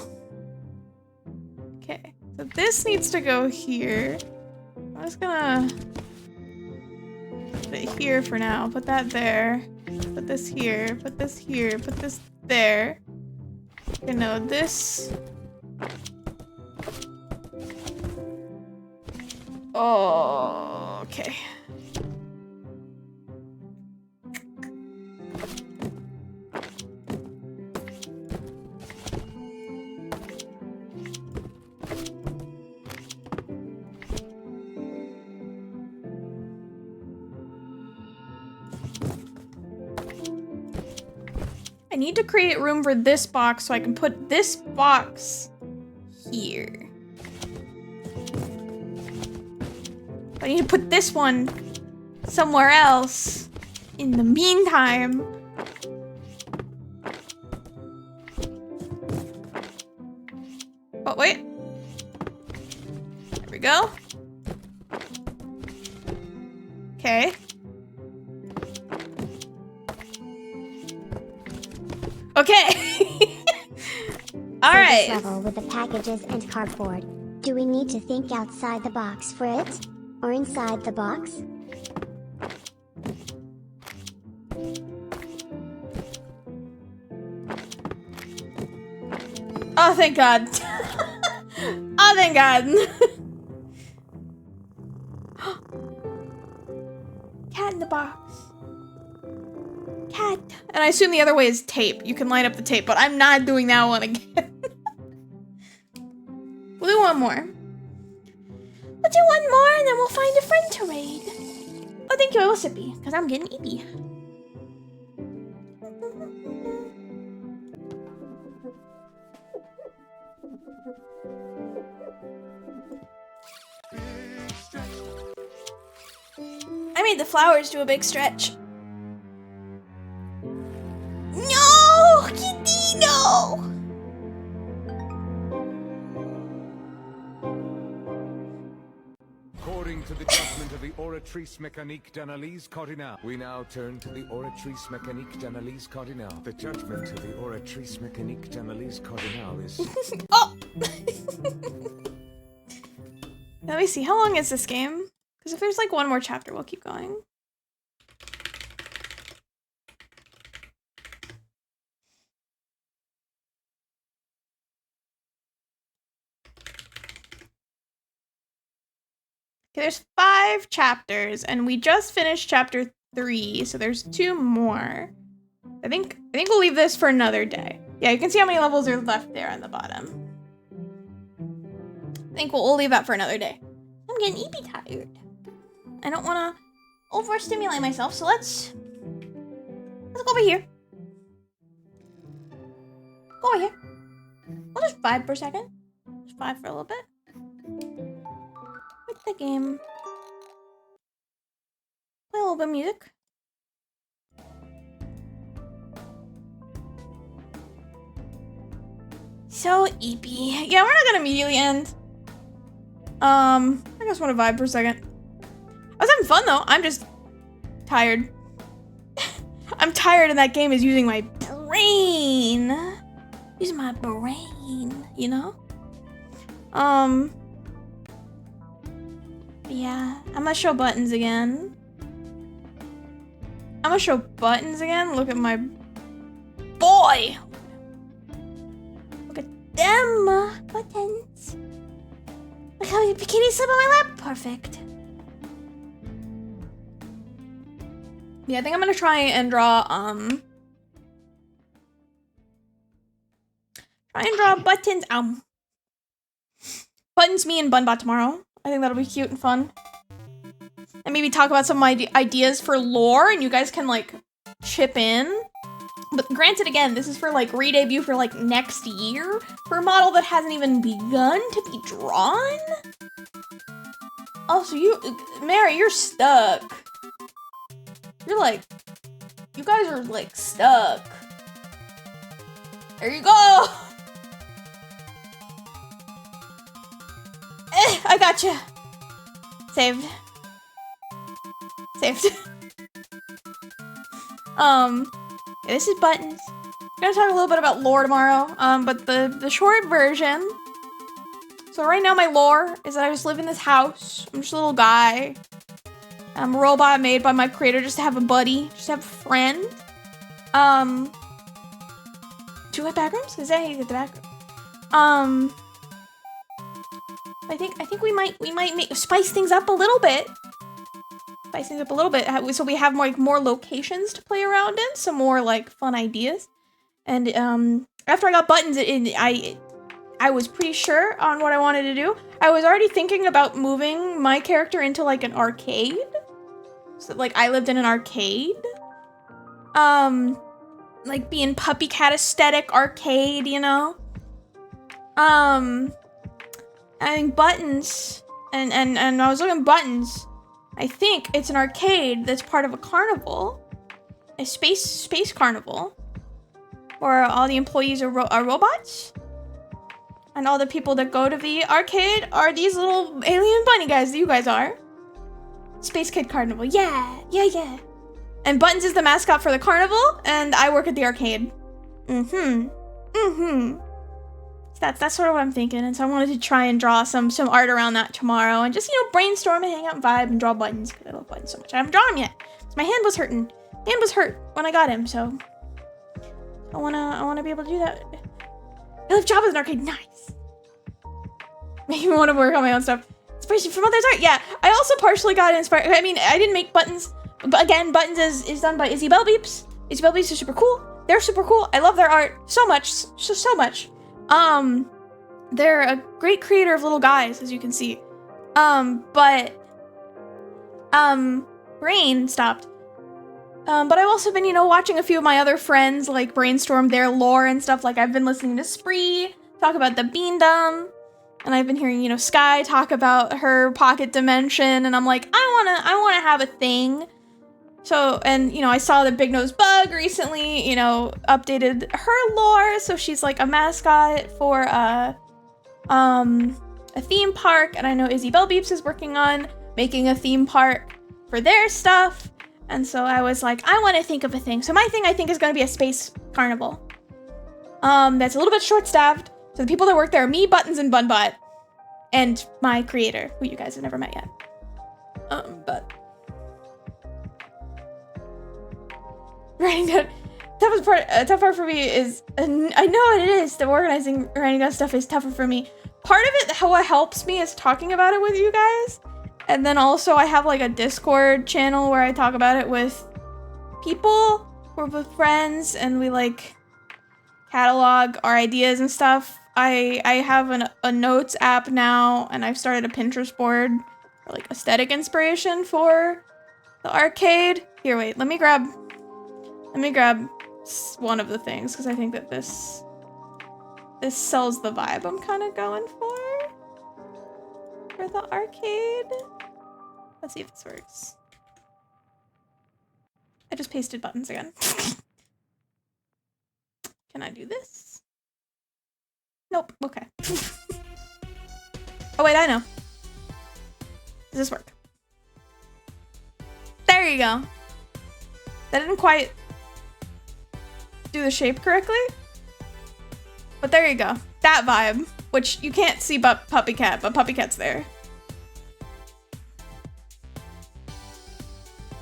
S3: Okay, so this needs to go here. I'm just gonna put it here for now. Put that there. Put this here. Put this here. Put this there. Okay, no, this. Oh, okay. I need to create room for this box so I can put this box here. I need to put this one somewhere else in the meantime. Oh, wait. There we go. Okay. Okay. All
S1: For
S3: right.
S1: this level with the packages and cardboard, do we need to think outside the box for it? Or inside the box?
S3: Oh, thank God. Oh, thank God. Cat in the box. Cat. And I assume the other way is tape. You can line up the tape, but I'm not doing that one again. We'll do one more. We'll do one more and then we'll find a friend to raid. Oh, thank you, I will sippy, because I'm getting eepy. I made the flowers do a big stretch. No! Kitty, no!
S2: According to the judgment of the Oratrice Mécanique d'Analyse Cardinal, we now turn to the Oratrice Mécanique d'Analyse Cardinal. The judgment of the Oratrice Mécanique d'Analyse Cardinal is...
S3: Oh! Let me see, how long is this game? Because if there's like one more chapter, we'll keep going. Okay, there's 5 chapters, and we just finished chapter 3, so there's 2 more. I think we'll leave this for another day. Yeah, you can see how many levels are left there on the bottom. I think we'll leave that for another day. I'm getting eepy tired. I don't want to overstimulate myself, so let's go over here. Go over here. We'll just vibe for a second. Just vibe for a little bit. With the game. Play a little bit of music. So eepy. Yeah, we're not gonna immediately end. I just want to vibe for a second. I was having fun though. I'm just tired. I'm tired and that game is using my brain. Using my brain, you know? Yeah, I'm gonna show buttons again. Look at my boy. Look at them buttons. Look how your bikini slip on my lap. Perfect. Yeah, I think I'm gonna try and draw buttons. Buttons me and Bunbot tomorrow. I think that'll be cute and fun. And maybe talk about some of my ideas for lore, and you guys can like chip in. But granted, again, this is for like re-debut for like next year for a model that hasn't even begun to be drawn. Also, Mary, you're stuck. You're like, you guys are like stuck. There you go. I gotcha. Saved. Yeah, Okay, this is Buttons. I'm gonna talk a little bit about lore tomorrow, but the short version. So right now my lore is that I just live in this house. I'm just a little guy. I'm a robot made by my creator just to have a buddy, just to have a friend. Do you have back rooms? Is that how you get the back room? I think we might spice things up a little bit. Spice things up a little bit, so we have more locations to play around in, some more like fun ideas. And after I got Buttons, I was pretty sure on what I wanted to do. I was already thinking about moving my character into like an arcade. So like I lived in an arcade. Like being puppy cat aesthetic arcade, you know? I think Buttons and I was looking at Buttons. I think it's an arcade that's part of a carnival. A space carnival. Where all the employees are robots. And all the people that go to the arcade are these little alien bunny guys that you guys are. Space Kid Carnival. Yeah. And Buttons is the mascot for the carnival, and I work at the arcade. So that's sort of what I'm thinking, and so I wanted to try and draw some art around that tomorrow, and just, you know, brainstorm and hang out and vibe and draw Buttons, because I love Buttons so much. I haven't drawn him yet, because my hand was hurting. My hand was hurt when I got him, so I wanna be able to do that. I love Java's an arcade. Nice. Make me want to work on my own stuff. Inspiration from others' art. Yeah, I also partially got inspired. I mean, I didn't make Buttons, but again, Buttons is done by Izzy Bell Beeps. Izzy Bell Beeps are super cool. They're super cool. I love their art so much, so much. They're a great creator of little guys, as you can see. Brain stopped. But I've also been, you know, watching a few of my other friends, like, brainstorm their lore and stuff. Like, I've been listening to Spree talk about the Beandom, and I've been hearing, you know, Sky talk about her pocket dimension, and I'm like, I wanna have a thing. So, and, you know, I saw the Big Nose Bug recently, you know, updated her lore, so she's, like, a mascot for, a theme park, and I know Izzy Bell Beeps is working on making a theme park for their stuff. And so I was like, I want to think of a thing. So my thing, I think, is going to be a space carnival. That's a little bit short-staffed. So the people that work there are me, Buttons, and Bunbot. And my creator, who you guys have never met yet. But writing down, tough part for me is, I know it is, the writing down stuff is tougher for me. Part of it, what helps me is talking about it with you guys. And then also I have like a Discord channel where I talk about it with people or with friends, and we like catalog our ideas and stuff. I have a notes app now, and I've started a Pinterest board for like aesthetic inspiration for the arcade. Here, wait, let me grab one of the things, because I think that this sells the vibe I'm kind of going for the arcade. Let's see if this works. I just pasted Buttons again. Can I do this? Nope. Okay. Oh wait, I know. Does this work? There you go. That didn't quite do the shape correctly, but there you go. That vibe, which you can't see but Puppy Cat, but Puppy Cat's there.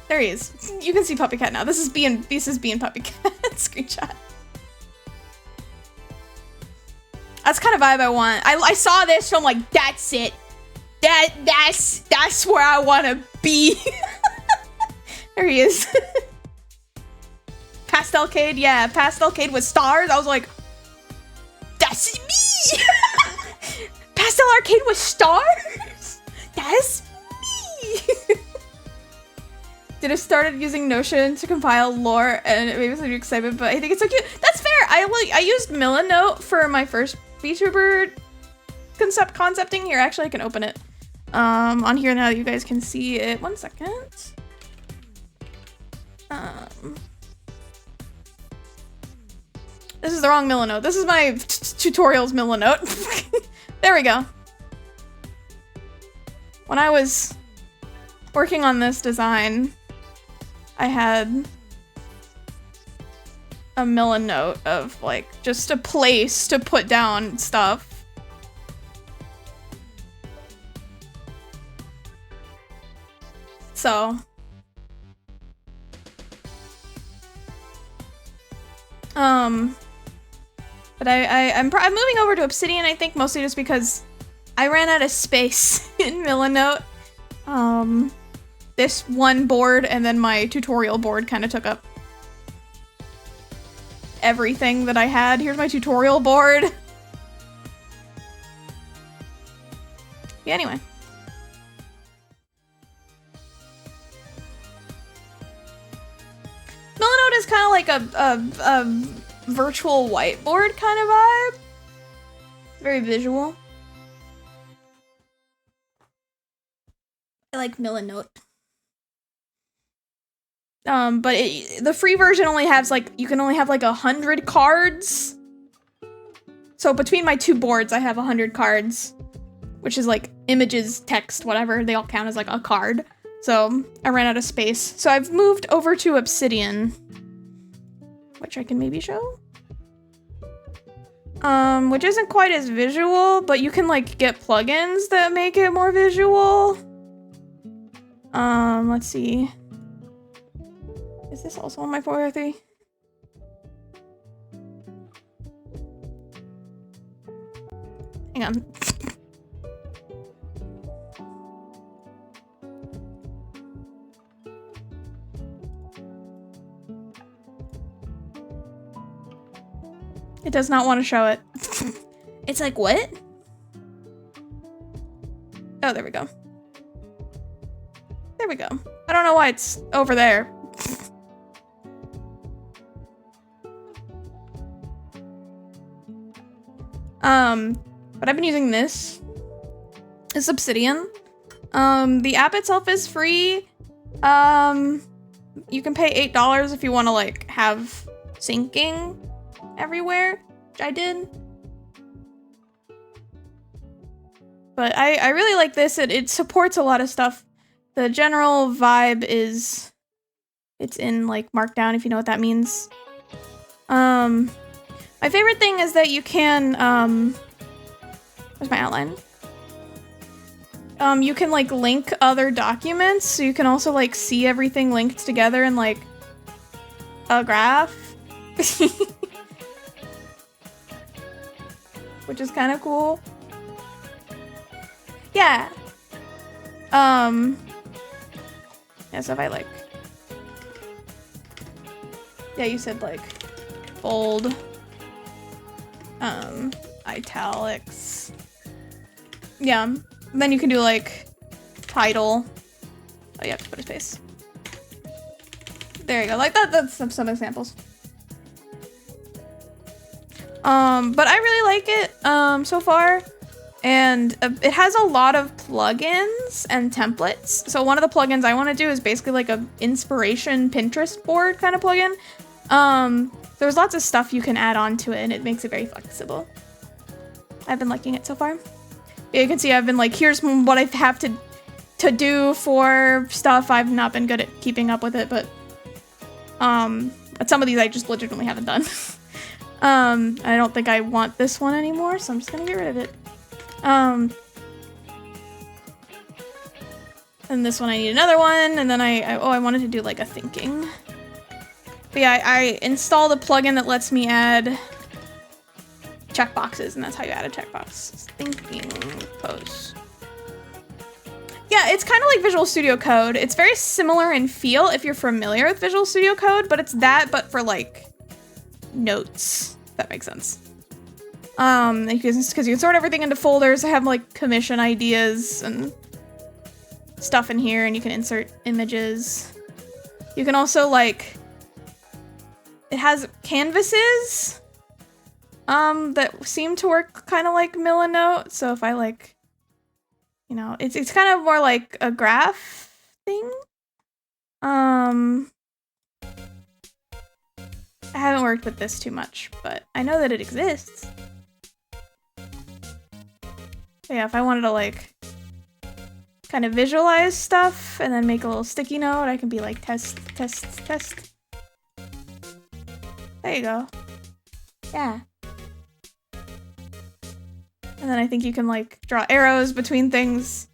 S3: There he is. You can see Puppy Cat now. This is being Puppy Cat screenshot. That's kind of vibe I want. I saw this, so I'm like, that's it. That's where I want to be. There he is. Pastelcade, yeah, Pastelcade with stars. I was like, that's me. Pastel Arcade with stars. That's me. Did have started using Notion to compile lore, and it made me so excited, but I think it's so cute. That's fair. I used Milanote for my first VTuber concepting. Here, actually, I can open it on here now that you guys can see it. 1 second. This is the wrong Milanote. This is my tutorials Milanote. There we go. When I was working on this design, I had a Milanote of like just a place to put down stuff. So but I'm moving over to Obsidian, I think, mostly just because I ran out of space in Milanote. This one board and then my tutorial board kind of took up everything that I had. Here's my tutorial board. Yeah, anyway. Milanote is kind of like a virtual whiteboard kind of vibe. Very visual. I like Milanote. But the free version only has like, you can only have like 100 cards. So between my two boards, I have 100 cards, which is like images, text, whatever. They all count as like a card. So I ran out of space. So I've moved over to Obsidian, which I can maybe show. Which isn't quite as visual, but you can like get plugins that make it more visual. Let's see. Is this also on my 403? Hang on. It does not want to show it. It's like, what? Oh, there we go. There we go. I don't know why it's over there. But I've been using this. It's Obsidian. The app itself is free. You can pay $8 if you want to like have syncing everywhere, which I did. But I really like this. It supports a lot of stuff. The general vibe is it's in like Markdown, if you know what that means. My favorite thing is that you can where's my outline? You can like link other documents, so you can also like see everything linked together in like a graph. Which is kind of cool. Yeah. Yeah, so if I like... Yeah, you said like bold, italics. Yeah, and then you can do like title. Oh, you have to put a space. There you go, like that. That's some examples. But I really like it so far, and it has a lot of plugins and templates. So one of the plugins I want to do is basically like a inspiration Pinterest board kind of plugin. There's lots of stuff you can add on to it, and it makes it very flexible. I've been liking it so far. Yeah, you can see I've been like, here's what I have to do for stuff. I've not been good at keeping up with it, but some of these I just legitimately haven't done. I don't think I want this one anymore, so I'm just gonna get rid of it. And this one I need another one, and then I wanted to do like a thinking. But yeah, I installed a plugin that lets me add checkboxes, and that's how you add a checkbox. Thinking pose. Yeah, it's kind of like Visual Studio Code. It's very similar in feel if you're familiar with Visual Studio Code, but it's that, but for like notes, if that makes sense. Because you can sort everything into folders. I have like commission ideas and stuff in here, and you can insert images. You can also like, it has canvases that seem to work kind of like Milanote. So if I like, you know, it's kind of more like a graph thing. I haven't worked with this too much, but I know that it exists. But yeah, if I wanted to like kind of visualize stuff and then make a little sticky note, I can be like test, test, test. There you go. Yeah. And then I think you can like draw arrows between things.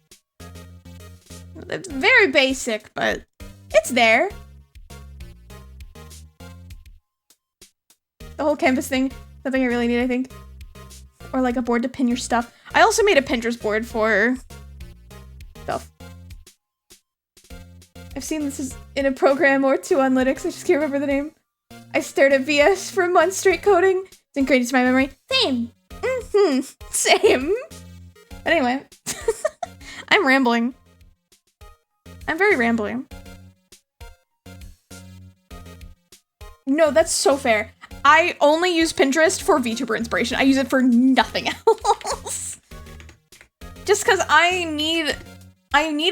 S3: It's very basic, but it's there. The whole canvas thing, something I really need, I think. Or like a board to pin your stuff. I also made a Pinterest board for stuff. I've seen this is in a program or two on Linux, I just can't remember the name. I stared at VS for months straight coding. It's ingrained into my memory. Same. Same. But anyway, I'm rambling. I'm very rambling. No, that's so fair. I only use Pinterest for VTuber inspiration. I use it for nothing else. Just because I need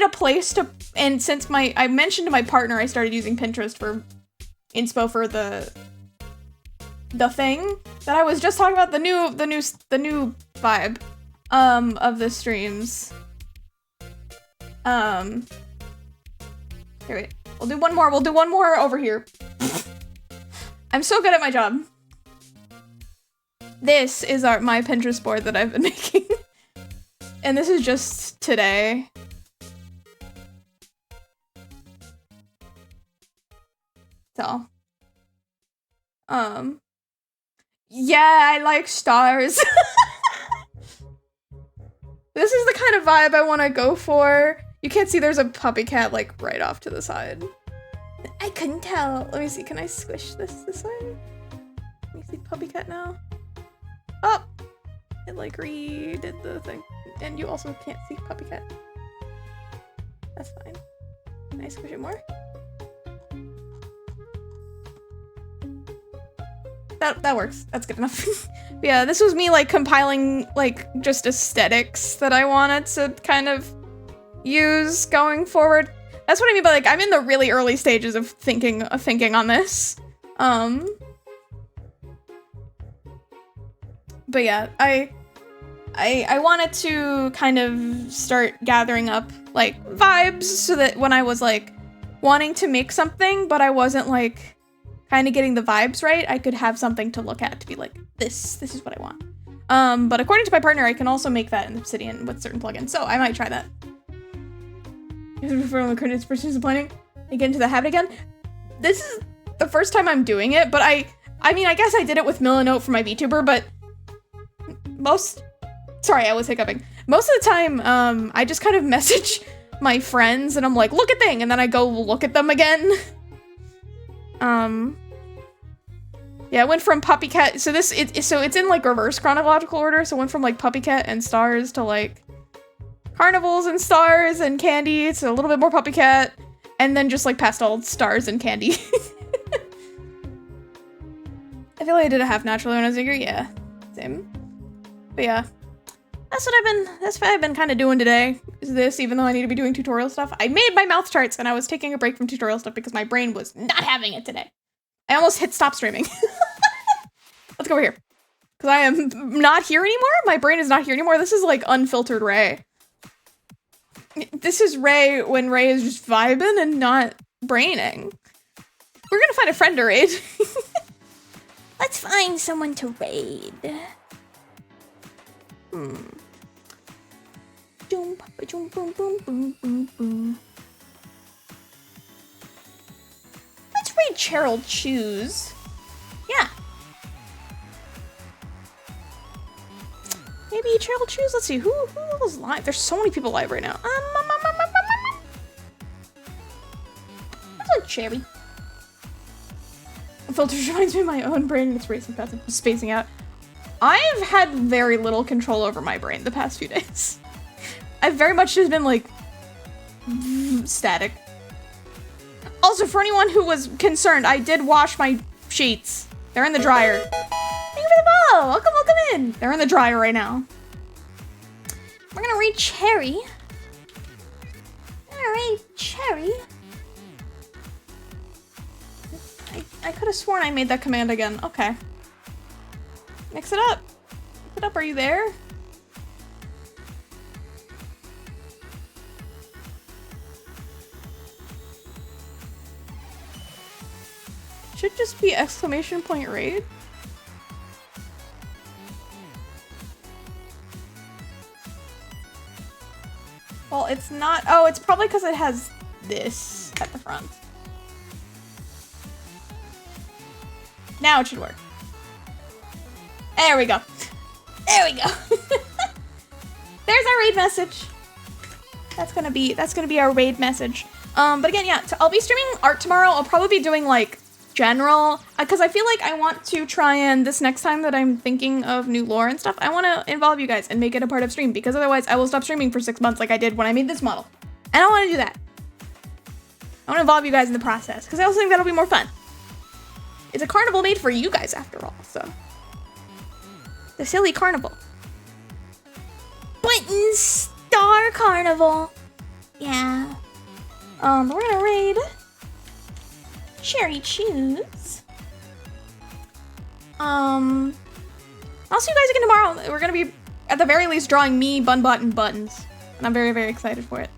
S3: a place to, and since I mentioned to my partner I started using Pinterest for inspo for the thing that I was just talking about, the new vibe of the streams. Here, wait. We'll do one more. We'll do one more over here. I'm so good at my job. This is my Pinterest board that I've been making. And this is just today. So. Yeah, I like stars. This is the kind of vibe I want to go for. You can't see there's a puppy cat like right off to the side. I couldn't tell. Let me see, can I squish this way? Let me see puppy cat now. Oh! It like redid the thing. And you also can't see puppy cat. That's fine. Can I squish it more? That works. That's good enough. Yeah, this was me like compiling like just aesthetics that I wanted to kind of use going forward. That's what I mean by like I'm in the really early stages of thinking on this. But yeah, I wanted to kind of start gathering up like vibes so that when I was like wanting to make something, but I wasn't like kind of getting the vibes right, I could have something to look at to be like, this is what I want. But according to my partner, I can also make that in Obsidian with certain plugins, so I might try that. For the credits versus planning, I get into the habit again. This is the first time I'm doing it, but I mean, I guess I did it with Milanote for my VTuber, but sorry, I was hiccuping. Most of the time, I just kind of message my friends and I'm like, look at thing, and then I go look at them again. Yeah, it went from Puppy Cat, so it's in like reverse chronological order, so it went from like Puppy Cat and stars to like carnivals and stars and candy, it's a little bit more Puppy Cat, and then just like pastel stars and candy. I feel like I did a half naturally when I was younger, yeah, same. But yeah, that's what I've been kind of doing today, is this, even though I need to be doing tutorial stuff. I made my mouth charts and I was taking a break from tutorial stuff because my brain was not having it today. I almost hit stop streaming. Let's go over here. Because I am not here anymore? My brain is not here anymore. This is like unfiltered Ray. This is Ray when Ray is just vibing and not braining. We're gonna find a friend to raid. Let's find someone to raid. Boom, boom, boom, boom, boom, boom, boom. Let's raid Cheryl Choose. Yeah. Maybe Cheryl Choose. Let's see, who is live? There's so many people live right now. Hello, Cherry. Filters reminds me of my own brain. It's racing fast and spacing out. I've had very little control over my brain the past few days. I've very much just been like static. Also, for anyone who was concerned, I did wash my sheets. They're in the dryer. Thank you for the follow. Welcome in. They're in the dryer right now. We're gonna read Cherry. Alright, Cherry. I could have sworn I made that command again. Okay. Mix it up. Mix it up. Are you there? it just be exclamation point raid? Well, it's not. Oh, it's probably because it has this at the front. Now it should work. There we go. There we go. There's our raid message. That's gonna be our raid message. But again, yeah, I'll be streaming art tomorrow. I'll probably be doing like general, because I feel like I want to try and this next time that I'm thinking of new lore and stuff, I want to involve you guys and make it a part of stream, because otherwise I will stop streaming for 6 months like I did when I made this model. And I don't want to do that. I want to involve you guys in the process, because I also think that'll be more fun. It's a carnival made for you guys after all, so. The silly carnival. Button Star Carnival. Yeah. We're gonna raid Cherry Chews. I'll see you guys again tomorrow. We're gonna be, at the very least, drawing me Bunbot and buttons. And I'm very, very excited for it.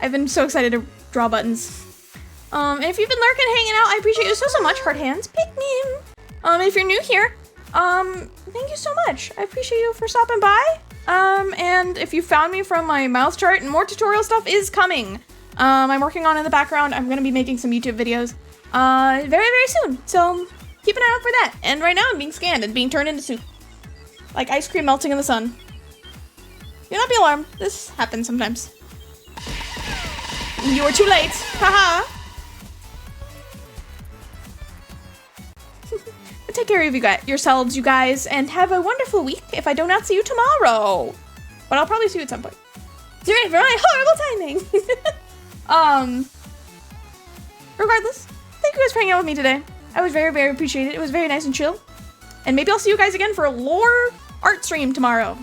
S3: I've been so excited to draw buttons. And if you've been lurking, hanging out, I appreciate you so much. Heart hands, pick me. If you're new here, thank you so much. I appreciate you for stopping by. And if you found me from my mouth chart, and more tutorial stuff is coming. I'm working on in the background. I'm gonna be making some YouTube videos, very, very soon. So keep an eye out for that. And right now I'm being scanned and being turned into soup. Like ice cream melting in the sun. Do not be alarmed. This happens sometimes. You were too late. Haha. Take care of yourselves, you guys, and have a wonderful week if I do not see you tomorrow. But I'll probably see you at some point. It's very, very horrible timing. Regardless, thank you guys for hanging out with me today. I was very, very appreciated. It was very nice and chill. And maybe I'll see you guys again for a lore art stream tomorrow.